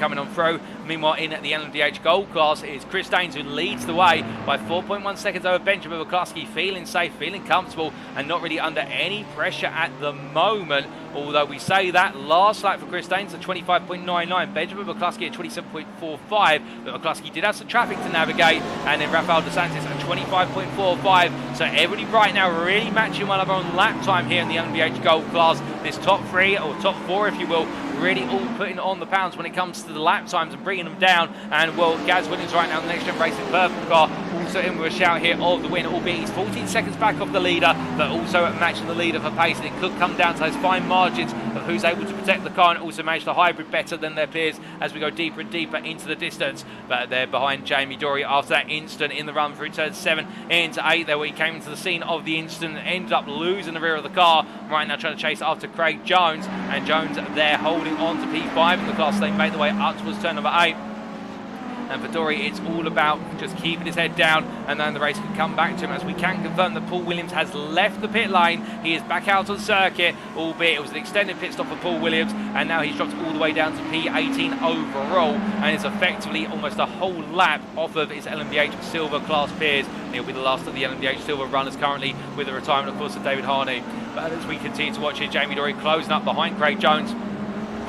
coming on through. Meanwhile, in the LMDH Gold class, it is Chris Daines who leads the way by 4.1 seconds over Benjamin McCluskey, feeling safe, feeling comfortable, and not really under any pressure at the moment. Although we say that last lap for Chris Daines at 25.99, Benjamin McCluskey at 27.45, but McCluskey did have some traffic to navigate, and then Rafael DeSantis at 25.45. So everybody right now really matching one another on lap time here in the LMDH Gold class. This top three, or top four if you will, really all putting on the pounds when it comes to the lap times and bringing them down. And well, Gaz Williams right now in the Next Gen Racing purple car also in with a shout here of the win, albeit he's 14 seconds back off the leader, but also matching the leader for pace, and it could come down to those fine margins of who's able to protect the car and also manage the hybrid better than their peers as we go deeper and deeper into the distance. But they're behind Jamie Dorey after that instant in the run through turn 7 into 8 there, where he came into the scene of the instant and ended up losing the rear of the car. Right now trying to chase after Craig Jones, and Jones there holding on to P5 in the class. They make the way up towards turn number 8. And for Dorey, it's all about just keeping his head down, and then the race can come back to him, as we can confirm that Paul Williams has left the pit lane. He is back out on circuit, albeit it was an extended pit stop for Paul Williams, and now he's dropped all the way down to P18 overall, and is effectively almost a whole lap off of his LMDH Silver class peers. And he'll be the last of the LMDH Silver runners currently, with the retirement, of course, of David Harney. But as we continue to watch here, Jamie Dorey closing up behind Craig Jones.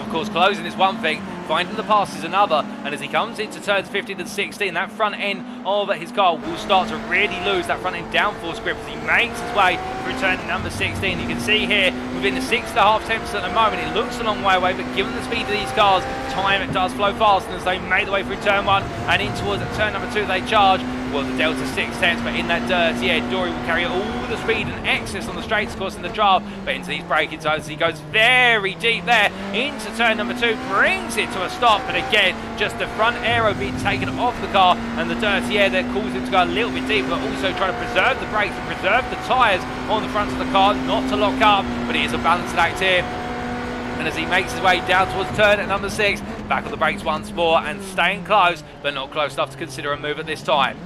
Of course, closing is one thing, finding the pass is another, and as he comes into turns 15 and 16, that front end of his car will start to really lose that front end downforce grip as he makes his way through turn number 16. You can see here, within the 6.5 tenths at the moment, it looks a long way away, but given the speed of these cars, time it does flow fast, and as they make the way through turn 1 and in towards turn number 2, they charge. Well, the delta 6 tenths, but in that dirty air, Dorey will carry all the speed and excess on the straights, of course, in the draft, but into these braking zones, he goes very deep there into turn number 2, brings it to a stop, but again, just the front aero being taken off the car, and the dirty air there caused him to go a little bit deeper, but also trying to preserve the brakes and preserve the tyres on the front of the car, not to lock up, but it is a balanced act here. And as he makes his way down towards turn at number 6, back on the brakes once more, and staying close, but not close enough to consider a move at this time.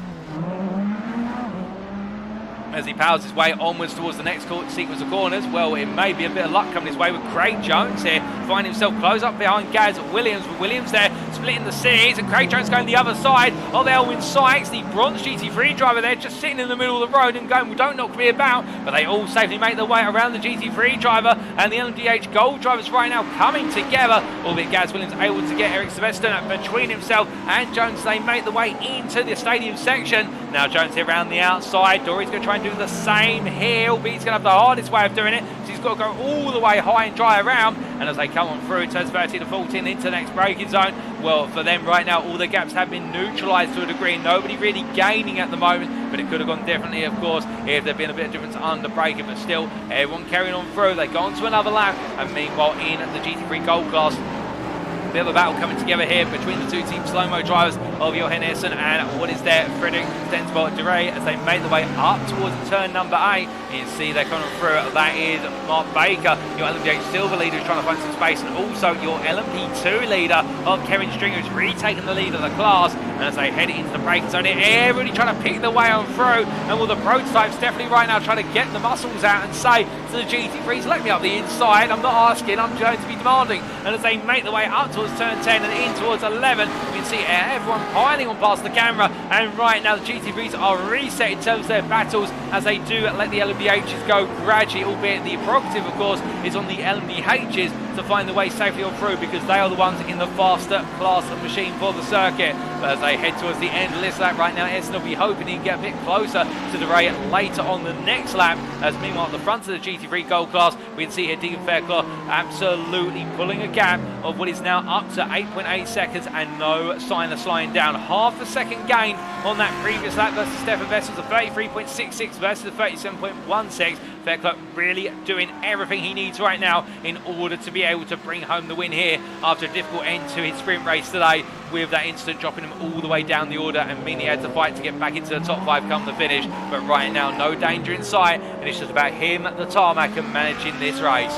As he powers his way onwards towards the next sequence of corners, well, it may be a bit of luck coming his way with Craig Jones here, finding himself close up behind Gaz Williams, with Williams there splitting the seas, and Craig Jones going the other side of Elwin Sykes, the bronze GT3 driver there, just sitting in the middle of the road and going, well, don't knock me about, but they all safely make their way around the GT3 driver, and the LMDH Gold drivers right now coming together, albeit Gaz Williams able to get Eric Sylvester between himself and Jones. They make the way into the stadium section. Now Jones here around the outside. Dorey's going to try and do the same here, albeit he's going to have the hardest way of doing it, so he's got to go all the way high and dry around. And as they come on through turns 13 to 14 into the next braking zone, well, for them right now, all the gaps have been neutralised to a degree. Nobody really gaining at the moment, but it could have gone differently, of course, if there'd been a bit of difference under braking. But still, everyone carrying on through. They go on to another lap, and meanwhile, in the GT3 Gold class, bit of a battle coming together here between the two team slow-mo drivers of Johan Essen and what is there, Frederick Stensborg Dorey, as they make the way up towards turn number 8. You can see they're coming through. That is Mark Baker, your LMDH Silver leader, who's trying to find some space, and also your LMP2 leader of Kevin Stringer, who's retaken the lead of the class. And as they head into the braking zone, everybody trying to pick their way on through, and will the prototypes definitely right now trying to get the muscles out and say to the GT3s, let me up the inside, I'm not asking, I'm going to be demanding. And as they make the way up towards turn 10 and in towards 11, we can see everyone piling on past the camera, and right now the GT3s are reset in terms of their battles, as they do let the LMDHs go gradually, albeit the prerogative, of course, is on the LMDHs to find the way safely on through, because they are the ones in the faster class of machine for the circuit. But as they head towards the end of this lap right now, Essen will be hoping he can get a bit closer to Dorey later on the next lap, as meanwhile at the front of the GT3 Gold class, we can see here Deegan Fairclough absolutely pulling a gap of what is now up to 8.8 seconds, and no sign of slowing down. Half a second gain on that previous lap versus Stefan Vessels, a 33.66 versus a 37.16. Fairclough really doing everything he needs right now in order to be able to bring home the win here after a difficult end to his sprint race today, with that incident dropping him all the way down the order and meaning he had to fight to get back into the top 5 come the finish. But right now, no danger in sight, and it's just about him, the tarmac, and managing this race.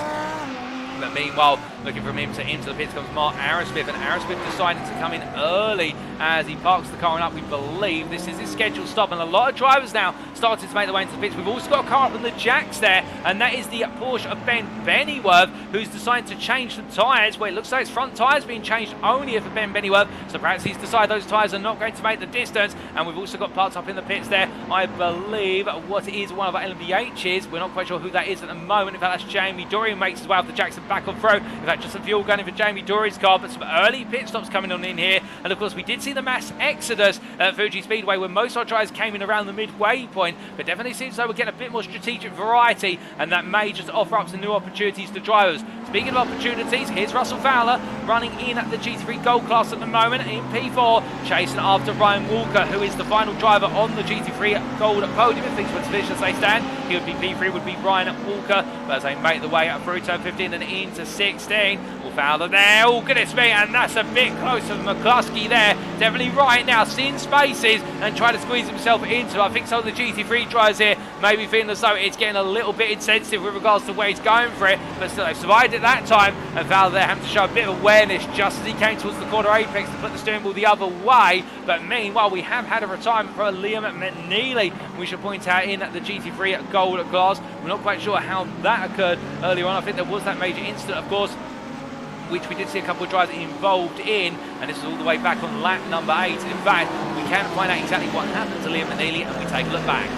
But meanwhile, Looking from him to into the pits comes Mark Arrowsmith, and Arrowsmith deciding to come in early as he parks the car on up. We believe this is his scheduled stop, and a lot of drivers now starting to make their way into the pits. We've also got a car up on the jacks there, and that is the Porsche of Ben Bennyworth, who's decided to change the tyres. Well, it looks like his front tyres being changed only for Ben Bennyworth, so perhaps he's decided those tyres are not going to make the distance. And we've also got parts up in the pits there. I believe what it is one of our LMDHs. We're not quite sure who that is at the moment. In fact, that's Jamie Dorey, who makes his way off the Jackson back on through. In fact, just some fuel gunning for Jamie Dorey's car, but some early pit stops coming on in here. And of course, we did see the mass exodus at Fuji Speedway, where most of our drivers came in around the midway point, but definitely seems though we're getting a bit more strategic variety, and that may just offer up some new opportunities to drivers. Speaking of opportunities, here's Russell Fowler running in at the GT3 Gold class at the moment in P4, chasing after Ryan Walker, who is the final driver on the GT3 Gold podium. If things were to finish as they stand, he would be P3, would be Ryan Walker. But as they make the way up through turn 15 and into 16, well, Fowler there, oh goodness me, and that's a bit close for McCluskey there. Definitely right now, seeing spaces and trying to squeeze himself into. I think some of the GT3 drivers here may be feeling as though it's getting a little bit insensitive with regards to where he's going for it, but still they've survived it that time, and Fowler there having to show a bit of awareness just as he came towards the corner apex to put the steering wheel the other way. But meanwhile, we have had a retirement for Liam McNeely, we should point out, in the GT3 Gold class. We're not quite sure how that occurred earlier on. I think there was that major incident, of course, which we did see a couple of drivers involved in, and this is all the way back on lap number 8. In fact, we can find out exactly what happened to Liam McNeely, and we take a look back.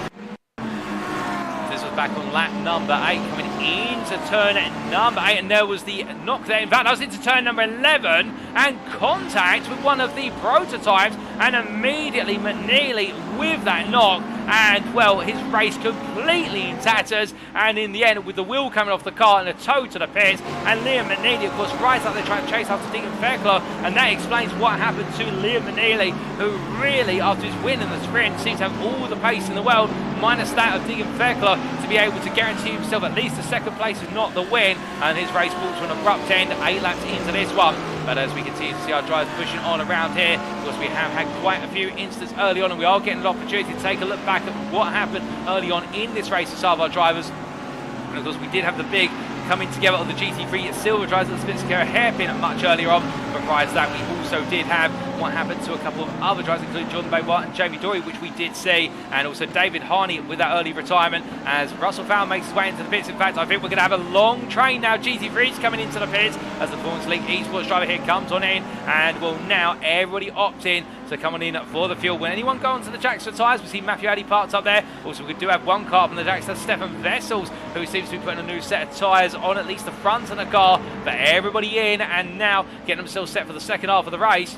This was back on lap number 8, coming into turn number 8, and there was the knock there. In fact, that was into turn number 11, and contact with one of the prototypes, and immediately McNeely with that knock, and well, his race completely in tatters, and in the end with the wheel coming off the car and a tow to the pits, and Liam McNeely of course right up there trying to chase after Deacon Fairclough, and that explains what happened to Liam McNeely, who really after his win in the sprint seems to have all the pace in the world, minus that of Deacon Fairclough, to be able to guarantee himself at least a second place if not the win, and his race falls to an abrupt end 8 laps into this one. But as we continue to see our drivers pushing on around here, of course we have had quite a few incidents early on, and we are getting an opportunity to take a look back at what happened early on in this race to some of our drivers. And of course we did have the big coming together of the GT3 Silver drivers at the Spitzkara hairpin much earlier on, but prior to that we also did have what happened to a couple of other drivers, including Jordan Baywhite and Jamie Dorey, which we did see, and also David Harney with that early retirement as Russell Fowler makes his way into the pits. In fact, I think we're going to have a long train now. GT3's coming into the pits as the Performance League Esports driver here comes on in, and well, now everybody opt in to come on in for the fuel. When anyone go onto the jacks for tyres, we see Matthew Addy parked up there. Also, we do have one car up on the jacks, that's Stefan Vessels, who seems to be putting a new set of tyres on at least the front of the car. But everybody in, and now getting themselves set for the second half of the race.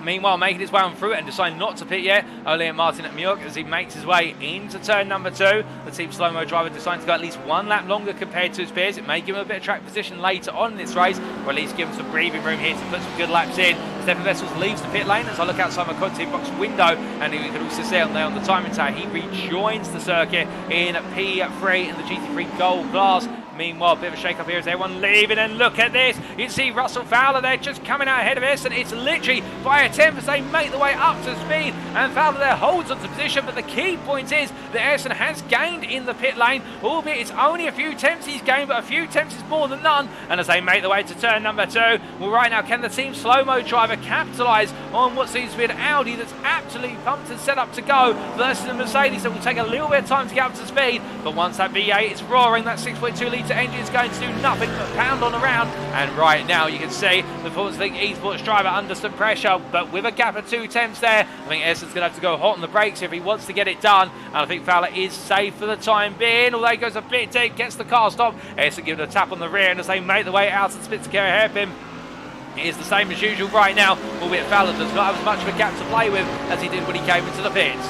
Meanwhile, making his way on through it and deciding not to pit yet, Ole Martin at Muir as he makes his way into turn number 2. The team slow-mo driver deciding to go at least 1 lap longer compared to his peers. It may give him a bit of track position later on in this race, or at least give him some breathing room here to put some good laps in. Stefan Vessels leaves the pit lane as I look outside my content box window, and we can also see on there on the timing tower, he rejoins the circuit in P3 in the GT3 Gold class. Meanwhile, a bit of a shake-up here as everyone leaving, and look at this. You can see Russell Fowler there just coming out ahead of us, and it's literally by a tenth as they make the way up to speed, and Fowler there holds onto position. But the key point is that Ayrton has gained in the pit lane, albeit it's only a few tenths he's gained, but a few tenths is more than none. And as they make the way to turn number 2, well, right now, can the team slow-mo driver capitalise on what seems to be an Audi that's absolutely pumped and set up to go versus the Mercedes that will take a little bit of time to get up to speed. But once that V8 is roaring, that 6.2 litre engine is going to do nothing but pound on around. And right now you can see the Performance League Esports driver under some pressure, but with a gap of 2 tenths there, I think Ayrton's going to have to go hot on the brakes if he wants to get it done. And I think Fowler is safe for the time being, although he goes a bit deep, gets the car stopped. Ayrton giving a tap on the rear, and as they make the way out of the Spitzkara hairpin, it is the same as usual right now, albeit Fowler does not have as much of a gap to play with as he did when he came into the pits.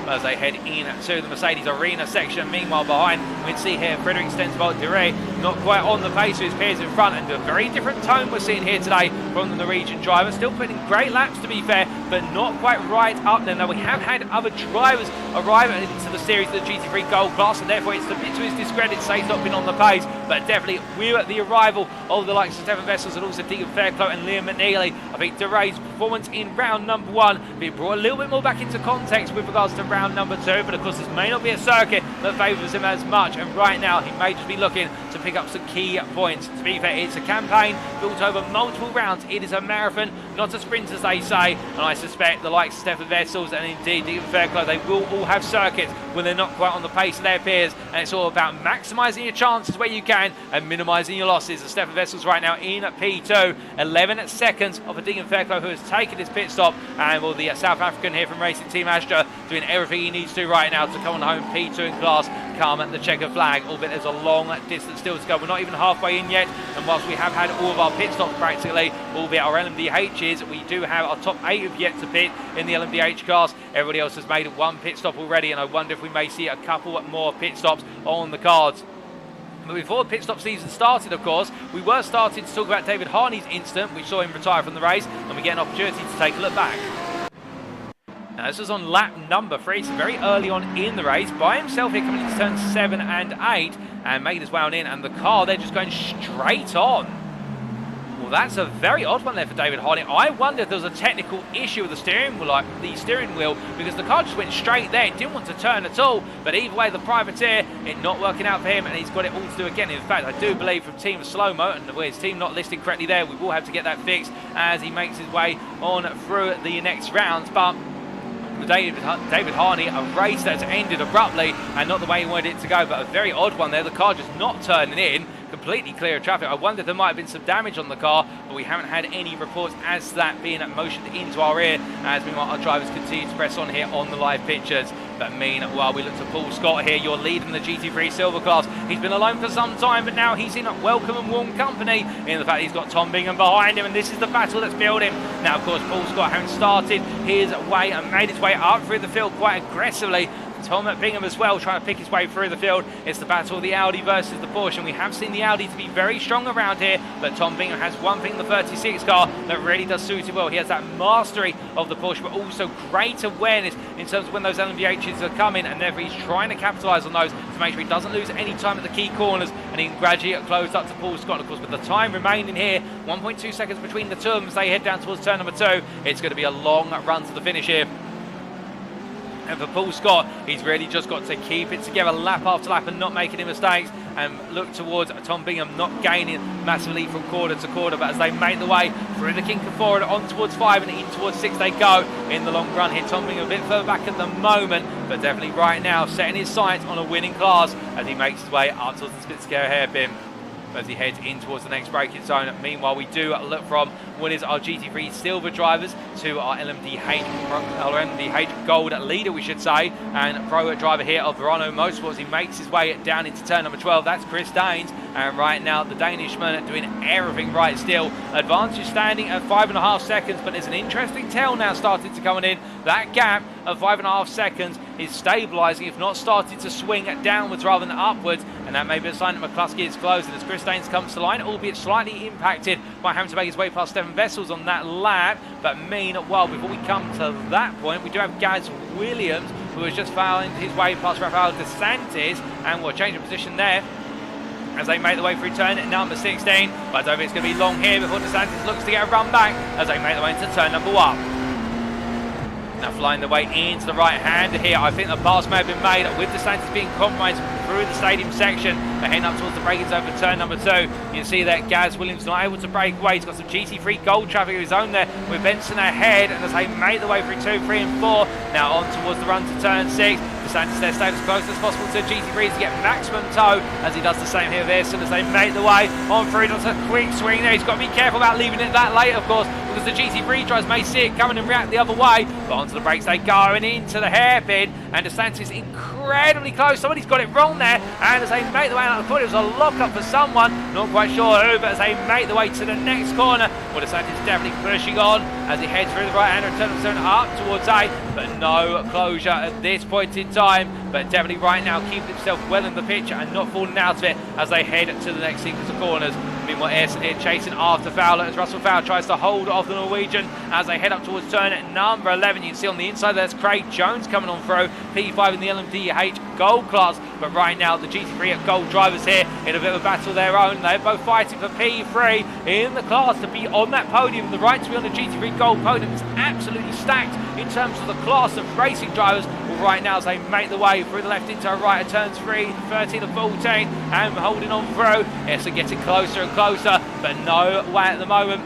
As they head in to the Mercedes Arena section. Meanwhile, behind, we can see here Frederic Stensvold Dorey not quite on the pace of his peers in front, and a very different tone we're seeing here today from the Norwegian driver. Still putting great laps, to be fair, but not quite right up there. Now, we have had other drivers arrive into the series of the GT3 Gold class, and therefore it's a bit to his discredit to say he's not been on the pace, but definitely we're at the arrival of the likes of Stefan Vessels and also Deacon Fairclough and Liam McNeely. I think Dorey's performance in round number 1 being brought a little bit more back into context with regards to round number 2, but of course this may not be a circuit that favours him as much, and right now he may just be looking to pick up some key points. To be fair, it's a campaign built over multiple rounds. It is a marathon, not a sprint as they say, and I suspect the likes of Stefan Vessels and indeed Deacon Fairclough, they will all have circuits when they're not quite on the pace of their peers, and it's all about maximising your chances where you can and minimising your losses. And Stefan Vessels right now in P2, 11 seconds of a Deacon Fairclough who has taken his pit stop, and will the South African here from Racing Team Astra doing everything he needs to right now to come on home P2 in class, come at the checker flag, albeit there's a long distance still to go. We're not even halfway in yet, and whilst we have had all of our pit stops practically, albeit our LMDHs, we do have our top 8 have yet to pit in the LMDH class. Everybody else has made one pit stop already, and I wonder if we may see a couple more pit stops on the cards. But before the pit stop season started, of course, we were starting to talk about David Harney's incident. We saw him retire from the race, and we get an opportunity to take a look back. Now, this was on lap number 3, so very early on in the race, by himself here coming into turns 7 and 8, and making his way on in, and the car, they're just going straight on. Well, that's a very odd one there for David Harney. I wonder if there was a technical issue with the steering wheel, because the car just went straight there. It didn't want to turn at all, but either way, the privateer, it not working out for him, and he's got it all to do again. In fact, I do believe from Team Slow-Mo, and with his team not listed correctly there, we will have to get that fixed as he makes his way on through the next rounds. But David Harney, a race that's ended abruptly and not the way he wanted it to go, but a very odd one there. The car just not turning in, completely clear of traffic. I wonder if there might have been some damage on the car, but we haven't had any reports as that being motioned into our ear, as meanwhile our drivers continue to press on here on the live pictures. But meanwhile, we look to Paul Scott here, your lead in the GT3 Silver class. He's been alone for some time, but now he's in welcome and warm company in the fact he's got Tom Bingham behind him, and this is the battle that's building. Now, of course, Paul Scott having started his way and made his way up through the field quite aggressively. Tom Bingham as well, trying to pick his way through the field. It's the battle of the Audi versus the Porsche, and we have seen the Audi to be very strong around here, but Tom Bingham has one thing in the 36 car that really does suit him well. He has that mastery of the Porsche, but also great awareness in terms of when those LMDHs are coming, and therefore he's trying to capitalise on those to make sure he doesn't lose any time at the key corners, and he can gradually get closed up to Paul Scott. Of course, with the time remaining here, 1.2 seconds between the two of them as they head down towards turn number 2, it's going to be a long run to the finish here. And for Paul Scott, he's really just got to keep it together lap after lap and not make any mistakes, and look towards Tom Bingham not gaining massively from quarter to quarter. But as they make the way through the kink and forward on towards 5 and in towards 6 they go in the long run here. Tom Bingham a bit further back at the moment, but definitely right now setting his sights on a winning class as he makes his way up towards the Spitskare hairpin as he heads in towards the next braking zone. Meanwhile, we do look from what is our GT3 Silver drivers to our LMDH Gold leader, we should say, and pro driver here of Verano Motorsports. He makes his way down into turn number 12. That's Chris Daines, and right now the Danishman doing everything right still. Advantage standing at 5.5 seconds, but there's an interesting tail now starting to come in. That gap of 5.5 seconds is stabilising, if not starting to swing downwards rather than upwards, and that may be a sign that McCluskey is closing as Chris Daines comes to line, albeit slightly impacted by having to make his way past Stefan Vessels on that lap. But meanwhile, before we come to that point, we do have Gaz Williams, who has just found his way past Rafael DeSantis, and we'll change of position there as they make the way through turn number 16. But I don't think it's going to be long here before DeSantis looks to get a run back as they make their way into turn number 1. Now flying the way into the right hand here. I think the pass may have been made with DeSantis being compromised through the stadium section, but heading up towards the braking zone for turn number 2. You can see that Gaz Williams not able to break away. He's got some GT3 Gold traffic of his own there with Benson ahead, and as they make the way through 2, 3 and 4, now on towards the run to turn 6. DeSantis there staying as close as possible to GT3 to get maximum tow, as he does the same here with Ayrton as they make the way on through. Does a quick swing there. He's got to be careful about leaving it that late, of course, because the GT3 drivers may see it coming and react the other way. But onto the brakes they go and into the hairpin, and DeSantis incredibly close. Somebody's got it wrong there, and as they make the way out of the corner, it was a lock-up for someone, not quite sure who, but as they make the way to the next corner, well, DeSantis definitely pushing on as he heads through the right hand and turn zone up towards 8, but no closure at this point in time. But definitely right now keeping himself well in the picture and not falling out of it as they head to the next sequence of corners. Meanwhile, Ayrton here chasing after Fowler as Russell Fowler tries to hold off the Norwegian as they head up towards turn number 11. You can see on the inside there's Craig Jones coming on through, P5 in the LMDH Gold class. But right now the GT3 Gold drivers here in a bit of a battle of their own. They're both fighting for P3 in the class to be on that podium. The right to be on the GT3 Gold podium is absolutely stacked in terms of the class of racing drivers. right now as they make the way through the left into right at turns 3, 13 and 14, and holding on through. Yes, they're getting closer and closer, but no way at the moment.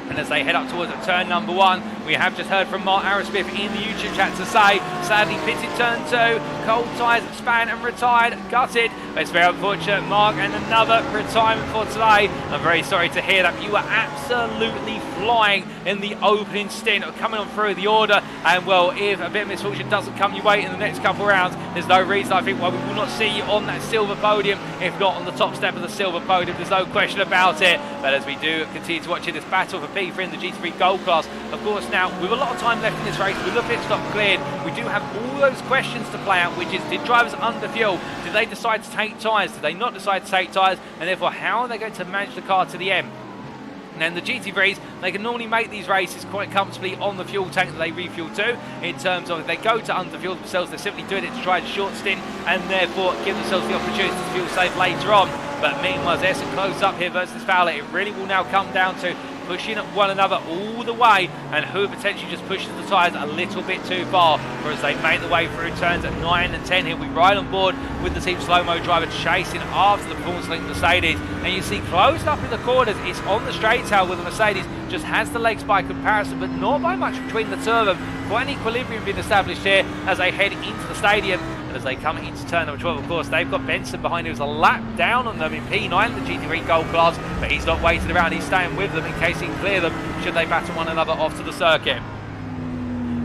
And as they head up towards turn number 1, we have just heard from Mark Arrowsmith in the YouTube chat to say, sadly pitted turn 2, cold tyres span and retired, gutted. But it's very unfortunate, Mark, and another retirement for today. I'm very sorry to hear that. You were absolutely flying in the opening stint of coming on through the order. And well, if a bit of misfortune doesn't come your way in the next couple of rounds, there's no reason I think why we will not see you on that silver podium, if not on the top step of the silver podium. There's no question about it. But as we do continue to watch this battle for P3 in the GT3 Gold class, of course, now with a lot of time left in this race, with the pit stop cleared, we do have all those questions to play out, which is, did drivers under fuel? Did they decide to take tyres? Did they not decide to take tyres? And therefore, how are they going to manage the car to the end? And then the GT3s, they can normally make these races quite comfortably on the fuel tank that they refuel to, in terms of if they go to underfuel themselves, they're simply doing it to try a short stint and therefore give themselves the opportunity to fuel save later on. But meanwhile, as Essen closes up here versus Fowler, it really will now come down to pushing one another all the way, and who potentially just pushes the tyres a little bit too far. Whereas they make the way through turns at 9 and 10 here, we ride on board with the Team Slow-Mo driver chasing after the performance-linked Mercedes. And you see closed up in the corners, it's on the straight tail with the Mercedes, just has the legs by comparison, but not by much between the two of them. Quite an equilibrium being established here as they head into the stadium. And as they come into turn number 12, of course, they've got Benson behind who's a lap down on them in P9, the GT3 Gold class, but he's not waiting around, he's staying with them in case he can clear them should they battle one another off to the circuit.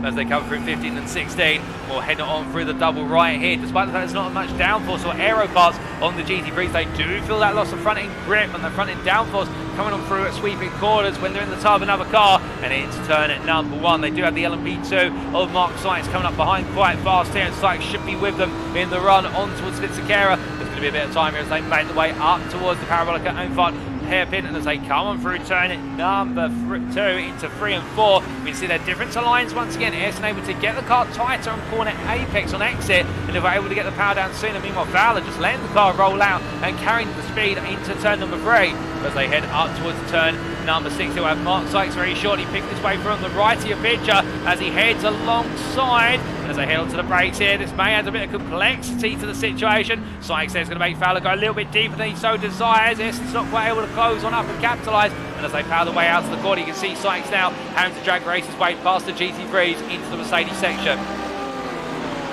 As they come through 15 and 16, we'll head on through the double right here. Despite the fact there's not much downforce or aero parts on the GT3s, they do feel that loss of front end grip and the front end downforce coming on through at sweeping corners when they're in the tail of another car. And into turn at number 1, they do have the LMP2 of Mark Sykes coming up behind quite fast here, and Sykes should be with them in the run on towards Vincencara. There's going to be a bit of time here as they make the way up towards the Parabolica Einfahrt hairpin, and as they come on through turn at number 2 into 3 and 4, we see their difference of lines once again. Essen able to get the car tighter on corner apex on exit, and if we're able to get the power down sooner, meanwhile Fowler just letting the car roll out and carrying the speed into turn number 3. As they head up towards turn number 6, he'll have Mark Sykes very shortly picking his way through on the right of your picture as he heads alongside. And as they head onto the brakes here, this may add a bit of complexity to the situation. Sykes there is going to make Fowler go a little bit deeper than he so desires. Essen's not quite able to close on up and capitalise. And as they power the way out to the corner, you can see Sykes now having to drag race his way past the GT3s into the Mercedes section.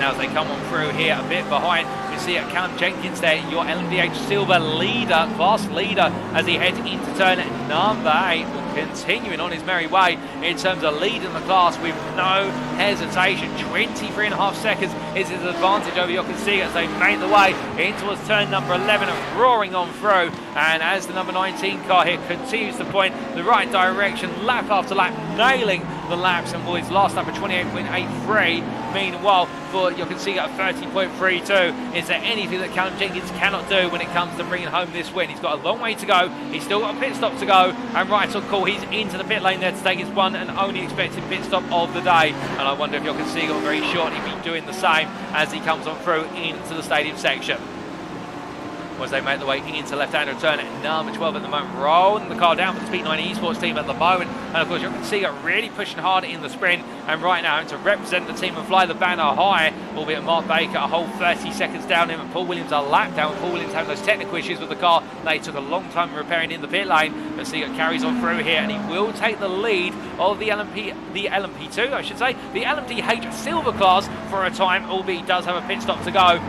Now as they come on through here a bit behind, you see Callum Jenkins there, your LMDH Silver leader, class leader, as he heads into turn number 8, continuing on his merry way in terms of leading the class with no hesitation. 23.5 seconds is his advantage over Hockenheimring as they make the way in towards turn number 11 and roaring on through. And as the number 19 car here continues to point the right direction, lap after lap, nailing the laps, and boys last lap of 28.83. Meanwhile, for Hockenheimring at 30.32, is there anything that Callum Jenkins cannot do when it comes to bringing home this win? He's got a long way to go, he's still got a pit stop to go, and right on call, he's into the pit lane there to take his one and only expected pit stop of the day. And I wonder if Hockenheimring will very shortly be doing the same as he comes on through into the stadium section. As they make the way into left-hander turn at number 12 at the moment, rolling the car down for the Speed 9 Esports team at the moment. And of course you can see it really pushing hard in the sprint, and right now to represent the team and fly the banner high, albeit Mark Baker a whole 30 seconds down him and Paul Williams a lap down. Paul Williams having those technical issues with the car they took a long time repairing in the pit lane, but see it carries on through here, and he will take the lead of the LMP2 I should say, the LMDH Silver class for a time, albeit he does have a pit stop to go.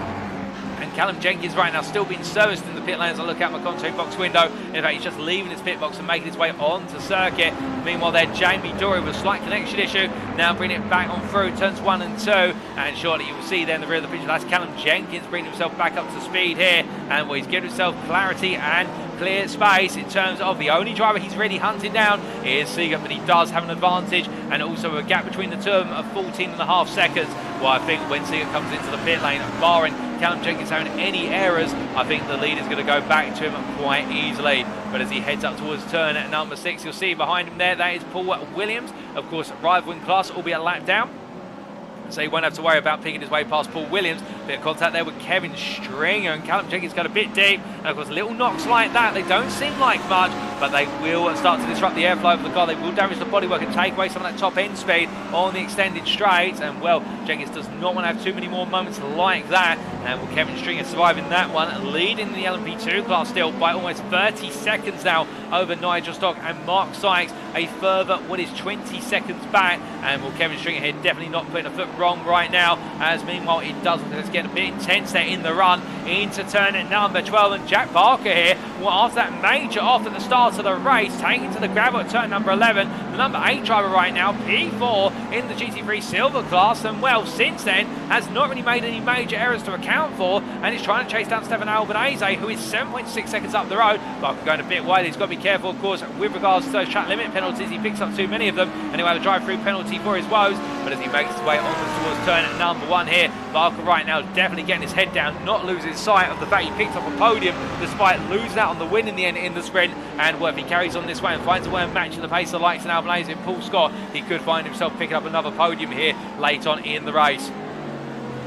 And Callum Jenkins right now still being serviced in the pit lane as I look out my contact box window. In fact, he's just leaving his pit box and making his way onto circuit. Meanwhile there, Jamie Dorey with a slight connection issue, now bringing it back on through turns 1 and 2. And shortly you will see there in the rear of the picture, that's Callum Jenkins bringing himself back up to speed here. And he's given himself clarity and clear space in terms of the only driver he's really hunting down is Seeger, but he does have an advantage, and also a gap between the two of them of 14.5 seconds. Well, I think when Seeger comes into the pit lane, barring Callum Jenkins having any errors, I think the lead is going to go back to him quite easily. But as he heads up towards turn at number 6, you'll see behind him there, that is Paul Williams, of course rival in class, albeit a lap down. So he won't have to worry about picking his way past Paul Williams. Bit of contact there with Kevin Stringer, and Callum Jenkins got a bit deep. And of course, little knocks like that, they don't seem like much, but they will start to disrupt the airflow of the car. They will damage the bodywork and take away some of that top end speed on the extended straight. And well, Jenkins does not want to have too many more moments like that. And will Kevin Stringer surviving that one, leading the LMP2 class still by almost 30 seconds now over Nigel Stock and Mark Sykes, a further what is 20 seconds back. And will Kevin Stringer here definitely not putting a foot wrong right now, as meanwhile it does look like it's getting a bit intense there in the run into turn at number 12. And Jack Barker here, well, after that major off at the start of the race, taking to the gravel at turn number 11, the number 8 driver right now, P4 in the GT3 Silver class, and well, since then has not really made any major errors to account for, and he's trying to chase down Stefan Albanese, who is 7.6 seconds up the road. Barker going a bit wide. He's got to be careful, of course, with regards to those track limit penalties. He picks up too many of them, and he'll have a drive-through penalty for his woes. But as he makes his way onwards towards turn at number 1 here, Barker right now definitely getting his head down, not losing sight of the fact he picked up a podium despite losing out on the win in the end in the sprint. And well, if he carries on this way and finds a way of matching the pace of the likes of Albanese and Paul Scott, he could find himself picking up another podium here late on in the race.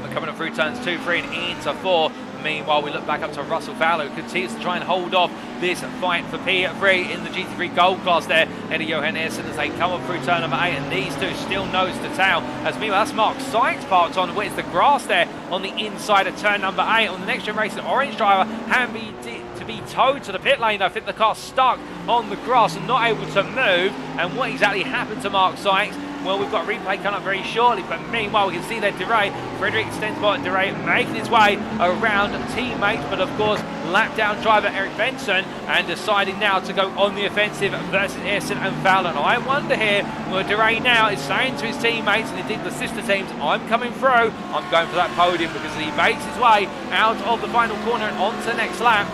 We're coming up through turns 2, 3 and into 4. Meanwhile, we look back up to Russell Fowler, who continues to try and hold off this fight for P3 in the GT3 Gold class there. Eddie Johan Essen as they come up through turn number 8, and these two still nose to tail. As meanwhile, that's Mark Sykes parked on where's the grass there on the inside of turn number 8. On the next gen racing orange driver, to be towed to the pit lane. I think the car's stuck on the grass and not able to move. And what exactly happened to Mark Sykes? Well, we've got a replay coming up very shortly, but meanwhile we can see there Dorey, Frederick Stensbot Dorey making his way around teammates, but of course lap down driver Eric Benson, and deciding now to go on the offensive versus Essen and Fowler. And I wonder here, well, Dorey now is saying to his teammates and indeed the sister teams, I'm coming through, I'm going for that podium, because he makes his way out of the final corner and onto the next lap.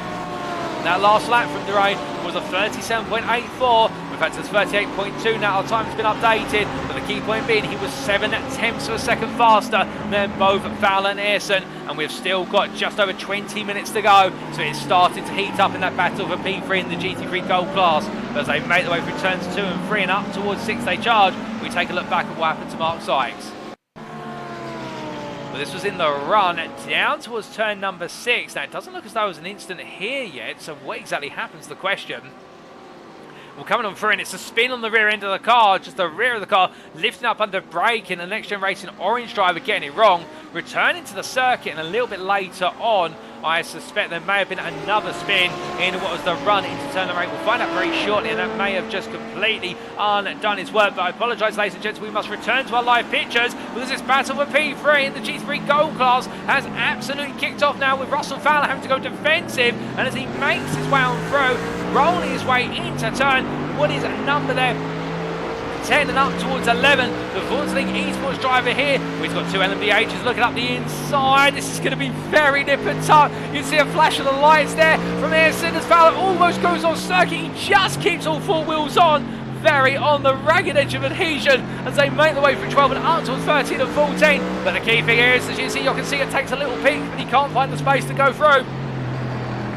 That last lap from Dorey was a 37.84. In fact, it's 38.2 now. Our time's been updated, but the key point being he was 7/10 of a second faster than both Fowler and Essen, and we've still got just over 20 minutes to go. So it's starting to heat up in that battle for P3 in the GT3 Gold class. But as they make their way through turns 2 and 3 and up towards 6 they charge, we take a look back at what happened to Mark Sykes. Well, this was in the run down towards turn number 6. Now, it doesn't look as though there was an incident here yet, so what exactly happens, the question. Well, coming on through, and it's a spin on the rear end of the car, just the rear of the car lifting up under brake, and the next gen racing orange driver getting it wrong, returning to the circuit, and a little bit later on, I suspect there may have been another spin in what was the run into turn number 8. We'll find out very shortly, and that may have just completely undone its work. But I apologise, ladies and gents, we must return to our live pictures, because this battle for P3 in the GT3 Gold class has absolutely kicked off now, with Russell Fowler having to go defensive, and as he makes his way on through, rolling his way into turn, what is a number there? 10 and up towards 11. The Vortex Esports driver here. We've got two LMDHs looking up the inside. This is going to be very nip and tuck. You can see a flash of the lights there from Essen as Fowler almost goes on circuit. He just keeps all four wheels on. Very on the ragged edge of adhesion as they make their way from 12 and up towards 13 and 14. But the key thing here is, as you can see it takes a little peek, but he can't find the space to go through.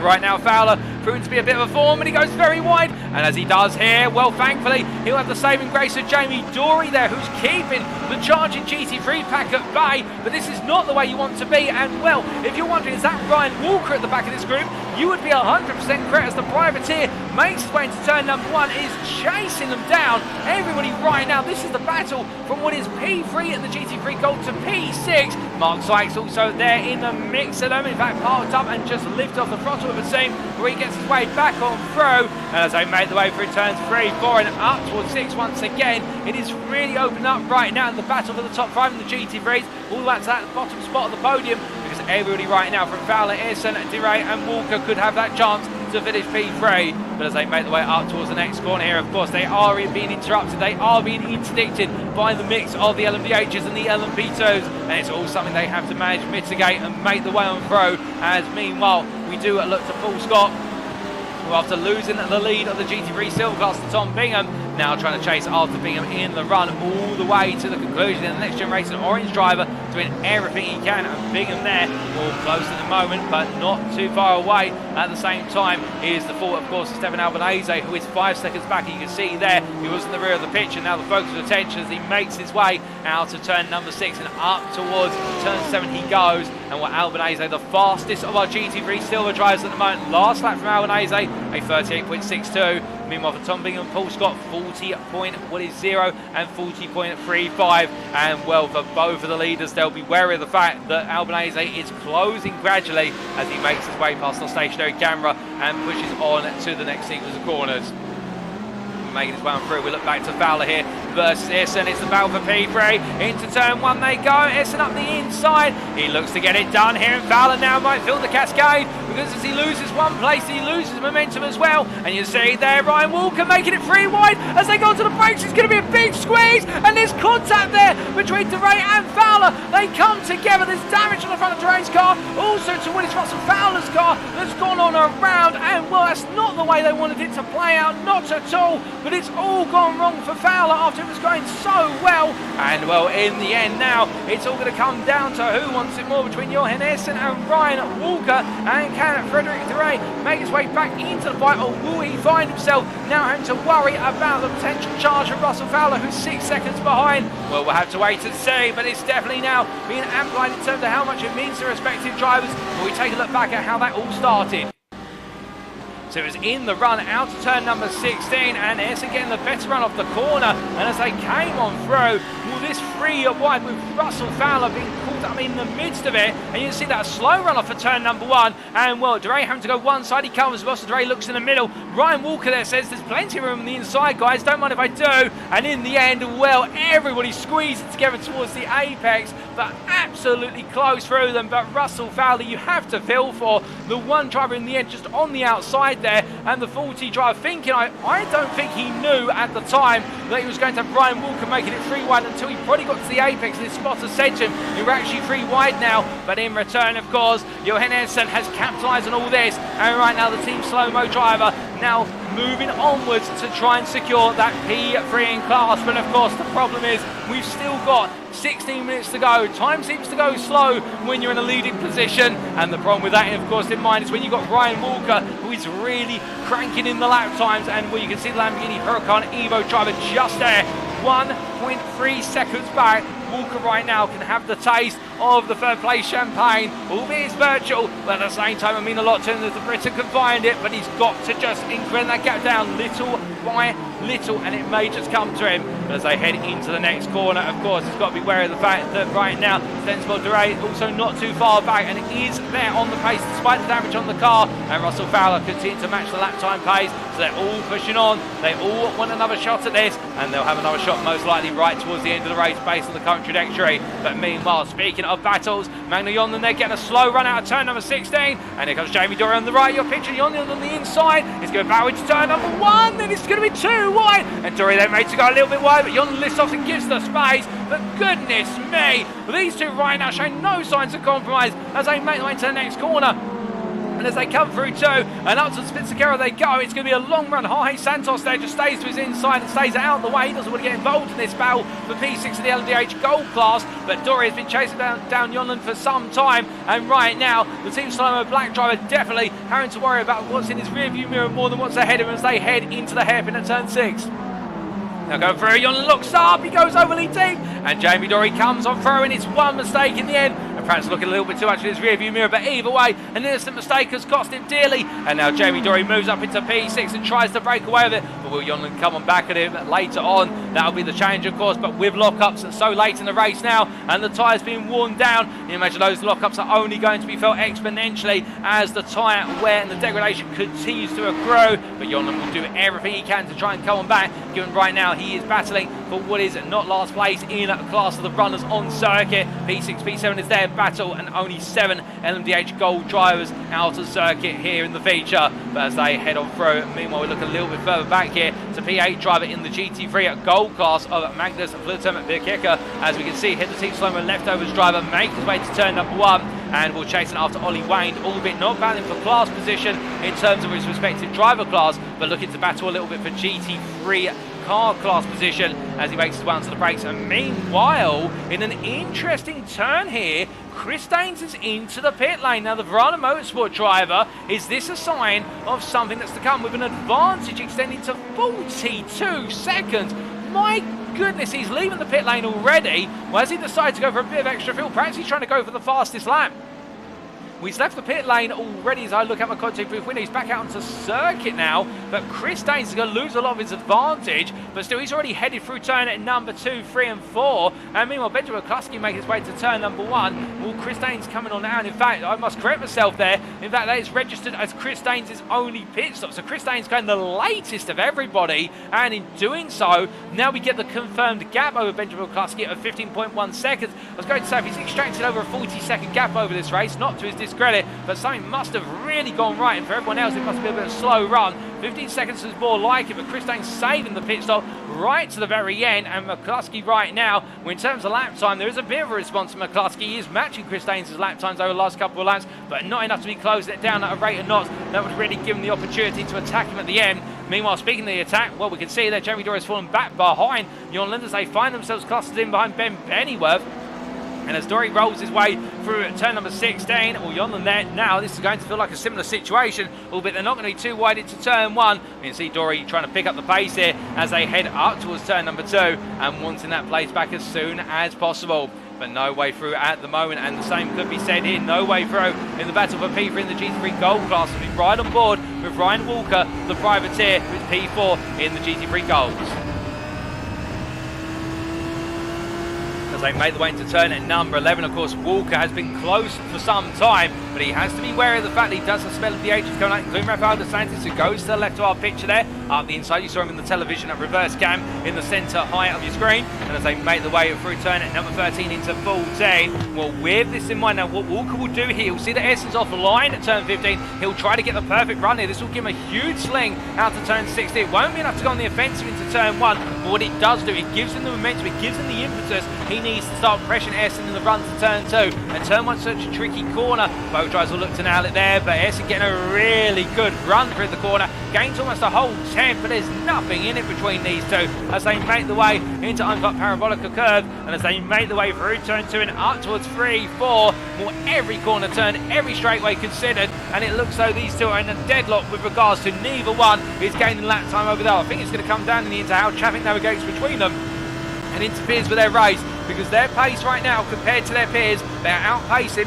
Right now, Fowler proving to be a bit of a form, and he goes very wide. And as he does here, well, thankfully, he'll have the saving grace of Jamie Dorey there, who's keeping the charging GT3 pack at bay. But this is not the way you want to be. And, well, if you're wondering, is that Ryan Walker at the back of this group? You would be 100% correct, as the privateer makes his way into turn number 1, is chasing them down. Everybody right now, this is the battle from what is P3 and the GT3 Gold to P6. Mark Sykes also there in the mix of them. In fact, parked up and just lifted off the throttle of the team, where he gets his way back on through. And as they make the way through turns 3, 4 and up towards 6 once again, it is really open up right now in the battle for the top 5 in the GT3s, all the way to that bottom spot of the podium, because everybody right now from Fowler, Essen, Dorey and Walker could have that chance to finish P3. But as they make the way up towards the next corner here, of course, they are being interrupted, they are being interdicted by the mix of the LMDHs and the LMP2s, and it's all something they have to manage, mitigate and make the way on through. As meanwhile, we do look to Paul Scott, who after losing the lead of the GT3 Silver class to Tom Bingham, now trying to chase after Bingham in the run all the way to the conclusion. And the Next Gen Racing orange driver doing everything he can, and Bingham there, all close at the moment, but not too far away. At the same time, is the fault, of course, of Stefan Albanese, who is 5 seconds back. You can see there, he was in the rear of the pitch, and now the focus of attention as he makes his way out of turn number 6 and up towards turn 7 he goes. And what Albanese, the fastest of our GT3 Silver drivers at the moment. Last lap from Albanese, a 38.62. Meanwhile, for Tom Bingham and Paul Scott, 40.0 and 40.35. And well, for both of the leaders, they'll be wary of the fact that Albanese is closing gradually as he makes his way past the stationary camera and pushes on to the next sequence of corners. Making his way on through, we look back to Fowler here versus Essen. It's the battle for P3. Into turn 1 they go. Essen up the inside. He looks to get it done here, and Fowler now might feel the cascade, because as he loses one place, he loses momentum as well. And you see there Ryan Walker making it 3 wide as they go to the brakes. It's going to be a big squeeze, and there's contact there between Dorey and Fowler. They come together. There's damage on the front of Dorey's car, also to Willis Russell Fowler's car that's gone on around, and well, that's not the way they wanted it to play out, not at all. But it's all gone wrong for Fowler after it was going so well. And well, in the end now, it's all going to come down to who wants it more between Johan Essen and Ryan Walker. And can Frederick Dorey make his way back into the fight, or will he find himself now having to worry about the potential charge of Russell Fowler, who's 6 seconds behind? Well, we'll have to wait and see, but it's definitely now being amplified in terms of how much it means to respective drivers. But we take a look back at how that all started. So it was in the run out to turn number 16, and Essen getting the better run off the corner. And as they came on through, well, this 3 wide with Russell Fowler being caught up in the midst of it. And you can see that slow run off for turn number 1. And well, Dorey having to go one side, he covers well, so Dorey looks in the middle. Ryan Walker there says there's plenty of room on the inside, guys, don't mind if I do. And in the end, well, everybody squeezed together towards the apex, but absolutely close through them. But Russell Fowler, you have to feel for the one driver in the end just on the outside there, and the 40 driver thinking, I don't think he knew at the time that he was going to have Ryan Walker making it 3 wide until he probably got to the apex, and his spotter said to him, you're actually 3 wide now. But in return, of course, Johan Essen has capitalised on all this, and right now the team slow-mo driver now moving onwards to try and secure that P3 in class. But of course, the problem is we've still got 16 minutes to go. Time seems to go slow when you're in a leading position, and the problem with that, of course, in mind is when you've got Ryan Walker, who is really cranking in the lap times, and well, you can see the Lamborghini Huracan Evo driver just there, 1.3 seconds back. Walker right now can have the taste of the third place champagne, albeit it's virtual, but at the same time, I mean a lot to him that the Britain can find it, but he's got to just increment that gap down little by little, and it may just come to him. But as they head into the next corner, of course, he's got to be wary of the fact that right now, Sensible Dorey also not too far back and is there on the pace despite the damage on the car, and Russell Fowler continues to match the lap time pace, so they're all pushing on. They all want another shot at this, and they'll have another shot most likely right towards the end of the race based on the current trajectory. But meanwhile, speaking of battles, Magna Yonden, they're getting a slow run out of turn number 16, and here comes Jamie Dorey on the right. You're picturing Yonden on the inside. He's going back to turn number 1, then it's going to be 2 wide, and Dorey then made to go a little bit wide, but Yonden lifts off and gives the space. But goodness me, these two right now showing no signs of compromise as they make their way to the next corner. And as they come through too, and up to Spitzacera they go. It's going to be a long run. Jorge Santos there just stays to his inside and stays out of the way. He doesn't want to get involved in this battle for P6 of the LMDH Gold class. But Dorey has been chasing down Yonden for some time. And right now, the Team Slow-Mo Black driver definitely having to worry about what's in his rearview mirror more than what's ahead of him as they head into the hairpin at turn 6. Now going through, Yonden looks up, he goes overly deep, and Jamie Dorey comes on through, and it's one mistake in the end, and perhaps looking a little bit too much in his rearview mirror, but either way, an innocent mistake has cost him dearly, and now Jamie Dorey moves up into P6 and tries to break away with it, but will Yonden come on back at him later on? That'll be the change, of course, but with lockups and so late in the race now, and the tyres being worn down, you imagine those lockups are only going to be felt exponentially as the tyre wear and the degradation continues to accrue, but Yonden will do everything he can to try and come on back, given right now he is battling for what is not last place in a class of the runners on circuit. P6, P7 is their battle, and only 7 LMDH Gold drivers out of circuit here in the feature. But as they head on through, meanwhile we look a little bit further back here to P8 driver in the GT3 Gold class of Magnus Flutterm-Birkicker. As we can see here, the Team Slow-Mo leftovers driver makes his way to turn number 1, and will chase it after Ollie Wayne, albeit not battling for class position in terms of his respective driver class, but looking to battle a little bit for GT3 car class position as he makes his way onto the brakes. And meanwhile, in an interesting turn here, Chris Daines is into the pit lane. Now, the Verano Motorsport driver, is this a sign of something that's to come with an advantage extending to 42 seconds? My goodness, he's leaving the pit lane already. Well, has he decided to go for a bit of extra fuel? Perhaps he's trying to go for the fastest lap. Well, he's left the pit lane already as I look at my contact booth window. He's back out onto circuit now, but Chris Daines is going to lose a lot of his advantage, but still he's already headed through turn at number 2, 3 and 4, and meanwhile Benjamin McCluskey making his way to turn number 1. Well, Chris Daines coming on now, and in fact, I must correct myself there, in fact that is registered as Chris Daines' only pit stop, so Chris Daines going the latest of everybody, and in doing so, now we get the confirmed gap over Benjamin McCluskey of 15.1 seconds. I was going to say, if he's extracted over a 40-second gap over this race, not to his discredit, but something must have really gone right, and for everyone else it must be a bit of a slow run. 15 seconds is more like it, but Chris Daines saving the pit stop right to the very end, and McCluskey right now, well, in terms of lap time, there is a bit of a response to McCluskey. He is matching Chris Daines' lap times over the last couple of laps, but not enough to be closing it down at a rate of knots that would really give him the opportunity to attack him at the end. Meanwhile, speaking of the attack, well, we can see that Jeremy Dorey has fallen back behind Jon Linder as they find themselves clustered in behind Ben Pennyworth. And as Dorey rolls his way through turn number 16, well, Jon there now, this is going to feel like a similar situation, albeit they're not going to be too wide into turn 1. You can see Dorey trying to pick up the pace here as they head up towards turn number 2 and wanting that place back as soon as possible. But no way through at the moment, and the same could be said here. No way through in the battle for P4 in the GT3 Gold class. We'll be right on board with Ryan Walker, the privateer, with P4 in the GT3 Golds. As they make the way into turn at number 11, of course, Walker has been close for some time, but he has to be wary of the fact that he does have smell of the ages coming out, including Rafael Dos Santos, who goes to the left of our picture there. Up the inside, you saw him in the television at reverse cam in the centre high of your screen. And as they make the way through turn at number 13 into 14, well, with this in mind now, what Walker will do here, he'll see that Essence off the line at turn 15. He'll try to get the perfect run here. This will give him a huge sling out to turn 16. It won't be enough to go on the offensive into turn 1, but what it does do, it gives him the momentum, it gives him the impetus. He needs to start pressuring Essen in the run to turn 2. And turn 1's such a tricky corner. Both drivers will look to nail it there, but Essen getting a really good run through the corner. Gains almost a whole 10, but there's nothing in it between these two as they make the way into uncut parabolica curve, and as they make the way through turn 2 and up towards 3, 4. More every corner turn, every straightaway considered, and it looks though these two are in a deadlock with regards to neither one is gaining lap time over there. I think it's going to come down in the end to how traffic navigates between them and interferes with their race, because their pace right now compared to their peers, they're outpacing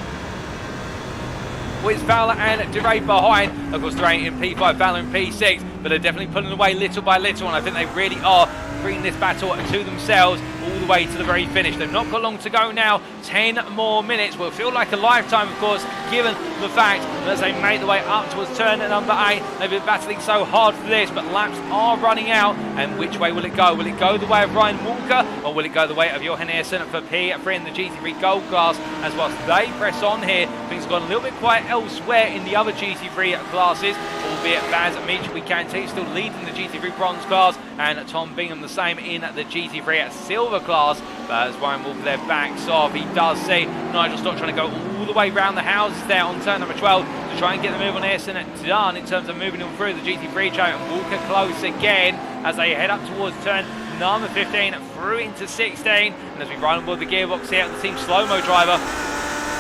with Fowler and DeRay behind. Of course, DeRay in P5, Fowler in P6, but they're definitely pulling away little by little, and I think they really are bringing this battle to themselves all the way to the very finish. They've not got long to go now. 10 more minutes will feel like a lifetime, of course, given the fact that as they make the way up towards turn number 8, they've been battling so hard for this, but laps are running out. And which way will it go? Will it go the way of Ryan Walker, or will it go the way of Johan Essen for P3 in the GT3 Gold class? As whilst they press on here, things have gone a little bit quiet elsewhere in the other GT3 classes, albeit Baz Mitchell, we can see, still leading the GT3 Bronze class, and Tom Bingham the same in the GT3 Silver class. But as Ryan Walker there backs off, he does see Nigel Stott trying to go all the way round the houses there on turn number 12 to try and get the move on Essen done in terms of moving them through the GT3 chariot. And Walker close again as they head up towards turn number 15 through into 16. And as we run on board the gearbox here, the team slow-mo driver,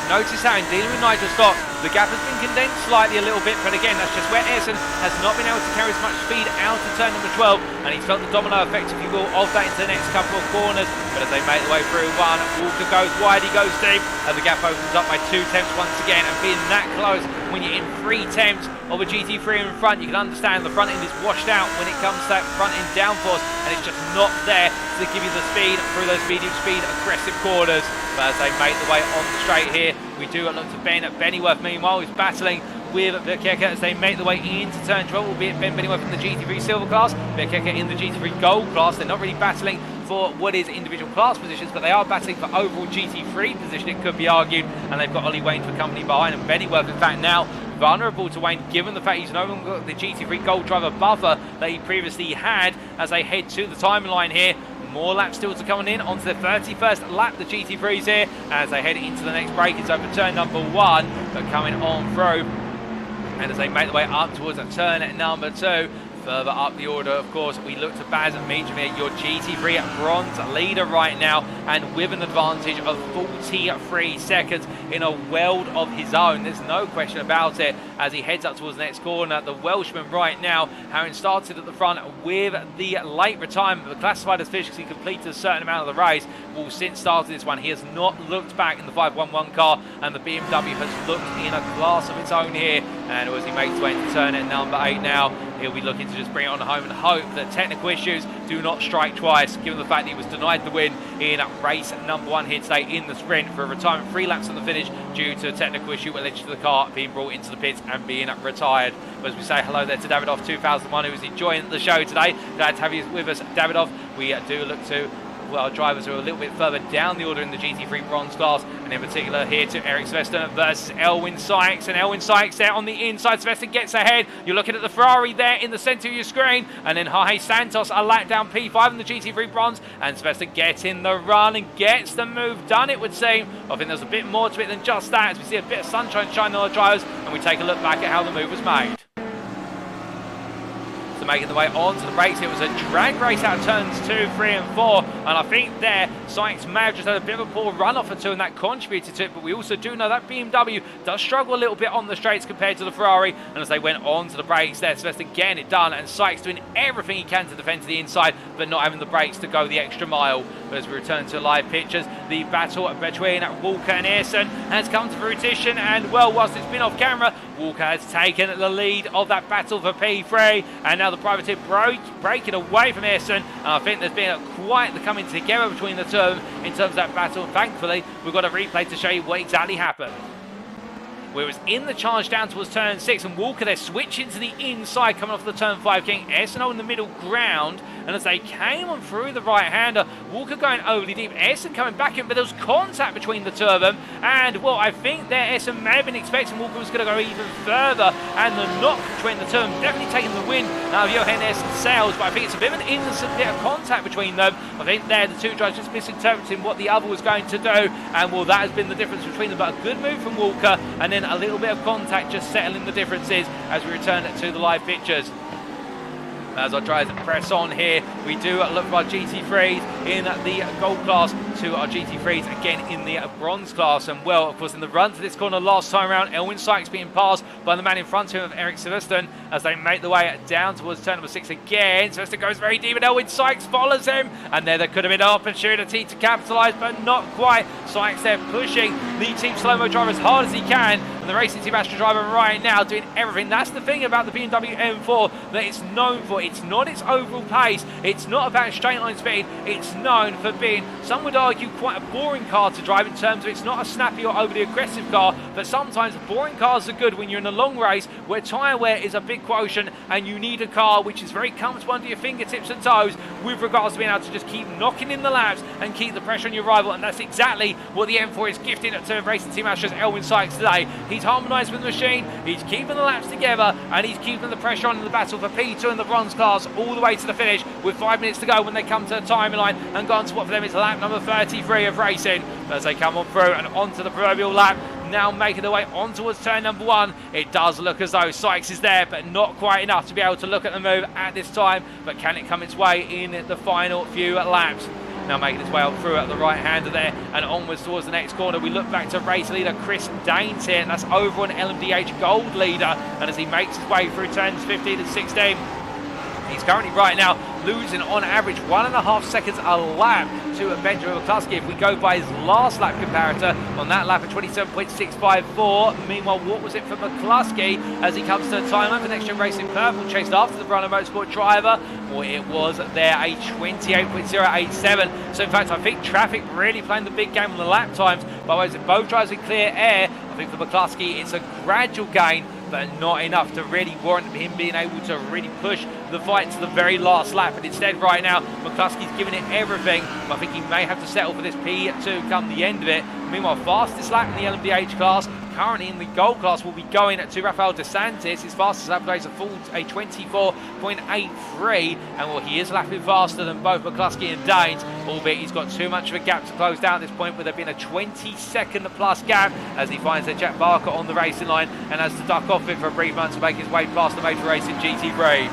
notice how in dealing with Nigel Stott, the gap has been condensed slightly a little bit, but again, that's just where Essen has not been able to carry as much speed out of turn number 12, and he's felt the domino effect, if you will, of that into the next couple of corners. But as they make the way through one, Walker goes wide, he goes deep, and the gap opens up by 2 tenths once again. And being that close, when you're in 3 tenths of a GT3 in front, you can understand the front end is washed out when it comes to that front end downforce, and it's just not there to give you the speed through those medium speed aggressive corners. But as they make the way on the straight here, we do look to Ben Pennyworth. Meanwhile, he's battling with Bekeke as they make the way into turn 12, albeit Ben Pennyworth in the GT3 Silver class, Bekeke in the GT3 Gold class. They're not really battling for what is individual class positions, but they are battling for overall GT3 position, it could be argued, and they've got Ollie Wayne for company behind, and Pennyworth, in fact, now vulnerable to Wayne, given the fact he's no longer got the GT3 Gold driver buffer that he previously had. As they head to the timeline here, more laps still to come in onto the 31st lap, the GT3s here, as they head into the next break. It's over turn number 1, but coming on through. And as they make the way up towards a turn at number 2, Further up the order, of course, we look to Baz Mijamir, your GT3 bronze leader right now, and with an advantage of 43 seconds in a world of his own. There's no question about it as he heads up towards the next corner. The Welshman right now, having started at the front with the late retirement, but classified as finished because he completed a certain amount of the race. Well, since starting this one, he has not looked back in the 511 car, and the BMW has looked in a class of its own here. And as he makes his way into turn at number 8 now, he'll be looking to just bring it on home and hope that technical issues do not strike twice, given the fact that he was denied the win in race number 1 here today in the sprint for a retirement 3 laps on the finish due to a technical issue related to the car being brought into the pits and being retired. But as we say hello there to Davidov 2001, who is enjoying the show today. Glad to have you with us, Davidov. We do look to our drivers who are a little bit further down the order in the GT3 bronze class, and in particular here to Eric Sveston versus Elwin Sykes, and Elwin Sykes there on the inside. Sveston gets ahead. You're looking at the Ferrari there in the centre of your screen, and then Jorge Santos a lap down P5 in the GT3 bronze, and Sveston gets in the run and gets the move done, it would seem. I think there's a bit more to it than just that, as we see a bit of sunshine shining on the drivers, and we take a look back at how the move was made. So making the way onto the brakes, it was a drag race out of turns 2, 3 and 4, and I think there Sykes may have just had a bit of a poor run off or two, and that contributed to it. But we also do know that BMW does struggle a little bit on the straights compared to the Ferrari, and as they went onto the brakes there, Sveston getting it done, and Sykes doing everything he can to defend to the inside, but not having the brakes to go the extra mile. But as we return to live pictures, the battle between Walker and Ayrton has come to fruition, and well, whilst it's been off camera, Walker has taken the lead of that battle for P3, and now the privateer breaking away from Ayrton, and I think there's been quite the coming together between the two of them in terms of that battle. And thankfully, we've got a replay to show you what exactly happened. Where it was in the charge down towards turn 6, and Walker there switching to the inside coming off the turn 5 king. Ayrton in the middle ground, and as they came on through the right-hander, Walker going overly deep, Ayrton coming back in, but there was contact between the two of them, and well, I think there Ayrton may have been expecting Walker was going to go even further, and the knock between the two of them definitely taking the win out of Johan Ayrton's sails, but I think it's a bit of an innocent bit of contact between them. I think there the two drivers just misinterpreting what the other was going to do, and well, that has been the difference between them, but a good move from Walker, and then a little bit of contact just settling the differences as we return to the live pictures. As our drivers press on here, we do look for our GT3s in the gold class to our GT3s again in the bronze class. And well, of course, in the run to this corner last time around, Elwin Sykes being passed by the man in front of him of Eric Silverstone as they make the way down towards turn number 6 again. Silverstone goes very deep and Elwin Sykes follows him, and there could have been an opportunity to capitalise, but not quite. Sykes there pushing the Team Slow-Mo driver as hard as he can, and the Racing Team Astra driver right now doing everything. That's the thing about the BMW M4 that it's known for. It's not its overall pace, it's not about straight line speed, it's known for being, some would argue, quite a boring car to drive in terms of it's not a snappy or overly aggressive car, but sometimes boring cars are good when you're in a long race where tyre wear is a big quotient and you need a car which is very comfortable under your fingertips and toes with regards to being able to just keep knocking in the laps and keep the pressure on your rival, and that's exactly what the M4 is gifting to Racing Team Astra's Elwin Sykes today. He's harmonised with the machine, he's keeping the laps together, and he's keeping the pressure on in the battle for P2 in the bronze class all the way to the finish with 5 minutes to go when they come to the timeline and go on to what for them is lap number 33 of racing. As they come on through and onto the proverbial lap, now making their way on towards turn number 1. It does look as though Sykes is there, but not quite enough to be able to look at the move at this time, but can it come its way in the final few laps? Now making its way up through at the right-hander there and onwards towards the next corner. We look back to race leader Chris Daines here, and that's over on LMDH Gold leader, and as he makes his way through turns 15 and 16, he's currently right now losing on average 1.5 seconds a lap to Benjamin McCluskey if we go by his last lap comparator on that lap at 27.654. Meanwhile, what was it for McCluskey as he comes to the timeline for Next Gen Racing Purple, chased after the Brano Motorsport driver? Well, it was there a 28.087. So in fact, I think traffic really playing the big game on the lap times, but both drivers in clear air. I think for McCluskey it's a gradual gain, but not enough to really warrant him being able to really push the fight to the very last lap. And instead right now, McCluskey's giving it everything, but I think he may have to settle for this P2 come the end of it. Meanwhile, fastest lap in the LMDH class, currently in the gold class, will be going to Rafael DeSantis. His fastest lap today is a 24.83, and well, he is lapping faster than both McCluskey and Daines, albeit he's got too much of a gap to close down at this point, with there being a 20-second plus gap as he finds that Jack Barker on the racing line and has to duck off it for a brief moment to make his way past the Motor Racing GT3.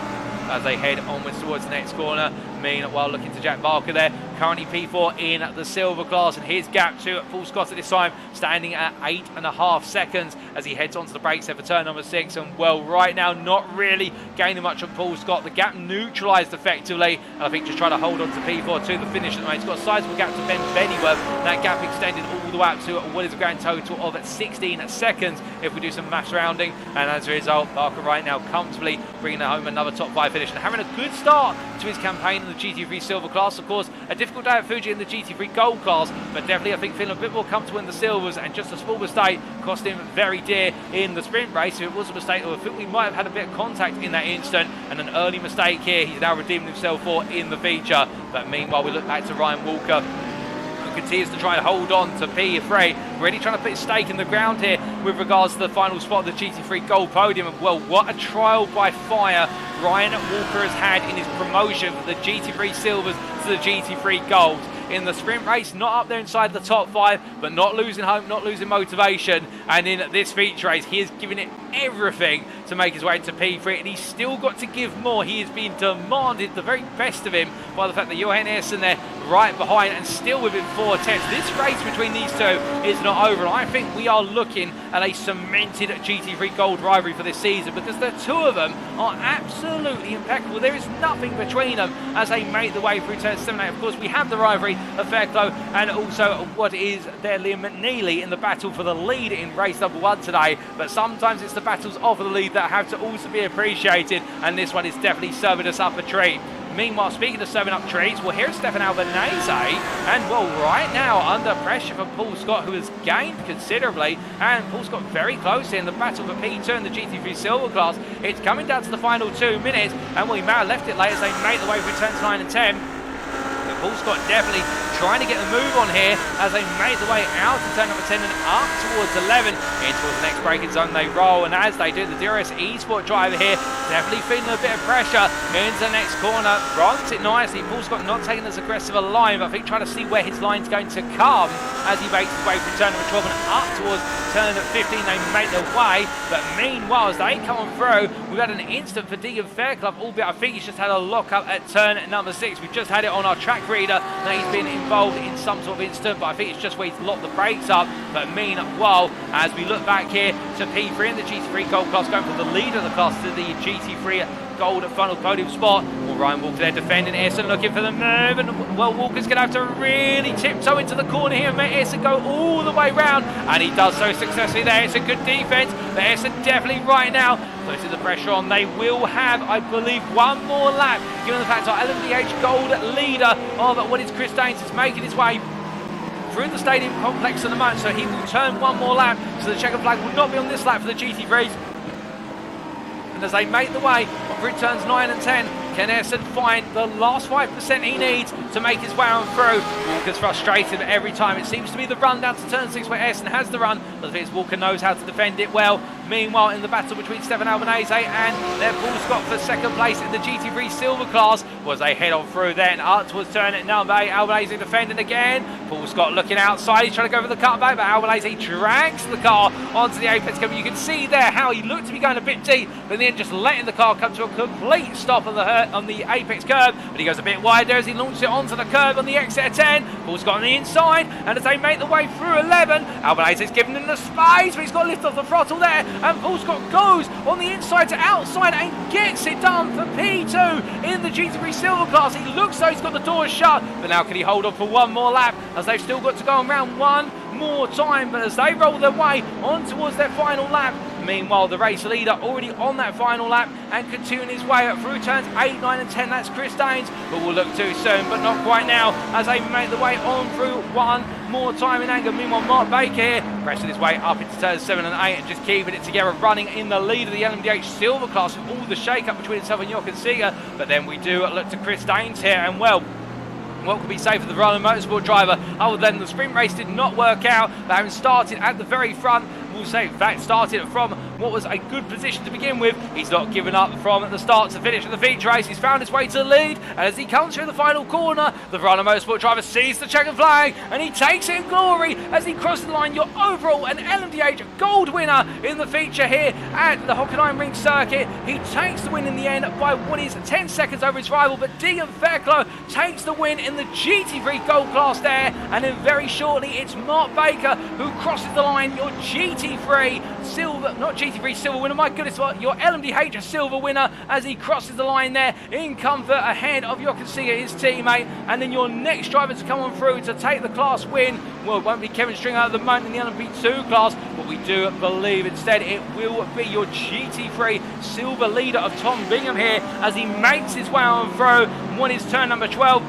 as they head onwards towards the next corner. Meanwhile, looking to Jack Barker there, currently P4 in the silver class, and his gap to Paul Scott at this time standing at 8.5 seconds as he heads onto the brakes there for turn number 6. And well, right now not really gaining much on Paul Scott. The gap neutralised effectively, and I think just trying to hold on to P4 to the finish at the moment. He's got a sizable gap to Ben Bennyworth. That gap extended all the way up to what is a grand total of 16 seconds if we do some maths rounding. And as a result, Barker right now comfortably bringing home another top 5 finish and having a good start to his campaign in the GT3 silver class. Of course, a difficult day at Fuji in the GT3 gold class, but definitely I think feeling a bit more comfortable in the silvers, and just a small mistake cost him very dear in the sprint race. If it was a mistake, I think we might have had a bit of contact in that instant, and an early mistake here he's now redeemed himself for in the feature. But meanwhile, we look back to Ryan Walker, who continues to try and hold on to P3, really trying to put his stake in the ground here with regards to the final spot of the GT3 gold podium. And well, what a trial by fire Ryan Walker has had in his promotion from the GT3 silvers to the GT3 golds. In the sprint race, not up there inside the top 5, but not losing hope, not losing motivation. And in this feature race, he is giving it everything to make his way into P3, and he's still got to give more. He is being demanded the very best of him by the fact that Johan Essen there right behind and still within 4 tenths. This race between these two is not over, and I think we are looking at a cemented GT3 gold rivalry for this season, because the two of them are absolutely impeccable. There is nothing between them as they make the way through turn 7 and 8. Of course, we have the rivalry of Fairclough and also what is their Liam McNeely in the battle for the lead in race number 1 today, but sometimes it's the battles of the lead that have to also be appreciated, and this one is definitely serving us up a treat. Meanwhile, speaking of serving up treats, well, here's Stefan Albanese, and well, right now under pressure from Paul Scott, who has gained considerably, and Paul Scott very close in the battle for P2 in the GT3 silver class. It's coming down to the final 2 minutes, and well, he may have left it late as they make the way through turns 9 and 10. Paul Scott definitely trying to get the move on here as they make the way out to turn number 10 and up towards 11. In towards the next braking zone they roll, and as they do, the DRS eSport driver here definitely feeling a bit of pressure into the next corner. Runs it nicely. Paul Scott not taking as aggressive a line, but I think trying to see where his line's going to come as he makes his way through turn number 12 and up towards turn 15. They make their way, but meanwhile, as they come through, we've had an instant fatigue of Fairclough, albeit I think he's just had a lock-up at turn number 6. We've just had it on our track reader that he's been involved in some sort of incident, but I think it's just where he's locked the brakes up. But meanwhile, as we look back here to P3 in the GT3 gold class, going from the leader of the class to the GT3 gold final podium spot. Well, Ryan Walker there defending Essen, looking for the move, and well, Walker's going to have to really tiptoe into the corner here and make Essen go all the way round, and he does so successfully there. It's a good defense, but Essen definitely right now putting the pressure on. They will have, I believe, one more lap, given the fact our LMDH Gold leader of what is Chris Daines is making his way through the stadium complex at the moment, so he will turn one more lap, so the checkered flag will not be on this lap for the GT3s. And as they make the way through turns 9 and 10, can Essen find the last 5% he needs to make his way on through? Walker's frustrated every time. It seems to be the run down to turn 6 where Essen has the run, but the Walker knows how to defend it well. Meanwhile, in the battle between Stefan Albanese and their Paul Scott for second place in the GT3 silver class, was they head on through then up towards turn number 8. Albanese defending again. Paul Scott looking outside. He's trying to go for the cutback, but Albanese drags the car onto the apex curve. You can see there how he looked to be going a bit deep, but in the end just letting the car come to a complete stop on the apex curve. But he goes a bit wider as he launches it onto the curve on the exit of 10. Paul Scott on the inside, and as they make the way through 11, Albanese's giving him the space, but he's got to lift off the throttle there, and Paul Scott goes on the inside to outside and gets it done for P2 in the GT3 silver class. He looks though he's got the doors shut, but now can he hold on for one more lap, as they've still got to go around one more time. But as they roll their way on towards their final lap, meanwhile the race leader already on that final lap and continuing his way up through turns 8, 9 and 10, that's Chris Daines, but we'll look too soon, but not quite now, as they make the way on through one more time in anger. Meanwhile, Mark Baker here pressing his way up into turns 7 and 8 and just keeping it together, running in the lead of the LMDH Silver class with all the shake-up between himself and Jochen Seeger. But then we do look to Chris Daines here, and well, what could be safe for the Roland Motorsport driver other than the sprint race did not work out, but having started at the very front, we'll say in fact started from what was a good position to begin with. He's not given up from the start to finish of the feature race. He's found his way to the lead, and as he comes through the final corner, the Verano Motorsport driver sees the checkered flag, and he takes it in glory as he crosses the line. Your overall and LMDH Gold winner in the feature here at the Hockenheimring circuit. He takes the win in the end by what is 10 seconds over his rival, but Dorey Fairclough takes the win in the GT3 Gold class there, and then very shortly it's Mark Baker who crosses the line. Your GT3 Silver, not GT3 Silver winner, my goodness, your LMDH Silver winner as he crosses the line there in comfort ahead of Hockenheimring, his teammate. And then your next driver to come on through to take the class win, well, it won't be Kevin Stringer at the moment in the LMP2 class, but we do believe instead it will be your GT3 Silver leader of Tom Bingham here as he makes his way on through what is turn number 12.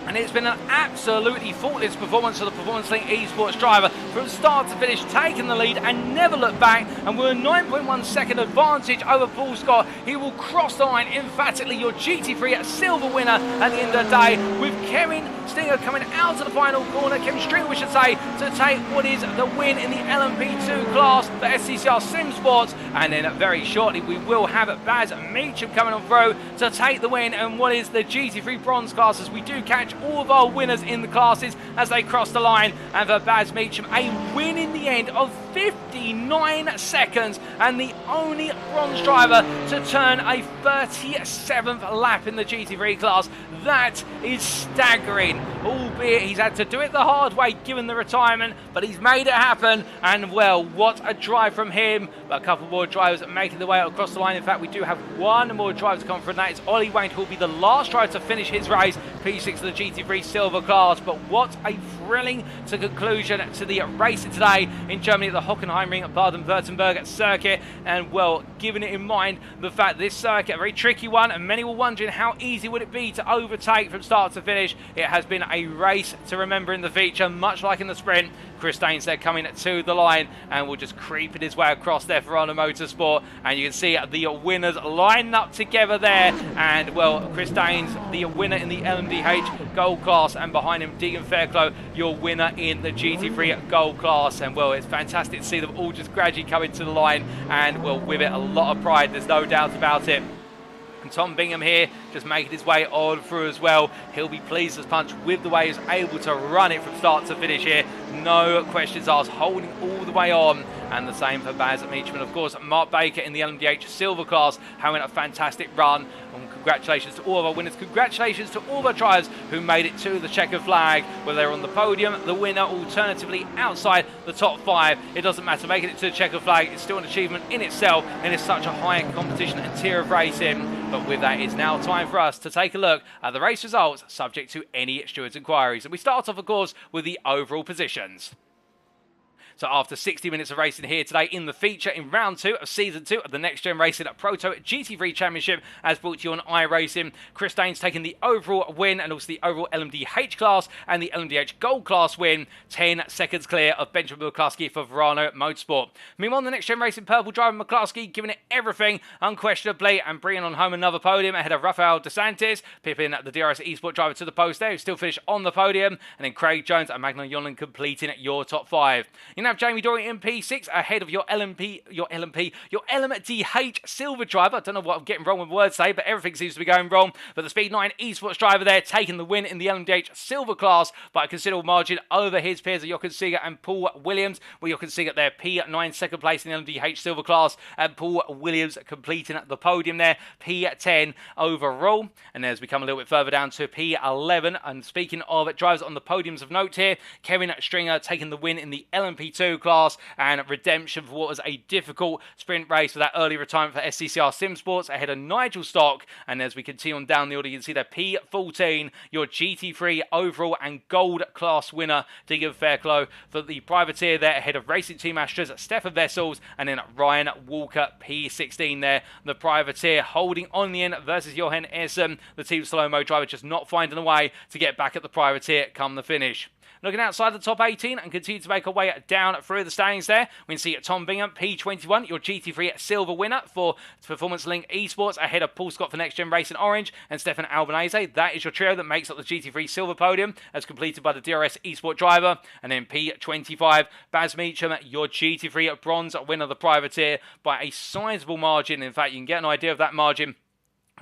And it's been an absolutely faultless performance for the Performance Link Esports driver from start to finish, taking the lead and never looked back. And we're a 9.1 second advantage over Paul Scott. He will cross the line emphatically, your GT3 Silver winner at the end of the day, with Kevin Stringer coming out to the final corner. Kevin Stringer, we should say, to take what is the win in the LMP2 class for SCCR Sim Sports. And then very shortly we will have Baz Meacham coming on through to take the win in what is the GT3 Bronze class, as we do catch all of our winners in the classes as they cross the line. And for Baz Meacham, a win in the end of 59 seconds, and the only bronze driver to turn a 37th lap in the GT3 class. That is staggering, albeit he's had to do it the hard way given the retirement, but he's made it happen. And well, what a drive from him. But a couple more drivers making their way across the line. In fact, we do have one more driver to come from, that is Ollie Wayne, who will be the last driver to finish his race, P6 of the GT3 Silver class. But what a thrilling to conclusion to the racing today in Germany at the Hockenheimring Baden-Württemberg circuit. And well, given it in mind the fact this circuit, a very tricky one, and many were wondering how easy would it be to overtake from start to finish. It has been a race to remember in the feature, much like in the sprint. Chris Daines there coming to the line and will just creeping his way across there for Verano Motorsport, and you can see the winners line up together there. And well, Chris Daines, the winner in the LMDH Gold class, and behind him Dorey Fairclough, your winner in the GT3 Gold class. And well, it's fantastic to see them all just gradually coming to the line, and well, with it a lot of pride, there's no doubt about it. And Tom Bingham here just making his way on through as well. He'll be pleased as punch with the way he's able to run it from start to finish here. No questions asked, holding all the way on. And the same for Baz Meacham. And of course, Mark Baker in the LMDH Silver class having a fantastic run. And congratulations to all of our winners. Congratulations to all the drivers who made it to the checkered flag, whether they're on the podium, the winner, alternatively outside the top 5. It doesn't matter. Making it to the checkered flag is still an achievement in itself, and it's such a high competition and tier of racing. But with that, it's now time for us to take a look at the race results, subject to any stewards' inquiries. And we start off, of course, with the overall positions. So after 60 minutes of racing here today in the feature in round 2 of season 2 of the Next Gen Racing Proto GT3 Championship, as brought to you on iRacing, Chris Daines taking the overall win and also the overall LMDH class and the LMDH Gold class win, 10 seconds clear of Benjamin McCluskey for Verano Motorsport. Meanwhile, the Next Gen Racing purple driver McCluskey giving it everything unquestionably and bringing on home another podium ahead of Rafael DeSantis, pipping the DRS Esports driver to the post there, who still finished on the podium, and then Craig Jones and Magna Yonlin completing your top 5. You now have Jamie Dorey in P6 ahead of your LMDH Silver driver. I don't know what I'm getting wrong with words today, but everything seems to be going wrong. But the Speed 9 Esports driver there taking the win in the LMDH Silver class by a considerable margin over his peers of Hockenheimring and Paul Williams, with Hockenheimring there P9 second place in the LMDH Silver class, and Paul Williams completing the podium there, P10 overall. And as we come a little bit further down to P11, and speaking of drivers on the podiums of note here, Kevin Stringer taking the win in the LMP2 class, and redemption for what was a difficult sprint race for that early retirement for SCCR Sim Sports ahead of Nigel Stock. And as we continue on down the order, you can see there P14, your GT3 overall and gold class winner, Dorey Fairclough for the privateer there ahead of Racing Team Astra's Stefan Vessels, and then Ryan Walker P16 there, the privateer holding on the end versus Johan Essen, the Team Slow-Mo driver just not finding a way to get back at the privateer come the finish. Looking outside the top 18 and continue to make our way down through the standings there, we can see Tom Bingham, P21, your GT3 Silver winner for Performance Link Esports, ahead of Paul Scott for Next Gen Racing Orange and Stefan Albanese. That is your trio that makes up the GT3 Silver podium, as completed by the DRS Esport driver. And then P25, Baz Meacham, your GT3 Bronze winner of the Privateer by a sizable margin. In fact, you can get an idea of that margin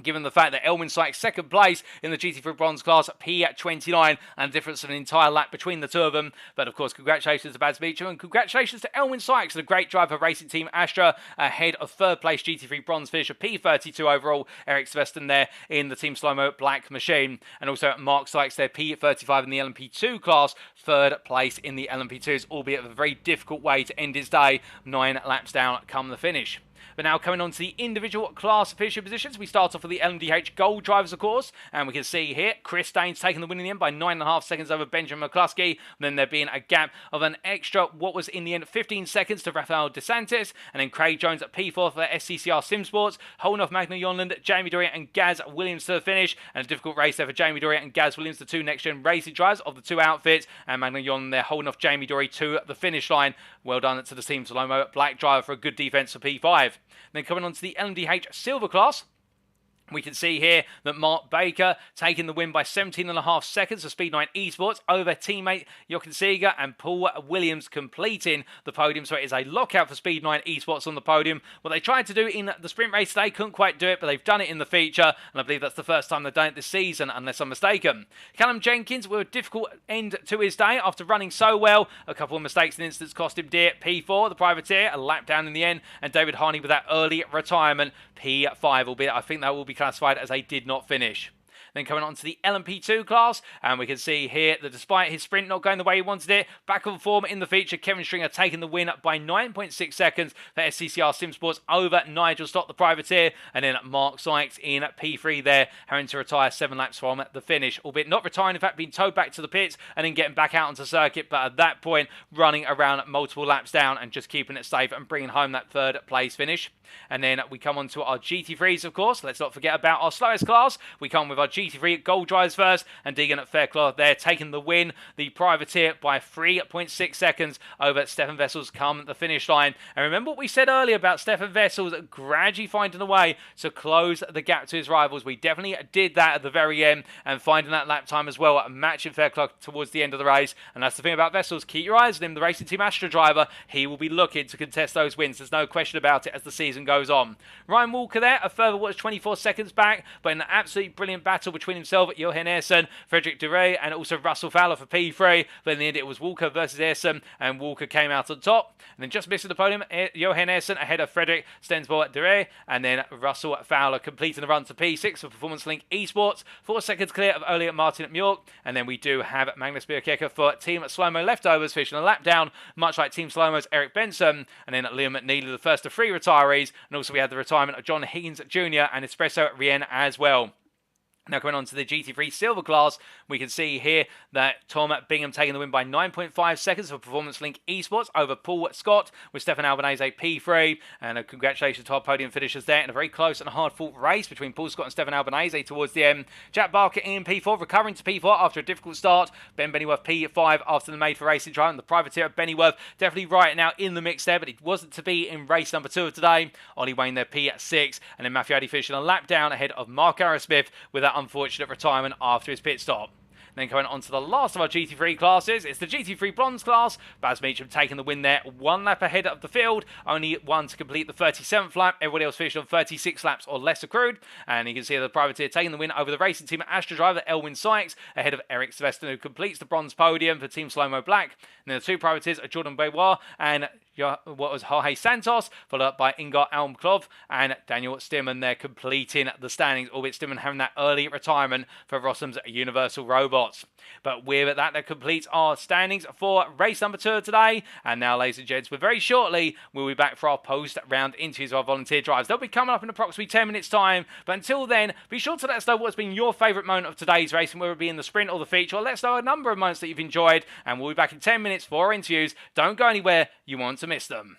given the fact that Elwin Sykes second place in the GT3 Bronze class, P29, and a difference of an entire lap between the two of them. But of course, congratulations to Baz Meacham and congratulations to Elwin Sykes, the great driver racing team Astra, ahead of third place GT3 Bronze finisher P32 overall, Eric Sveston there in the Team Slow-Mo Black Machine. And also Mark Sykes there, P35 in the LMP2 class, third place in the LMP2s, albeit a very difficult way to end his day, 9 laps down come the finish. But now coming on to the individual class finishing positions, we start off with the LMDH Gold drivers, of course, and we can see here Chris Daines taking the win in the end by 9.5 seconds over Benjamin McCluskey, and then there being a gap of an extra, what was in the end 15 seconds to Rafael DeSantis, and then Craig Jones at P4 for SCCR Sim Sports, holding off Magna Yonland, Jamie Dorey and Gaz Williams to the finish, and a difficult race there for Jamie Dorey and Gaz Williams, the two next-gen racing drivers of the two outfits, and Magna Yonland there holding off Jamie Dorey to the finish line. Well done to the Team Slow-Mo Black driver for a good defense for P5. Then coming on to the LMDH Silver class, we can see here that Mark Baker taking the win by 17.5 seconds for Speed 9 Esports over teammate Jochen Seeger and Paul Williams completing the podium. So it is a lockout for Speed 9 Esports on the podium. What they tried to do in the sprint race today, couldn't quite do it, but they've done it in the feature, and I believe that's the first time they've done it this season, unless I'm mistaken. Callum Jenkins with a difficult end to his day after running so well. A couple of mistakes and incidents cost him dear. P4, the Privateer, a lap down in the end, and David Harney with that early retirement, P5, albeit I think that will be classified as a did not finish. Then coming on to the LMP2 class, and we can see here that despite his sprint not going the way he wanted it, back on form in the feature, Kevin Stringer taking the win by 9.6 seconds for SCCR Sim Sports over Nigel Stott, the Privateer, and then Mark Sykes in P3 there, having to retire 7 laps from the finish, albeit not retiring, in fact being towed back to the pits and then getting back out onto circuit, but at that point running around multiple laps down and just keeping it safe and bringing home that third place finish. And then we come on to our GT3s, of course. Let's not forget about our slowest class. We come with our GT3 Gold drivers first, and Deegan at Fairclough there taking the win. The Privateer by 3.6 seconds over Stefan Vessels come the finish line. And remember what we said earlier about Stefan Vessels gradually finding a way to close the gap to his rivals. We definitely did that at the very end, and finding that lap time as well, matching Fairclough towards the end of the race. And that's the thing about Vessels. Keep your eyes on him, the Racing Team Astra driver. He will be looking to contest those wins. There's no question about it as the season goes on. Ryan Walker there, a further 24 seconds back, but in an absolutely brilliant battle between himself, Johan Ersson, Frederick Dorey, and also Russell Fowler for P3. But in the end, it was Walker versus Ersson, and Walker came out on top. And then just missing the podium, Johan Ersson ahead of Frederick Stensborg Dorey, and then Russell Fowler completing the run to P6 for Performance Link Esports, 4 seconds clear of Ole Martin at Mjork. And then we do have Magnus Bjerkeke for Team Slow-Mo Leftovers, finishing a lap down, much like Team Slow-Mo's Eric Benson, and then Liam McNeely, the first of 3 retirees, and also we had the retirement of John Higgins Jr. and Espresso Rien as well. Now coming on to the GT3 Silver class, we can see here that Tom Bingham taking the win by 9.5 seconds for Performance Link Esports over Paul Scott, with Stefan Albanese P3. And congratulations to our podium finishers there in a very close and hard-fought race between Paul Scott and Stefan Albanese towards the end. Jack Barker in P4, recovering to P4 after a difficult start. Ben Bennyworth P5 after the Made for Racing drive. And the Privateer of Bennyworth definitely right now in the mix there, but it wasn't to be in race number 2 of today. Ollie Wayne there P6, and then Matthew Addy finishing a lap down ahead of Mark Arrowsmith with that unfortunate retirement after his pit stop. Then going on to the last of our GT3 classes, it's the GT3 Bronze class. Baz Meacham taking the win there, 1 lap ahead of the field, only one to complete the 37th lap. Everybody else finished on 36 laps or less accrued. And you can see the Privateer taking the win over the Racing Team Astra driver Elwin Sykes, ahead of Eric Sveston, who completes the bronze podium for Team Slow-Mo Black. And then the 2 Privateers are Jordan Bevois and what was Jorge Santos, followed up by Ingar Almklov and Daniel Stimman there completing the standings, albeit Stimman having that early retirement for Rossum's Universal Robots. But with that completes our standings for race number 2 of today. And now, ladies and gents, very shortly we'll be back for our post-round interviews of our volunteer drives. They'll be coming up in approximately 10 minutes' time. But until then, be sure to let us know what's been your favourite moment of today's racing, whether it be in the sprint or the feature. Or let us know a number of moments that you've enjoyed. And we'll be back in 10 minutes for our interviews. Don't go anywhere. You want to miss them.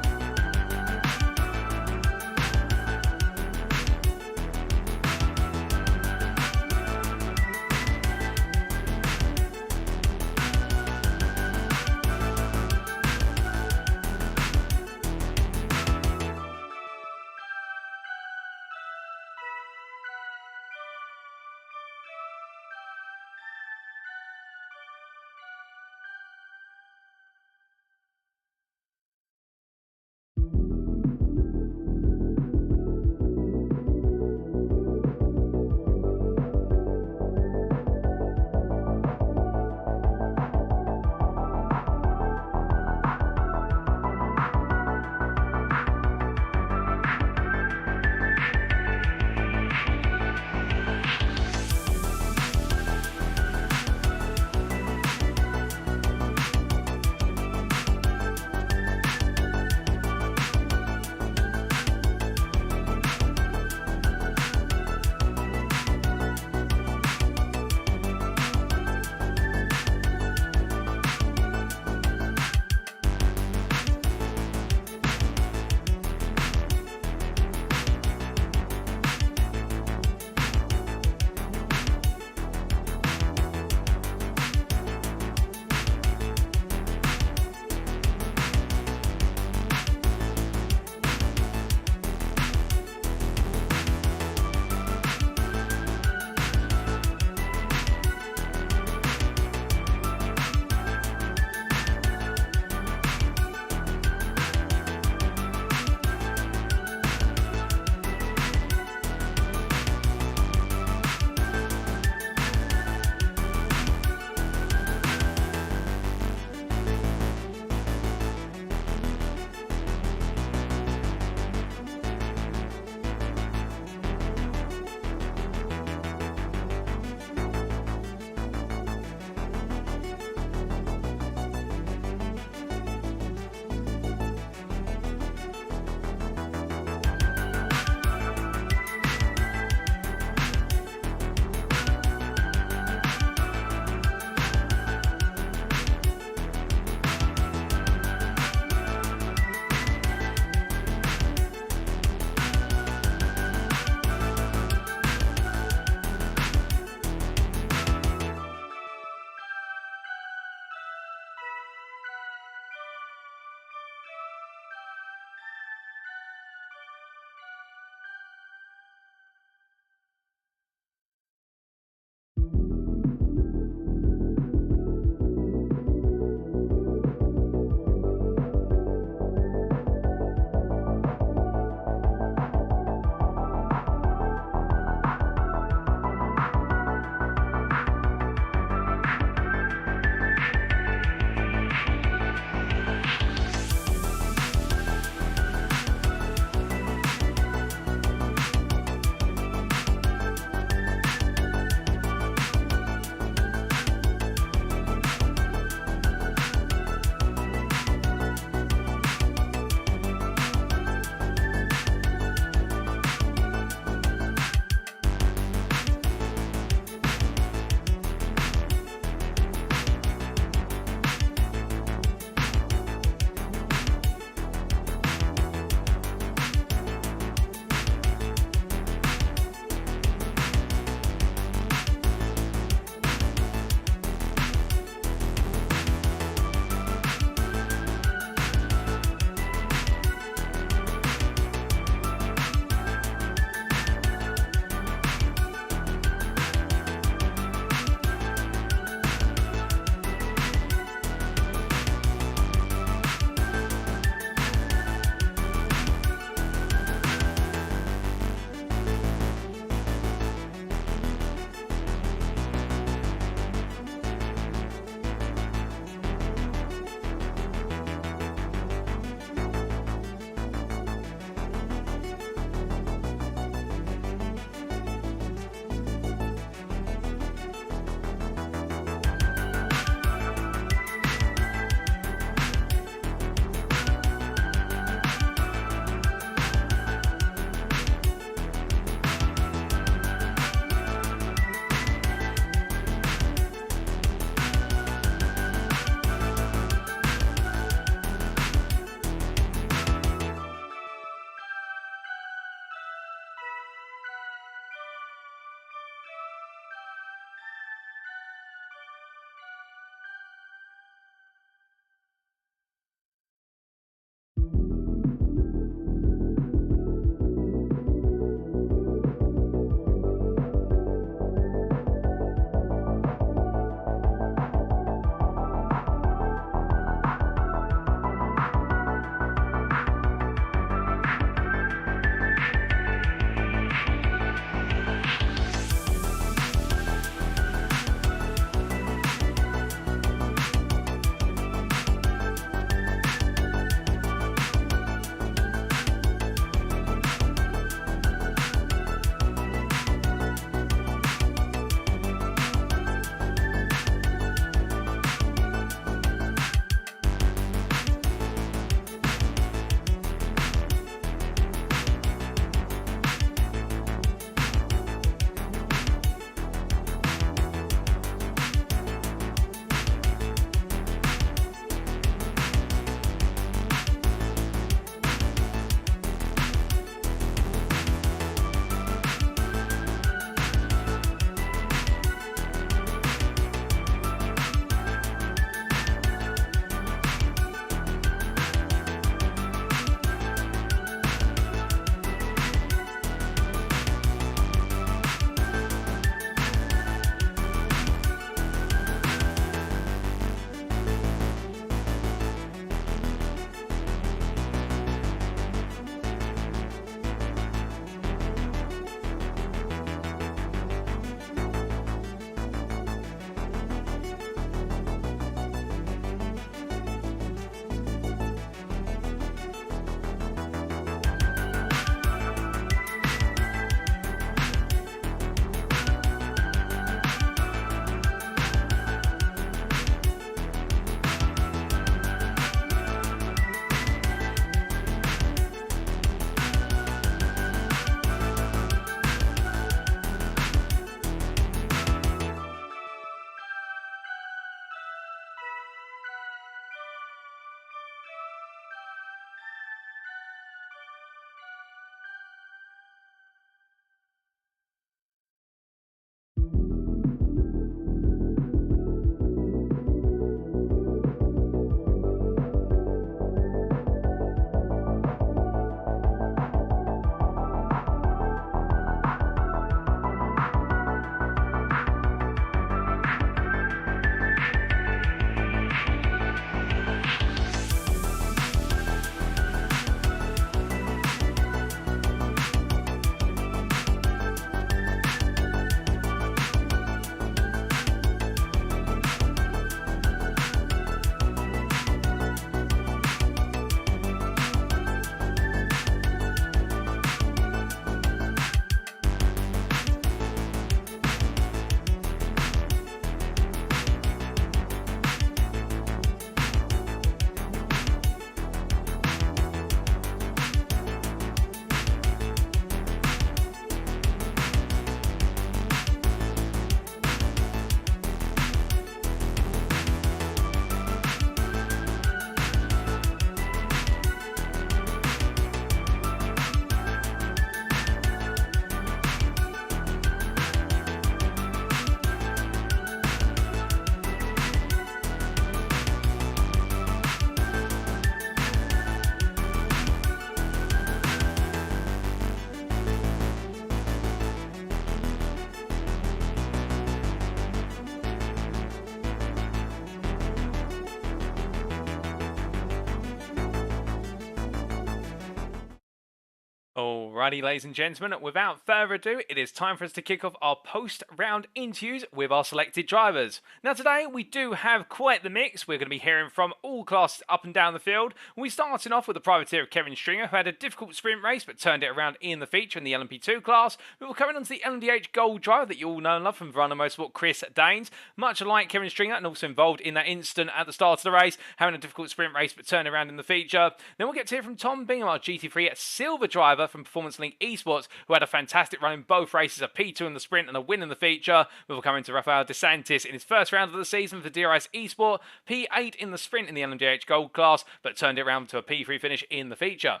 Alrighty, ladies and gentlemen, without further ado, it is time for us to kick off our post-round interviews with our selected drivers. Now today, we do have quite the mix. We're going to be hearing from all classes up and down the field. We're starting off with the privateer of Kevin Stringer, who had a difficult sprint race, but turned it around in the feature in the LMP2 class. We will coming on to the LMDH Gold driver that you all know and love from Verona Motorsport, Chris Daines. Much like Kevin Stringer, and also involved in that incident at the start of the race, having a difficult sprint race, but turned around in the feature. Then we'll get to hear from Tom Bingham, our GT3 Silver driver from Performance Link Esports, who had a fantastic run in both races, a P2 in the sprint and a win in the feature. We'll come into Rafael DeSantis in his first round of the season for DRS Esport, P8 in the sprint in the LMDH Gold class, but turned it around to a P3 finish in the feature.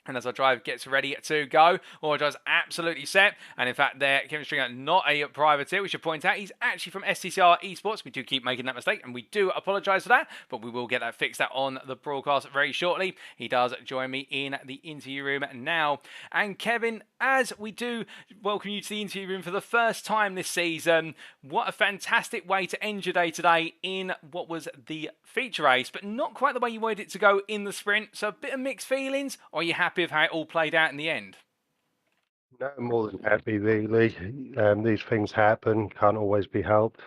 And as our driver gets ready to go, our driver's absolutely set. And in fact, there, Kevin Stringer, not a privateer. We should point out he's actually from STCR Esports. We do keep making that mistake, and we do apologise for that. But we will get that fixed out on the broadcast very shortly. He does join me in the interview room now. And Kevin, as we do welcome you to the interview room for the first time this season, what a fantastic way to end your day today in what was the feature race, but not quite the way you wanted it to go in the sprint. So a bit of mixed feelings, or are you happy with how it all played out in the end? No, more than happy, really. These things happen, can't always be helped.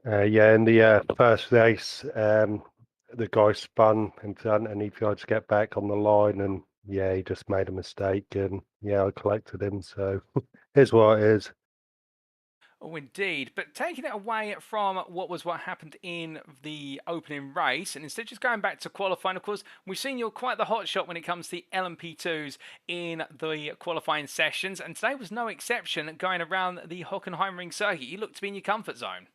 Yeah, in the first race, the guy spun in front and he tried to get back on the line, and yeah, he just made a mistake, and yeah, I collected him, so here's what it is. Oh, indeed. But taking it away from what happened in the opening race, and instead just going back to qualifying, of course, we've seen you're quite the hot shot when it comes to the LMP2s in the qualifying sessions, and today was no exception going around the Hockenheimring circuit. You look to be in your comfort zone.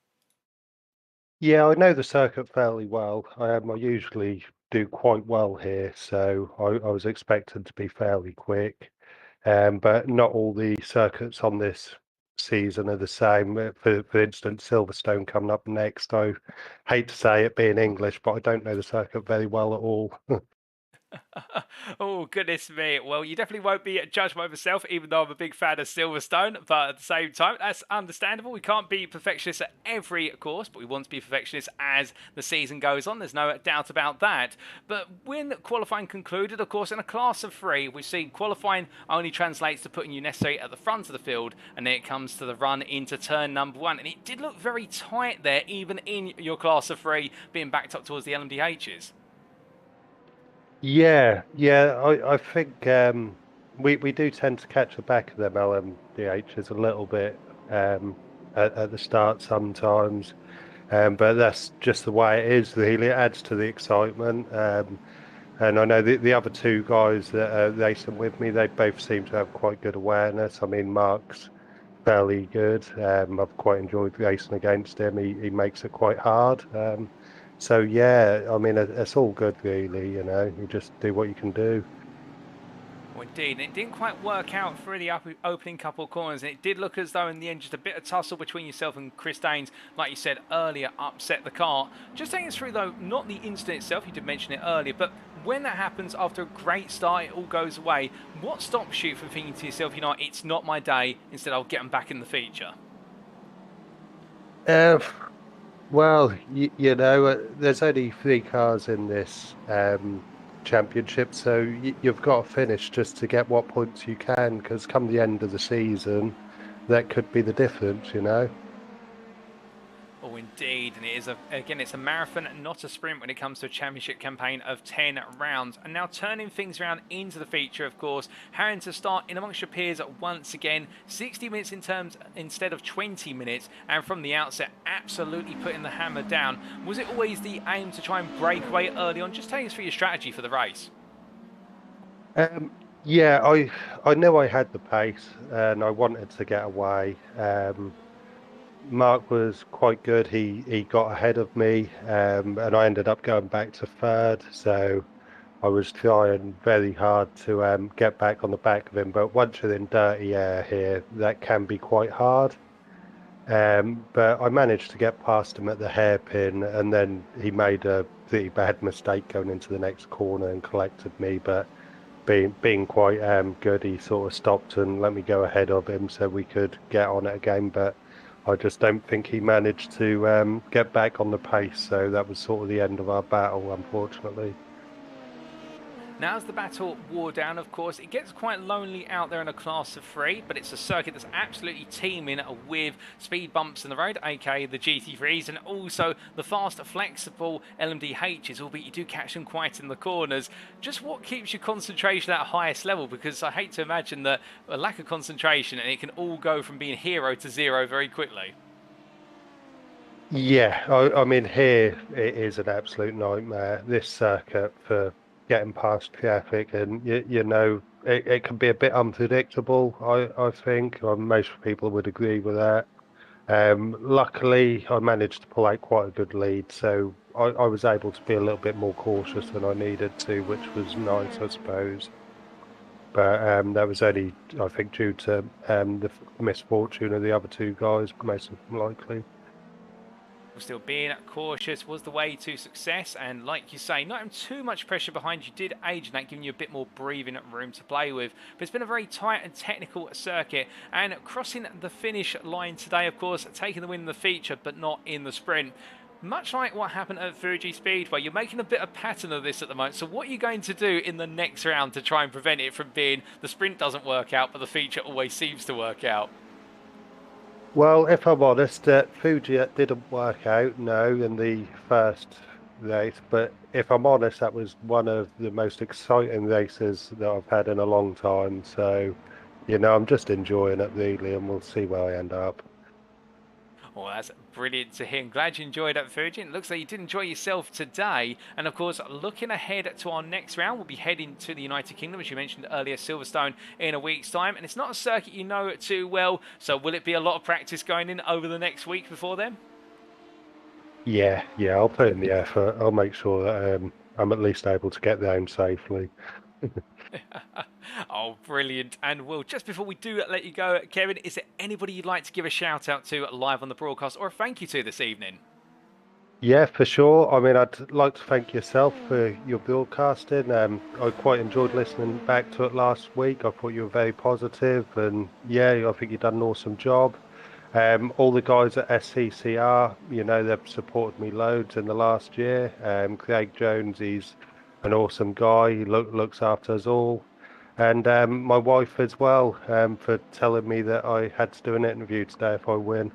Yeah, I know the circuit fairly well. I usually do quite well here, so I was expected to be fairly quick. But not all the circuits on this season are the same. For instance, Silverstone coming up next. I hate to say it being English, but I don't know the circuit very well at all. Oh, goodness me. Well, you definitely won't be judged by myself, even though I'm a big fan of Silverstone. But at the same time, that's understandable. We can't be perfectionists at every course, but we want to be perfectionists as the season goes on. There's no doubt about that. But when qualifying concluded, of course, in a class of three, we've seen qualifying only translates to putting you necessarily at the front of the field, and then it comes to the run into turn number one. And it did look very tight there, even in your class of three, being backed up towards the LMDHs. Yeah, I think we do tend to catch the back of them LMDHs a little bit at the start sometimes, but that's just the way it is. Really, it adds to the excitement. And I know the other two guys that are racing with me, they both seem to have quite good awareness. I mean, Mark's fairly good. I've quite enjoyed racing against him. He makes it quite hard. So yeah, I mean, it's all good, really. You know, you just do what you can do. Well, indeed, and it didn't quite work out for the opening couple of corners, and it did look as though in the end just a bit of tussle between yourself and Chris Daines, like you said earlier, upset the car. Just taking us through, though, not the incident itself, you did mention it earlier, but when that happens after a great start, it all goes away. What stops you from thinking to yourself, you know, it's not my day, instead I'll get them back in the feature? Well, you know, there's only 3 cars in this championship, so you've got to finish just to get what points you can, because come the end of the season, that could be the difference, you know. Oh, indeed, and it is again, it's a marathon, not a sprint when it comes to a championship campaign of 10 rounds. And now turning things around into the feature, of course, having to start in amongst your peers once again, 60 minutes in terms instead of 20 minutes, and from the outset, absolutely putting the hammer down. Was it always the aim to try and break away early on? Just take us through your strategy for the race. Yeah, I knew I had the pace, and I wanted to get away. Mark was quite good. He got ahead of me, and I ended up going back to third. So I was trying very hard to get back on the back of him. But once you're in dirty air here, that can be quite hard. But I managed to get past him at the hairpin, and then he made a pretty bad mistake going into the next corner and collected me. But being quite good, he sort of stopped and let me go ahead of him so we could get on it again. But I just don't think he managed to get back on the pace, so that was sort of the end of our battle, unfortunately. Now, as the battle wore down, of course, it gets quite lonely out there in a class of 3, but it's a circuit that's absolutely teeming with speed bumps in the road, aka the GT3s, and also the fast, flexible LMDHs, albeit you do catch them quite in the corners. Just what keeps your concentration at highest level? Because I hate to imagine that a lack of concentration and it can all go from being 0 to 0 very quickly. Yeah, I mean, here it is an absolute nightmare, this circuit, for getting past traffic, and you know, it can be a bit unpredictable, I think. Most people would agree with that. Luckily, I managed to pull out quite a good lead, so I was able to be a little bit more cautious than I needed to, which was nice, I suppose. But that was only, I think, due to the misfortune of the other two guys, most likely. Still being cautious was the way to success, and like you say, not having too much pressure behind you did age in that, giving you a bit more breathing room to play with. But it's been a very tight and technical circuit, and crossing the finish line today, of course, taking the win in the feature but not in the sprint. Much like what happened at Fuji Speedway, you're making a bit of pattern of this at the moment. So what are you going to do in the next round to try and prevent it from being the sprint doesn't work out but the feature always seems to work out? Well, if I'm honest, Fuji didn't work out, no, in the first race. But if I'm honest, that was one of the most exciting races that I've had in a long time. So, you know, I'm just enjoying it really, and we'll see where I end up. Well, that's brilliant to hear. I'm glad you enjoyed that, Fuji. It looks like you did enjoy yourself today. And of course, looking ahead to our next round, we'll be heading to the United Kingdom, as you mentioned earlier, Silverstone, in a week's time. And it's not a circuit you know too well, so will it be a lot of practice going in over the next week before then? Yeah, I'll put in the effort. I'll make sure that I'm at least able to get there home safely. Oh, brilliant. And well, just before we do let you go, Kevin, is there anybody you'd like to give a shout out to live on the broadcast or a thank you to this evening? Yeah, for sure. I mean, I'd like to thank yourself for your broadcasting. I quite enjoyed listening back to it last week. I thought you were very positive, and yeah, I think you've done an awesome job. All the guys at SCCR, you know, they've supported me loads in the last year. Craig Jones, he's an awesome guy. He looks after us all. And my wife as well, for telling me that I had to do an interview today if I win.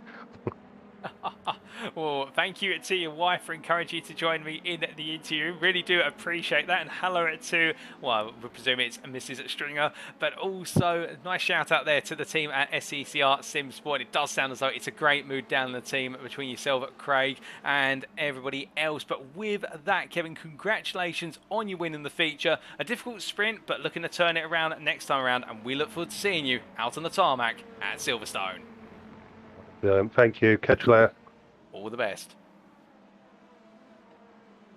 Well, thank you to your wife for encouraging you to join me in the interview. Really do appreciate that. And hello to, well, we presume it's Mrs. Stringer, but also a nice shout out there to the team at SCCR Sim Sport. It does sound as though it's a great mood down in the team between yourself, Craig, and everybody else. But with that, Kevin, congratulations on your win in the feature. A difficult sprint, but looking to turn it around next time around. And we look forward to seeing you out on the tarmac at Silverstone. Thank you. Catch you later. All the best.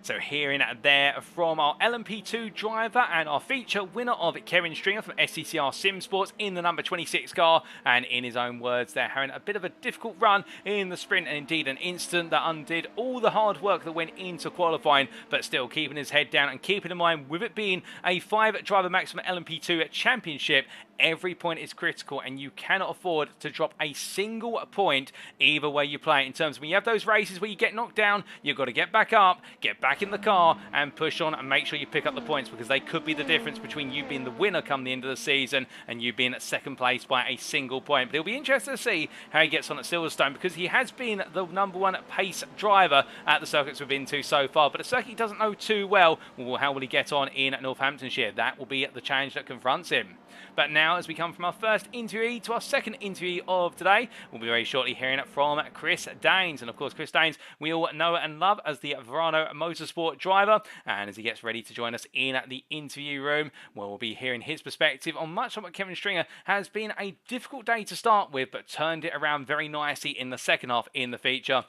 So hearing there from our LMP2 driver and our feature winner of it, Kevin Stringer from SCCR Sim Sports in the number 26 car, and in his own words they're having a bit of a difficult run in the sprint, and indeed an incident that undid all the hard work that went into qualifying, but still keeping his head down and keeping in mind, with it being a 5-driver maximum LMP2 championship, every point is critical and you cannot afford to drop a single point either way you play. In terms of when you have those races where you get knocked down, you've got to get back up, get back in the car and push on and make sure you pick up the points, because they could be the difference between you being the winner come the end of the season and you being at second place by a single point. But it'll be interesting to see how he gets on at Silverstone, because he has been the #1 pace driver at the circuits we've been to so far, but a circuit he doesn't know too well. Well, how will he get on in Northamptonshire? That will be the challenge that confronts him. But now, as we come from our first interviewee to our second interviewee of today, we'll be very shortly hearing from Chris Daines. And of course, Chris Daines, we all know and love as the Verano Motorsport driver. And as he gets ready to join us in the interview room, we'll be hearing his perspective on much of what Kevin Stringer has been a difficult day to start with, but turned it around very nicely in the second half in the feature.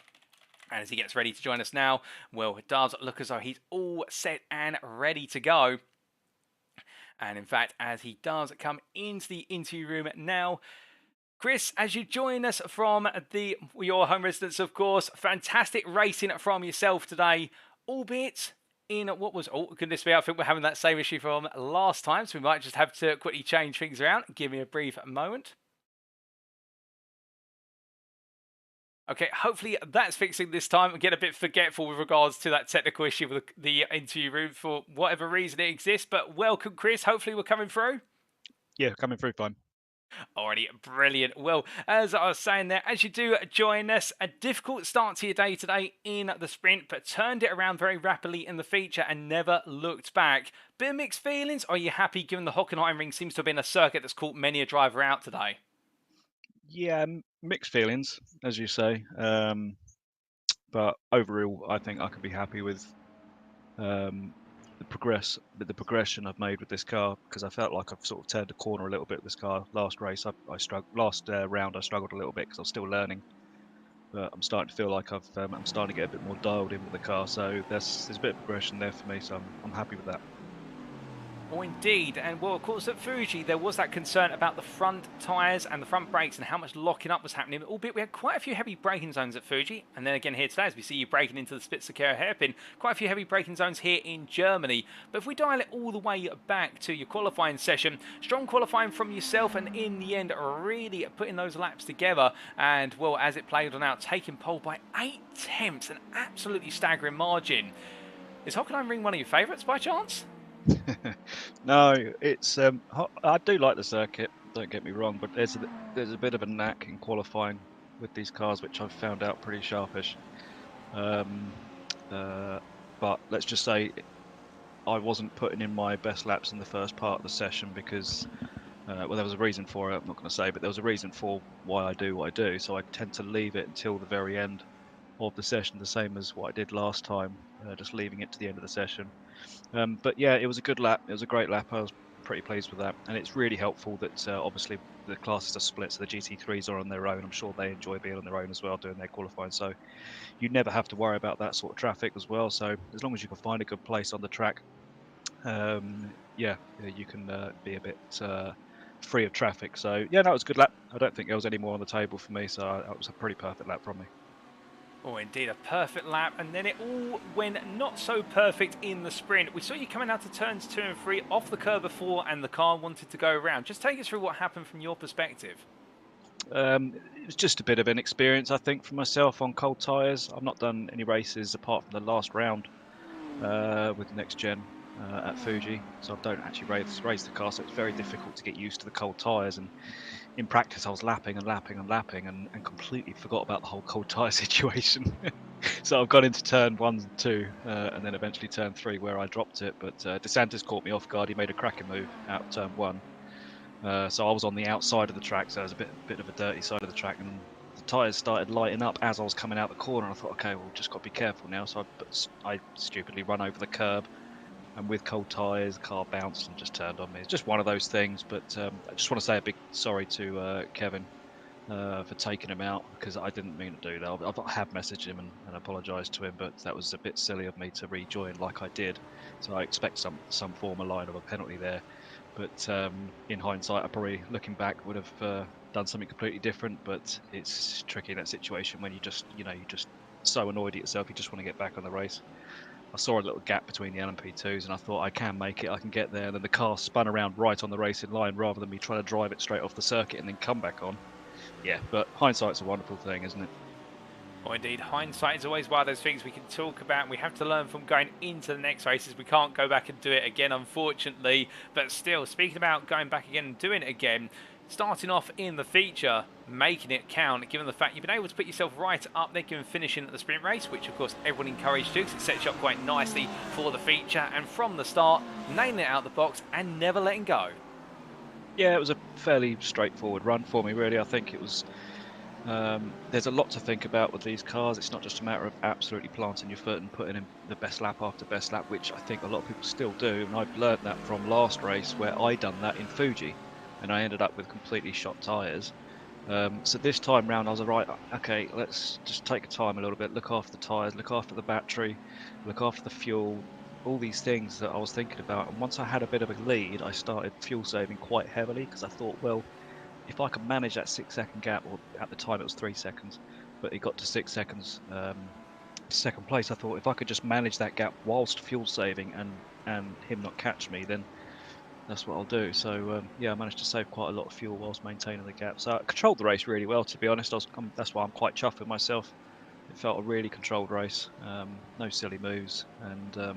And as he gets ready to join us now, well, it does look as though he's all set and ready to go. And in fact, as he does come into the interview room now, Chris, as you join us from your home residence, of course, fantastic racing from yourself today, albeit in what was, oh goodness me, I think we're having that same issue from last time, so we might just have to quickly change things around. Give me a brief moment. Okay, hopefully that's fixing this time. Get a bit forgetful with regards to that technical issue with the interview room for whatever reason it exists. But welcome, Chris. Hopefully we're coming through. Yeah, coming through fine. Alrighty, brilliant. Well, as I was saying there, as you do join us, a difficult start to your day today in the sprint, but turned it around very rapidly in the feature and never looked back. Bit of mixed feelings. Are you happy given the Hockenheimring seems to have been a circuit that's caught many a driver out today? Yeah, mixed feelings, as you say. But overall, I think I can be happy with the progression I've made with this car, because I felt like I've sort of turned a corner a little bit with this car. Last race, I struggled. Last round, I struggled a little bit because I was still learning. But I'm starting to feel like I'm starting to get a bit more dialed in with the car. So there's a bit of progression there for me. So I'm happy with that. Oh, indeed. And well, of course, at Fuji, there was that concern about the front tyres and the front brakes and how much locking up was happening. Albeit we had quite a few heavy braking zones at Fuji. And then again here today, as we see you braking into the Spitzer hairpin, quite a few heavy braking zones here in Germany. But if we dial it all the way back to your qualifying session, strong qualifying from yourself, and in the end, really putting those laps together. And well, as it played on out, taking pole by 8/10, an absolutely staggering margin. Is Hockenheimring one of your favourites by chance? No, it's I do like the circuit. Don't get me wrong, but there's a bit of a knack in qualifying with these cars, which I've found out pretty sharpish. But let's just say I wasn't putting in my best laps in the first part of the session because, well, there was a reason for it. I'm not going to say, but there was a reason for why I do what I do. So I tend to leave it until the very end of the session, the same as what I did last time, just leaving it to the end of the session. But yeah, it was a good lap. It was a great lap. I was pretty pleased with that. And it's really helpful that obviously the classes are split, so the GT3s are on their own. I'm sure they enjoy being on their own as well, doing their qualifying. So you never have to worry about that sort of traffic as well. So as long as you can find a good place on the track, yeah, you can be a bit free of traffic. So yeah, that was a good lap. I don't think there was any more on the table for me, so that was a pretty perfect lap from me. Oh, indeed, a perfect lap, and then it all went not so perfect in the sprint. We saw you coming out to turns 2 and 3 off the curb before, and the car wanted to go around. Just take us through what happened from your perspective. It was just a bit of an experience, I think, for myself on cold tyres. I've not done any races apart from the last round with NXTGEN at Fuji, so I don't actually race the car, so it's very difficult to get used to the cold tyres. And in practice, I was lapping and completely forgot about the whole cold tyre situation. So I've gone into turn 1 and 2, and then eventually turn 3 where I dropped it. But DeSantis caught me off guard. He made a cracking move out of turn 1. So I was on the outside of the track, so it was a bit of a dirty side of the track, and the tyres started lighting up as I was coming out the corner. And I thought, okay, well, just got to be careful now. So I stupidly run over the curb, and with cold tyres, the car bounced and just turned on me. It's just one of those things. But I just want to say a big sorry to Kevin for taking him out, because I didn't mean to do that. I have messaged him and apologised to him, but that was a bit silly of me to rejoin like I did. So I expect some form of line of a penalty there. But in hindsight, I probably, looking back, would have done something completely different. But it's tricky in that situation when you're just so annoyed at yourself, you just want to get back on the race. I saw a little gap between the LMP2s, and I thought, I can make it, I can get there. And then the car spun around right on the racing line rather than me trying to drive it straight off the circuit and then come back on. Yeah, but hindsight's a wonderful thing, isn't it? Oh, indeed, hindsight is always one of those things we can talk about, and we have to learn from going into the next races. We can't go back and do it again, unfortunately. But still, speaking about going back again and doing it again, starting off in the feature, making it count, given the fact you've been able to put yourself right up there, given finishing at the sprint race, which of course everyone encouraged you, because it sets you up quite nicely for the feature. And from the start, nailing it out of the box and never letting go. Yeah, it was a fairly straightforward run for me, really. I think it was. There's a lot to think about with these cars. It's not just a matter of absolutely planting your foot and putting in the best lap after best lap, which I think a lot of people still do. And I've learned that from last race, where I done that in Fuji, and I ended up with completely shot tyres. So this time round, I was right. Okay, let's just take time a little bit, look after the tyres, look after the battery, look after the fuel, all these things that I was thinking about. And once I had a bit of a lead, I started fuel saving quite heavily, because I thought, well, if I could manage that 6-second gap, or at the time it was 3 seconds, but it got to 6 seconds, second place, I thought if I could just manage that gap whilst fuel saving and him not catch me, then that's what I'll do. So yeah, I managed to save quite a lot of fuel whilst maintaining the gap. So I controlled the race really well, to be honest. That's why I'm quite chuffed with myself. It felt a really controlled race, no silly moves, and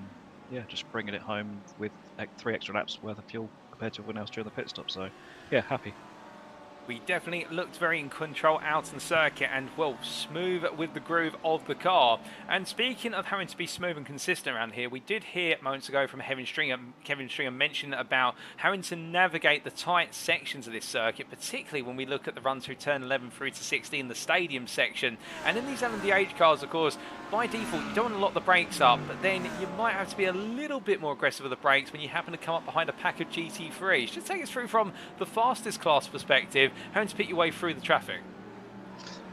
yeah, just bringing it home with 3 extra laps worth of fuel compared to everyone else during the pit stop. So yeah, happy. We definitely looked very in control out on the circuit and, well, smooth with the groove of the car. And speaking of having to be smooth and consistent around here, we did hear moments ago from Kevin Stringer mention about having to navigate the tight sections of this circuit, particularly when we look at the run through turn 11 through to 16, the stadium section. And in these LMDH cars, of course, by default, you don't want to lock the brakes up, but then you might have to be a little bit more aggressive with the brakes when you happen to come up behind a pack of GT3s. Just take us through from the fastest class perspective, having to pick your way through the traffic.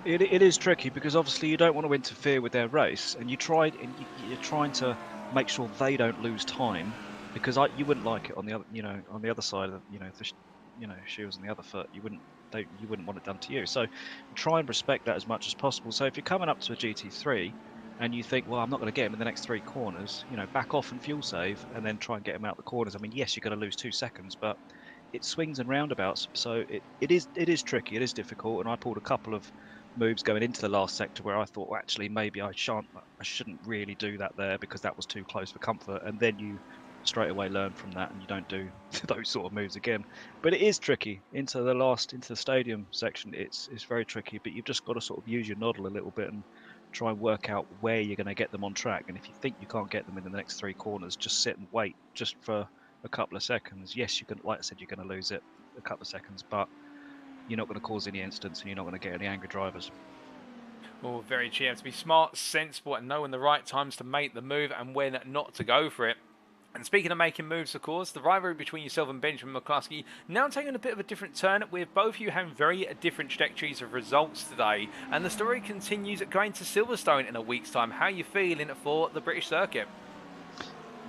It is tricky because obviously you don't want to interfere with their race, and you're trying to make sure they don't lose time, because you wouldn't like it on the other, on the other side of, if the, shoe was on the other foot, you wouldn't want it done to you. So try and respect that as much as possible. So if you're coming up to a GT3 and you think, well, I'm not going to get him in the next 3 corners, back off and fuel save, and then try and get him out the corners. I mean, yes, you're going to lose 2 seconds, but it swings and roundabouts, so it is tricky, it is difficult, and I pulled a couple of moves going into the last sector where I thought, well, actually, maybe I shouldn't really do that there because that was too close for comfort, and then you straight away learn from that and you don't do those sort of moves again. But it is tricky into the stadium section. It's very tricky, but you've just got to sort of use your noddle a little bit and try and work out where you're going to get them on track. And if you think you can't get them in the next 3 corners, just sit and wait just for a couple of seconds. Yes, you can, like I said, you're going to lose it a couple of seconds, but you're not going to cause any incidents and you're not going to get any angry drivers. Well, very true. You have to be smart, sensible, and know when the right times to make the move and when not to go for it. And speaking of making moves, of course, the rivalry between yourself and Benjamin McCluskey now taking a bit of a different turn, with both of you having very different trajectories of results today. And the story continues going to Silverstone in a week's time. How are you feeling for the British circuit?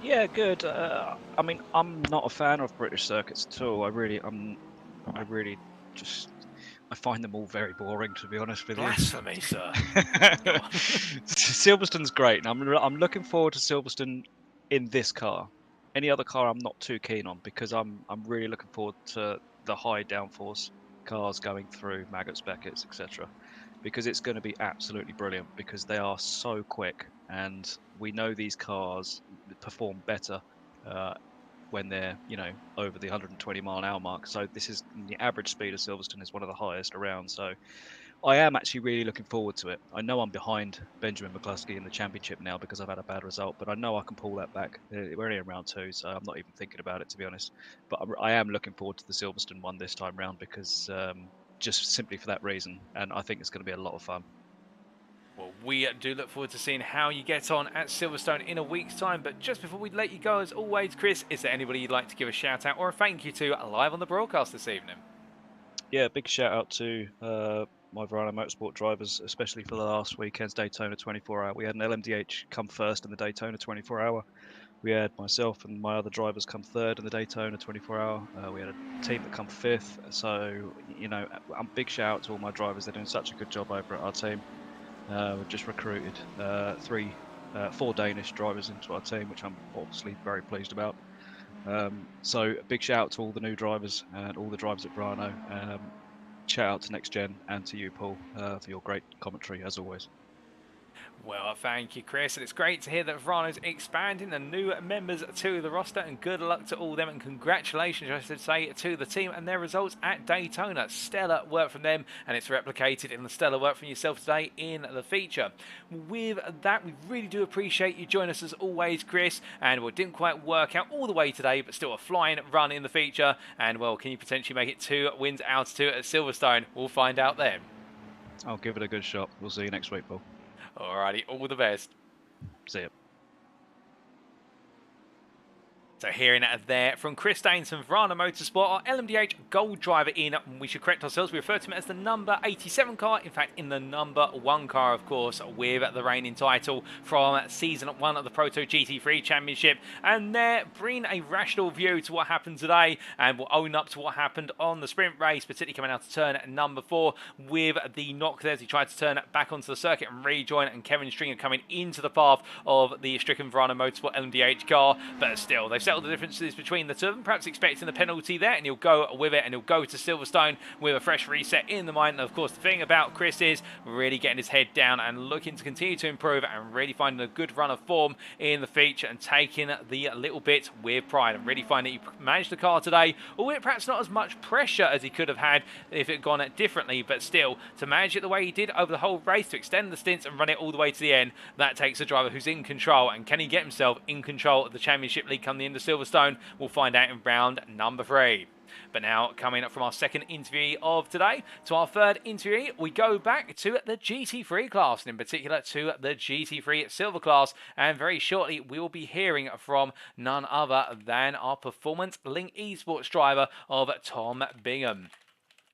Yeah, good. I mean, I'm not a fan of British circuits at all. I find them all very boring, to be honest with you. Blasphemy, sir. Silverstone's great, and I'm looking forward to Silverstone in this car. Any other car I'm not too keen on, because I'm really looking forward to the high downforce cars going through Maggots, Beckett's, etc. Because it's going to be absolutely brilliant, because they are so quick, and we know these cars perform better when they're over the 120 mile an hour mark. So this is the average speed of Silverstone is one of the highest around. So I am actually really looking forward to it. I know I'm behind Benjamin McCluskey in the championship now because I've had a bad result, but I know I can pull that back. We're only in round 2, so I'm not even thinking about it, to be honest. But I am looking forward to the Silverstone one this time round, because just simply for that reason, and I think it's going to be a lot of fun. Well, we do look forward to seeing how you get on at Silverstone in a week's time. But just before we let you go, as always, Chris, is there anybody you'd like to give a shout out or a thank you to live on the broadcast this evening? Yeah, big shout out to my Verano Motorsport drivers, especially for the last weekend's Daytona 24-hour. We had an LMDH come first in the Daytona 24-hour. We had myself and my other drivers come third in the Daytona 24-hour. We had a team that come 5th. So, a big shout out to all my drivers. They're doing such a good job over at our team. We've just recruited 4 Danish drivers into our team, which I'm obviously very pleased about. So a big shout out to all the new drivers and all the drivers at Verano. Shout out to NXTGEN and to you, Paul, for your great commentary as always. Well, thank you, Chris, and it's great to hear that Verano's expanding and new members to the roster, and good luck to all them, and congratulations, I should say, to the team and their results at Daytona. Stellar work from them, and it's replicated in the stellar work from yourself today in the feature. With that, we really do appreciate you joining us as always, Chris, and it didn't quite work out all the way today, but still a flying run in the feature, and well, can you potentially make it 2 wins out of 2 at Silverstone? We'll find out then. I'll give it a good shot. We'll see you next week, Paul. Alrighty, all the best. See ya. So hearing that there from Chris Daines from Verano Motorsport, our LMDH Gold driver in, we should correct ourselves, we refer to him as the number 87 car, in fact in the number 1 car of course, with the reigning title from Season 1 of the Proto GT3 Championship, and there bring a rational view to what happened today, and we'll own up to what happened on the sprint race, particularly coming out to turn number 4 with the knock there as he tried to turn back onto the circuit and rejoin, and Kevin Stringer coming into the path of the stricken Verano Motorsport LMDH car, but still they've settle the differences between the two of them, perhaps expecting the penalty there, and he'll go with it, and he'll go to Silverstone with a fresh reset in the mind. And of course, the thing about Chris is really getting his head down and looking to continue to improve and really finding a good run of form in the feature and taking the little bit with pride, and really finding that he managed the car today, albeit perhaps not as much pressure as he could have had if it had gone differently, but still, to manage it the way he did over the whole race, to extend the stints and run it all the way to the end, that takes a driver who's in control. And can he get himself in control of the Championship League come the end of Silverstone? We'll find out in round number 3. But now, coming up from our second interviewee of today to our third interviewee, we go back to the GT3 class, and in particular to the GT3 Silver class. And very shortly, we will be hearing from none other than our Performance Link Esports driver of Tom Bingham.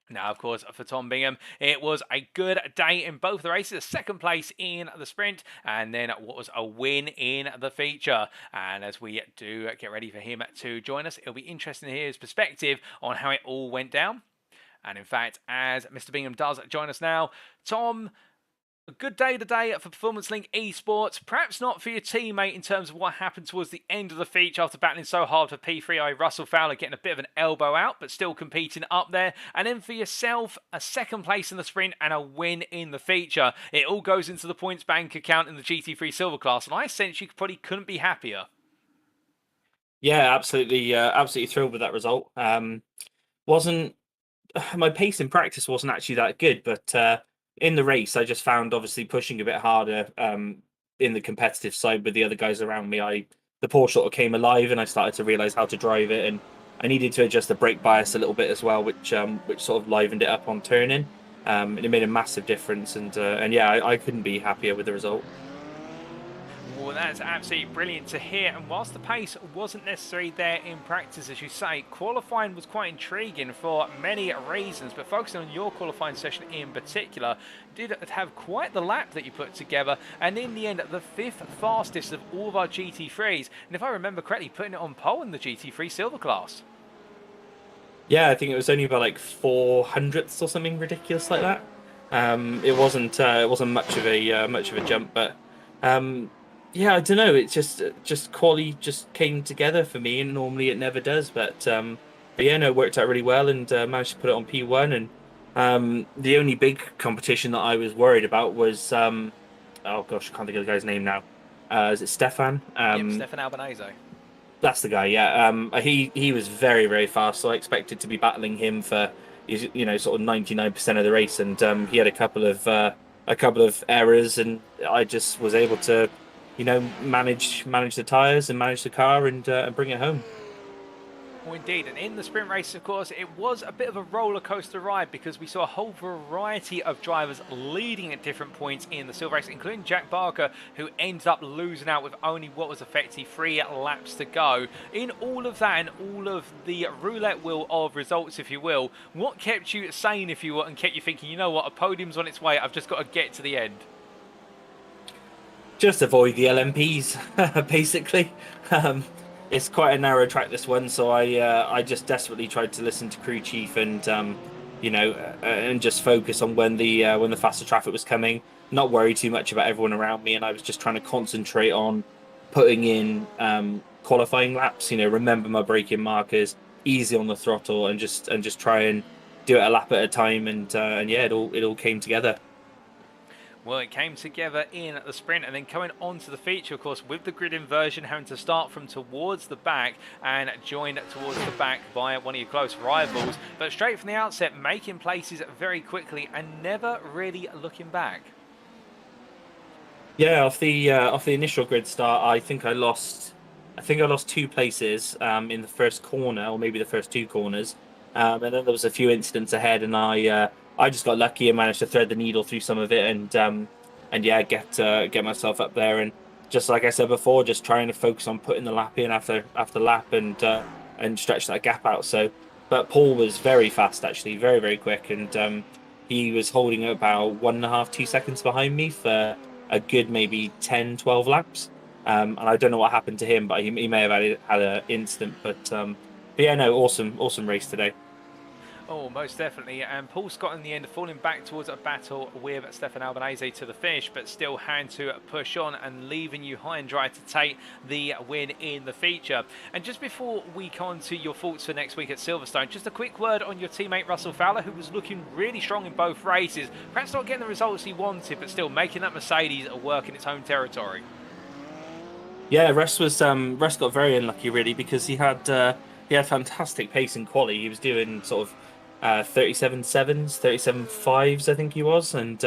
Now, of course, for Tom Bingham, it was a good day in both the races. Second place in the sprint, and then what was a win in the feature. And as we do get ready for him to join us, it'll be interesting to hear his perspective on how it all went down. And in fact, as Mr. Bingham does join us now, Tom, a good day today for Performance Link Esports. Perhaps not for your teammate in terms of what happened towards the end of the feature after battling so hard for P3i Russell Fowler, getting a bit of an elbow out, but still competing up there. And then for yourself, a second place in the sprint and a win in the feature. It all goes into the points bank account in the GT3 Silver class, and I sense you probably couldn't be happier. Yeah, absolutely, absolutely thrilled with that result. Wasn't my pace in practice wasn't actually that good, but in the race, I just found obviously pushing a bit harder in the competitive side with the other guys around me. The Porsche sort of came alive, and I started to realize how to drive it, and I needed to adjust the brake bias a little bit as well, which sort of livened it up on turning. And it made a massive difference, and yeah, I couldn't be happier with the result. Well, that's absolutely brilliant to hear. And whilst the pace wasn't necessarily there in practice, as you say, qualifying was quite intriguing for many reasons. But focusing on your qualifying session in particular, did have quite the lap that you put together. And in the end, the 5th fastest of all of our GT3s. And if I remember correctly, putting it on pole in the GT3 Silver class. Yeah, I think it was only about like 400ths or something ridiculous like that. It wasn't much of a jump, but yeah, I don't know. It's just quali just came together for me, and normally it never does. But yeah, no, it worked out really well, and managed to put it on P1. And the only big competition that I was worried about was oh gosh, I can't think of the guy's name now. Is it Stefan? Yep, Stefan Albanese. That's the guy. Yeah, he was very, very fast, so I expected to be battling him for sort of 99% of the race, and he had a couple of errors, and I just was able to manage the tyres and manage the car and bring it home. Well, indeed, and in the sprint race, of course, it was a bit of a roller coaster ride, because we saw a whole variety of drivers leading at different points in the silver race, including Jack Barker, who ended up losing out with only what was effectively 3 laps to go. In all of that and all of the roulette wheel of results, if you will, what kept you sane, if you will, and kept you thinking, you know what, a podium's on its way, I've just got to get to the end? Just avoid the LMPs, basically. It's quite a narrow track, this one, so I just desperately tried to listen to crew chief and and just focus on when the faster traffic was coming. Not worry too much about everyone around me, and I was just trying to concentrate on putting in qualifying laps. Remember my braking markers, easy on the throttle, and just try and do it a lap at a time. And yeah, it all came together. Well, it came together in the sprint, and then coming on to the feature, of course, with the grid inversion, having to start from towards the back and joined towards the back by one of your close rivals. But straight from the outset, making places very quickly and never really looking back. Yeah, off the initial grid start, I think I lost 2 places in the first corner, or maybe the first 2 corners, and then there was a few incidents ahead, and I just got lucky and managed to thread the needle through some of it, and yeah, get myself up there. And just like I said before, just trying to focus on putting the lap in after lap and stretch that gap out. So, but Paul was very fast, actually, very, very quick, and he was holding about 1.5, 2 seconds behind me for a good maybe 10, 12 laps. And I don't know what happened to him, but he may have had an incident. But yeah, no, awesome race today. Oh, most definitely. And Paul Scott in the end falling back towards a battle with Stefan Albanese to the finish, but still having to push on and leaving you high and dry to take the win in the feature. And just before we come on to your thoughts for next week at Silverstone, just a quick word on your teammate Russell Fowler, who was looking really strong in both races. Perhaps not getting the results he wanted, but still making that Mercedes work in its home territory. Yeah, Russ got very unlucky really because he had fantastic pace in quali. He was doing sort of 37 sevens, 37 fives, I think he was, and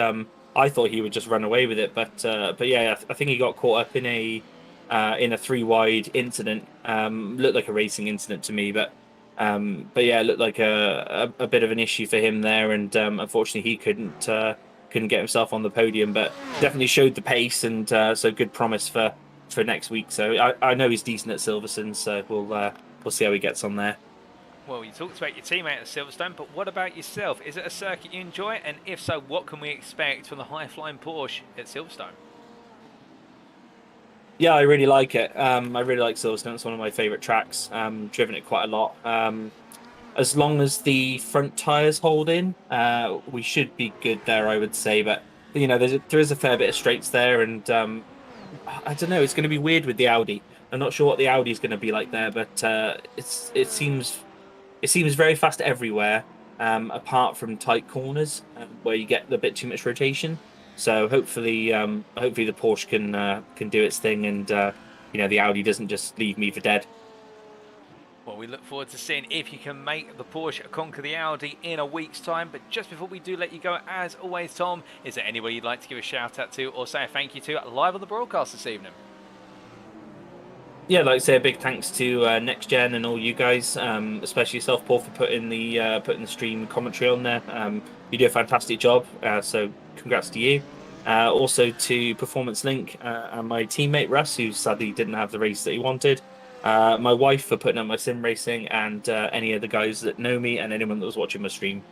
I thought he would just run away with it. But yeah, I think he got caught up in a three wide incident. Looked like a racing incident to me, but yeah, it looked like a bit of an issue for him there, and unfortunately he couldn't get himself on the podium. But definitely showed the pace, and so good promise for next week. So I know he's decent at Silverstone, so we'll see how he gets on there. Well, you talked about your teammate at Silverstone, but what about yourself? Is it a circuit you enjoy? And if so, what can we expect from the high-flying Porsche at Silverstone? Yeah, I really like it. I really like Silverstone. It's one of my favourite tracks. Driven it quite a lot. As long as the front tyres hold in, we should be good there, I would say. But you know, there is a fair bit of straights there, and I don't know. It's going to be weird with the Audi. I'm not sure what the Audi is going to be like there, but it seems very fast everywhere, apart from tight corners where you get a bit too much rotation. So hopefully the Porsche can do its thing, and you know, the Audi doesn't just leave me for dead. Well, we look forward to seeing if you can make the Porsche conquer the Audi in a week's time. But just before we do let you go, as always, Tom, is there anybody you'd like to give a shout out to or say a thank you to live on the broadcast this evening? Yeah, I'd like to say a big thanks to NXTGEN and all you guys, especially yourself, Paul, for putting the stream commentary on there. You do a fantastic job, so congrats to you. Also to Performance Link and my teammate Russ, who sadly didn't have the race that he wanted. My wife for putting up my sim racing, and any of the guys that know me and anyone that was watching my stream.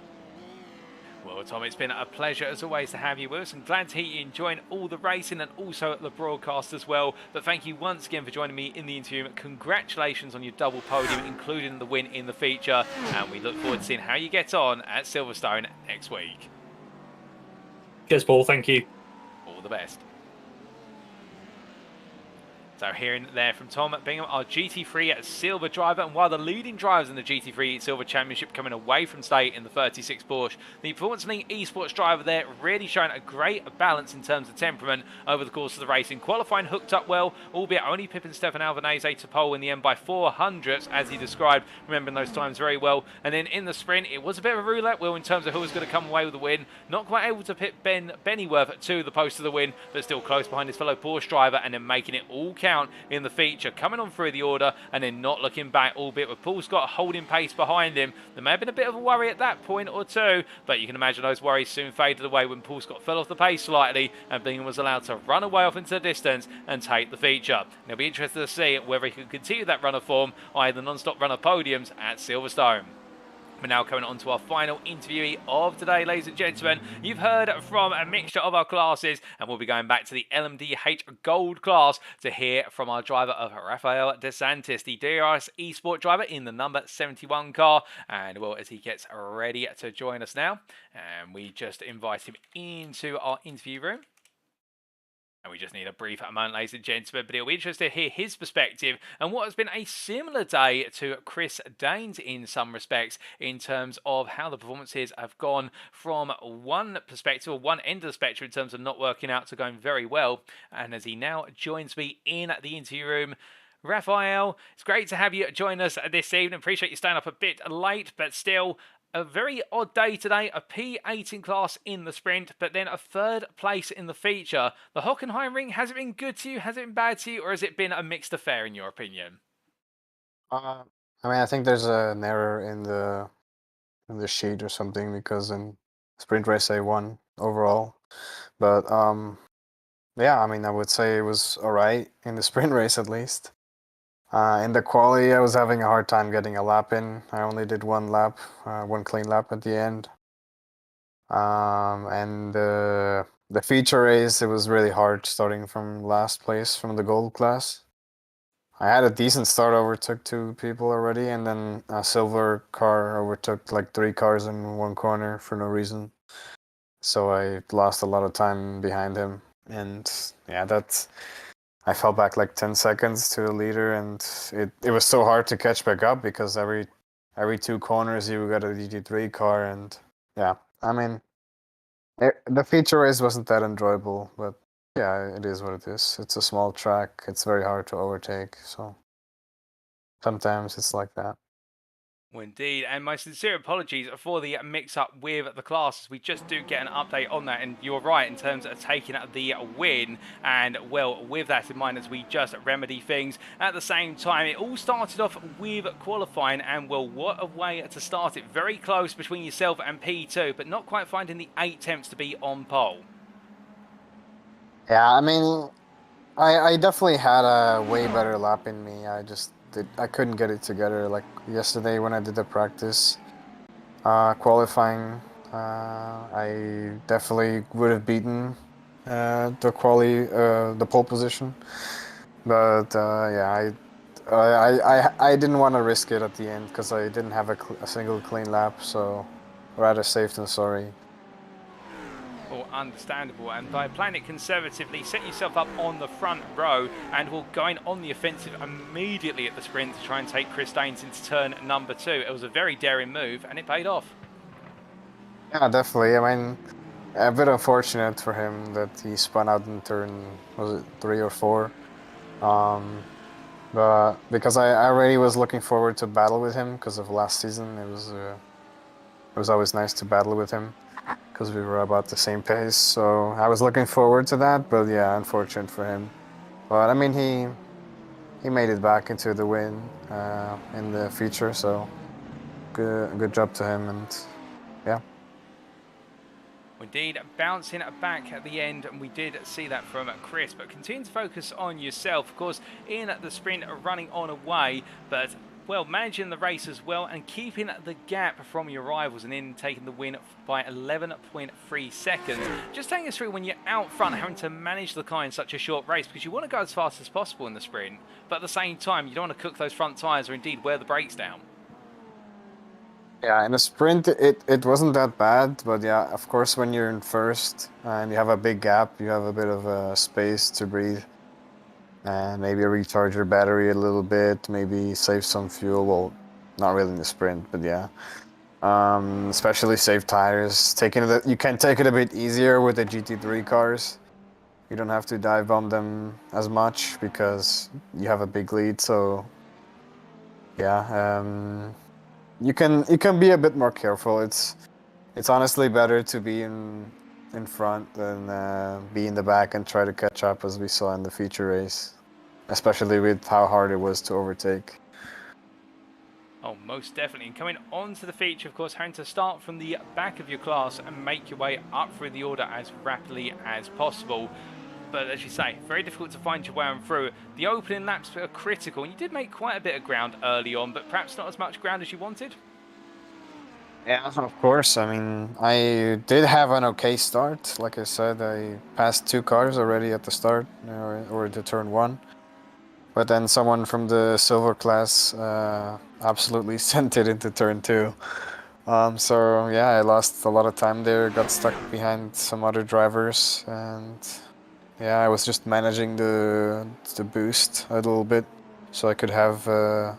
Well, Tom, it's been a pleasure as always to have you with us. I'm glad to hear you enjoying all the racing and also the broadcast as well. But thank you once again for joining me in the interview. Congratulations on your double podium, including the win in the feature. And we look forward to seeing how you get on at Silverstone next week. Cheers, Paul. Thank you. All the best. So hearing there from Tom Bingham, our GT3 Silver driver, and while the leading drivers in the GT3 Silver Championship coming away from state in the 36 Porsche, the Performance Link Esports driver there really showing a great balance in terms of temperament over the course of the racing. Qualifying hooked up well, albeit only pipping Stefan Albanese to pole in the end by 400ths, as he described, remembering those times very well. And then in the sprint, it was a bit of a roulette wheel in terms of who was going to come away with the win. Not quite able to pit Ben Bennyworth to the post of the win, but still close behind his fellow Porsche driver, and then making it all count in the feature, coming on through the order and then not looking back, albeit with Paul Scott holding pace behind him. There may have been a bit of a worry at that point or two, but you can imagine those worries soon faded away when Paul Scott fell off the pace slightly and Bingham was allowed to run away off into the distance and take the feature. And it'll be interesting to see whether he can continue that run of form, i.e. the non-stop run of podiums at Silverstone. We're now coming on to our final interviewee of today, ladies and gentlemen. You've heard from a mixture of our classes, and we'll be going back to the LMDH Gold class to hear from our driver of Rafael DeSantis, the DRS eSport driver in the number 71 car. And well, as he gets ready to join us now, and we just invite him into our interview room. And we just need a brief moment, ladies and gentlemen, but it'll be interesting to hear his perspective and what has been a similar day to Chris Daines in some respects in terms of how the performances have gone from one perspective or one end of the spectrum in terms of not working out to going very well. And as he now joins me in the interview room, Raphael, it's great to have you join us this evening. Appreciate you staying up a bit late, but still a very odd day today, a P18 class in the sprint, but then a third place in the feature. The Hockenheimring, has it been good to you, has it been bad to you, or has it been a mixed affair in your opinion? I mean, I think there's an error in the sheet or something, because in sprint race I won overall. But yeah, I mean, I would say it was alright in the sprint race at least. In the quali, I was having a hard time getting a lap in. I only did one lap, one clean lap at the end. And the feature race, it was really hard starting from last place from the gold class. I had a decent start, overtook 2 people already, and then a silver car overtook like 3 cars in one corner for no reason. So I lost a lot of time behind him, and yeah, I fell back like 10 seconds to the leader, and it was so hard to catch back up because every 2 corners you got a GT3 car, and yeah, I mean, the feature race wasn't that enjoyable, but yeah, it is what it is. It's a small track. It's very hard to overtake, so sometimes it's like that. Well, indeed, and my sincere apologies for the mix-up with the classes. We just do get an update on that, and you're right in terms of taking the win. And well, with that in mind, as we just remedy things at the same time, it all started off with qualifying, and well, what a way to start it. Very close between yourself and P2, but not quite finding the 8 attempts to be on pole. Yeah, I mean, I definitely had a way better lap in me. I couldn't get it together. Like yesterday when I did the practice qualifying, I definitely would have beaten the pole position. But yeah, I didn't want to risk it at the end because I didn't have a single clean lap. So rather safe than sorry. Or understandable, and by playing it conservatively, set yourself up on the front row, and we're going on the offensive immediately at the sprint to try and take Chris Daines into turn number 2. It was a very daring move, and it paid off. Yeah, definitely. I mean, a bit unfortunate for him that he spun out in turn, was it 3 or 4? But because I already was looking forward to battle with him because of last season, it was always nice to battle with him because we were about the same pace. So I was looking forward to that, but yeah, unfortunate for him. But I mean, he made it back into the win in the feature, so good job to him, and yeah. Indeed, bouncing back at the end, and we did see that from Chris, but continue to focus on yourself, of course, in the sprint, running on away, but well, managing the race as well and keeping the gap from your rivals, and in taking the win by 11.3 seconds. Just taking us through when you're out front, having to manage the car in such a short race, because you want to go as fast as possible in the sprint, but at the same time, you don't want to cook those front tyres or indeed wear the brakes down. Yeah, in the sprint, it wasn't that bad, but yeah, of course, when you're in first and you have a big gap, you have a bit of space to breathe. And maybe recharge your battery a little bit, maybe save some fuel. Well, not really in the sprint, but yeah. Especially save tires. You can take it a bit easier with the GT3 cars. You don't have to dive bomb them as much because you have a big lead. So yeah, you can be a bit more careful. It's honestly better to be in front than be in the back and try to catch up, as we saw in the feature race. Especially with how hard it was to overtake. Oh, most definitely. And coming on to the feature, of course, having to start from the back of your class and make your way up through the order as rapidly as possible. But as you say, very difficult to find your way on through. The opening laps are critical, and you did make quite a bit of ground early on, but perhaps not as much ground as you wanted. Yeah, of course. I mean, I did have an okay start. Like I said, I passed 2 cars already at the start, or the turn 1. But then someone from the silver class absolutely sent it into turn 2. So yeah, I lost a lot of time there, got stuck behind some other drivers, and yeah, I was just managing the boost a little bit so I could have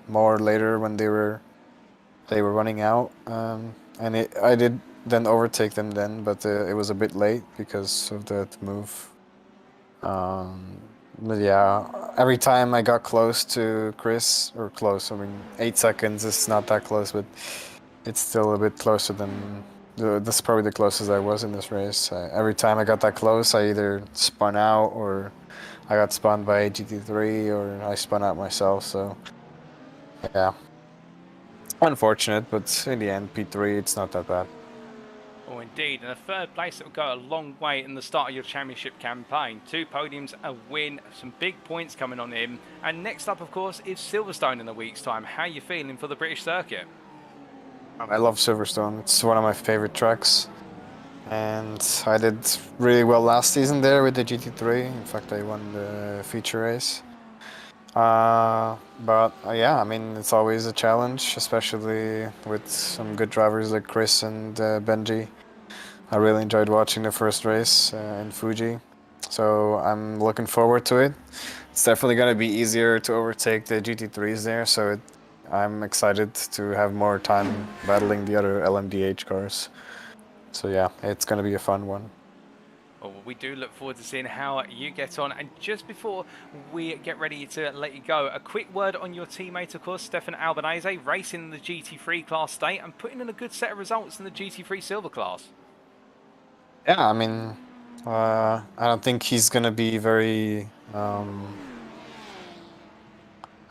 more later when they were running out. And I did then overtake them then, but it was a bit late because of that move. But yeah, every time I got close to Chris, or close, I mean 8 seconds is not that close, but it's still a bit closer than, that's probably the closest I was in this race. Every time I got that close, I either spun out, or I got spun by GT3, or I spun out myself, so yeah. Unfortunate, but in the end, P3, it's not that bad. Oh, indeed. And a third place that will go a long way in the start of your championship campaign. 2 podiums, a win, some big points coming on him. And next up, of course, is Silverstone in a week's time. How are you feeling for the British circuit? I love Silverstone. It's one of my favorite tracks. And I did really well last season there with the GT3. In fact, I won the feature race. But yeah, I mean, it's always a challenge, especially with some good drivers like Chris and Benji. I really enjoyed watching the first race in Fuji, so I'm looking forward to it. It's definitely going to be easier to overtake the GT3s there, so I'm excited to have more time battling the other LMDH cars. So yeah, it's going to be a fun one. Well, we do look forward to seeing how you get on. And just before we get ready to let you go, a quick word on your teammate, of course, Stefan Albanese, racing in the GT3 class today and putting in a good set of results in the GT3 Silver class. Yeah, I mean, I don't think he's going to be very...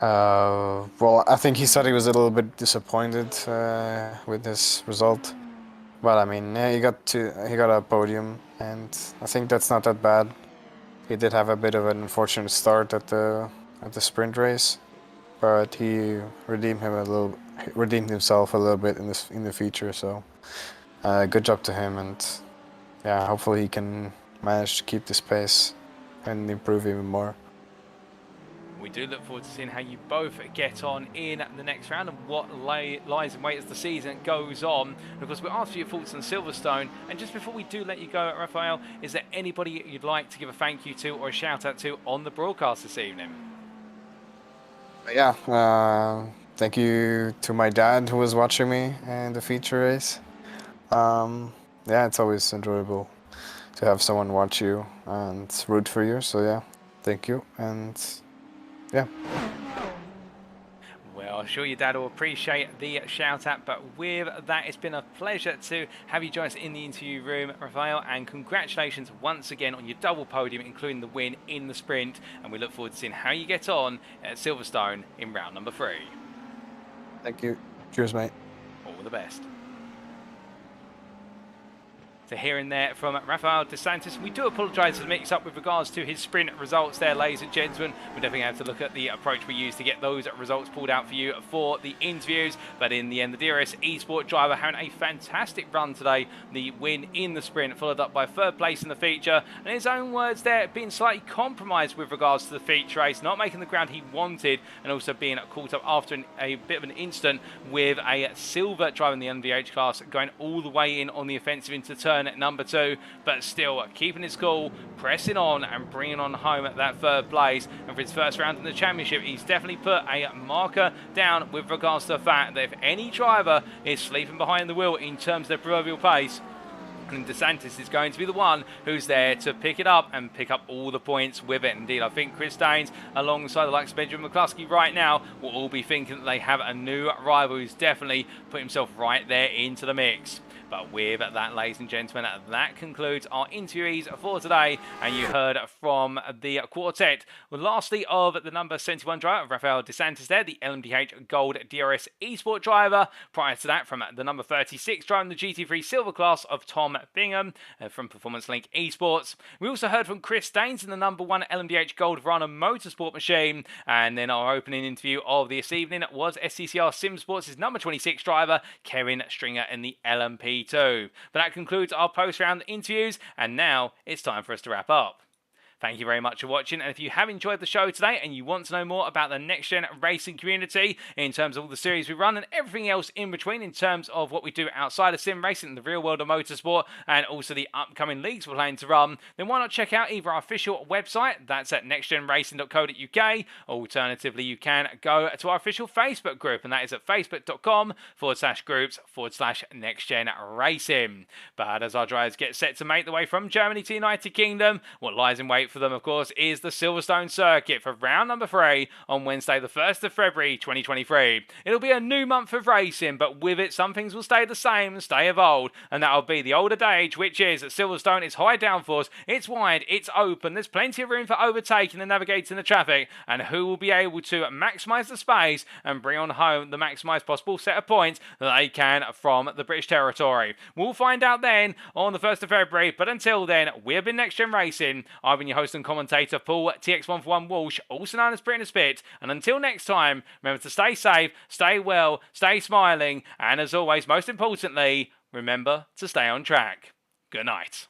well, I think he said he was a little bit disappointed with this result. But I mean, yeah, he got a podium, and I think that's not that bad. He did have a bit of an unfortunate start at the sprint race, but he redeemed himself a little bit in the feature. So, good job to him, and yeah, hopefully he can manage to keep this pace and improve even more. We do look forward to seeing how you both get on in the next round and what lies in wait as the season goes on. And of course, we're after your thoughts on Silverstone. And just before we do let you go, Raphael, is there anybody you'd like to give a thank you to or a shout out to on the broadcast this evening? Yeah, thank you to my dad who was watching me in the feature race. Yeah, it's always enjoyable to have someone watch you and root for you. So yeah, thank you, and yeah. Well, I'm sure your dad will appreciate the shout out, but with that, it's been a pleasure to have you join us in the interview room, Raphael, and congratulations once again on your double podium, including the win in the sprint, and we look forward to seeing how you get on at Silverstone in round number 3. Thank you. Cheers, mate. All the best. To hearing there from Rafael Dos Santos. We do apologise for the mix-up with regards to his sprint results there, ladies and gentlemen. We definitely have to look at the approach we use to get those results pulled out for you for the interviews. But in the end, the DRS eSport driver having a fantastic run today. The win in the sprint, followed up by 3rd place in the feature. And in his own words there, being slightly compromised with regards to the feature race, not making the ground he wanted, and also being caught up after a bit of an incident with a silver driver in the LMDH class, going all the way in on the offensive into turn at number 2, but still keeping his cool, pressing on and bringing on home at that 3rd place. And for his first round in the championship, he's definitely put a marker down with regards to the fact that if any driver is sleeping behind the wheel in terms of their proverbial pace, and Dos Santos is going to be the one who's there to pick it up and pick up all the points with it. Indeed, I think Chris Daines, alongside the likes of Benjamin McCluskey right now, will all be thinking that they have a new rival who's definitely put himself right there into the mix. But with that, ladies and gentlemen, that concludes our interviews for today. And you heard from the quartet, well, lastly, of the number 71 driver, Rafael Dos Santos there, the LMDH Gold DRS eSport driver. Prior to that, from the number 36 driving the GT3 Silver class of Tom Bingham from Performance Link Esports. We also heard from Chris Daines in the number 1 LMDH Gold Verana Motorsport machine. And then our opening interview of this evening was SCCR Sim Sports' number 26 driver, Kevin Stringer in the LMP2. But that concludes our post-round interviews, and now it's time for us to wrap up. Thank you very much for watching, and if you have enjoyed the show today and you want to know more about the Next Gen racing community in terms of all the series we run and everything else in between in terms of what we do outside of sim racing, the real world of motorsport, and also the upcoming leagues we're planning to run, then why not check out either our official website, that's at nextgenracing.co.uk, alternatively you can go to our official Facebook group, and that is at facebook.com/groups/nextgenracing. But as our drivers get set to make their way from Germany to the United Kingdom, what lies in wait for them, of course, is the Silverstone circuit for round number 3 on Wednesday, the 1st of February 2023. It'll be a new month of racing, but with it, some things will stay the same and stay evolved, and that'll be the old adage, which is that Silverstone is high downforce, it's wide, it's open, there's plenty of room for overtaking and navigating the traffic, and who will be able to maximise the space and bring on home the maximised possible set of points that they can from the British territory. We'll find out then on the 1st of February, but until then, we've been Next Gen Racing. I've been your host and commentator, Paul TX141 Walsh, also known as Brit and Spit. And until next time, remember to stay safe, stay well, stay smiling, and as always, most importantly, remember to stay on track. Good night.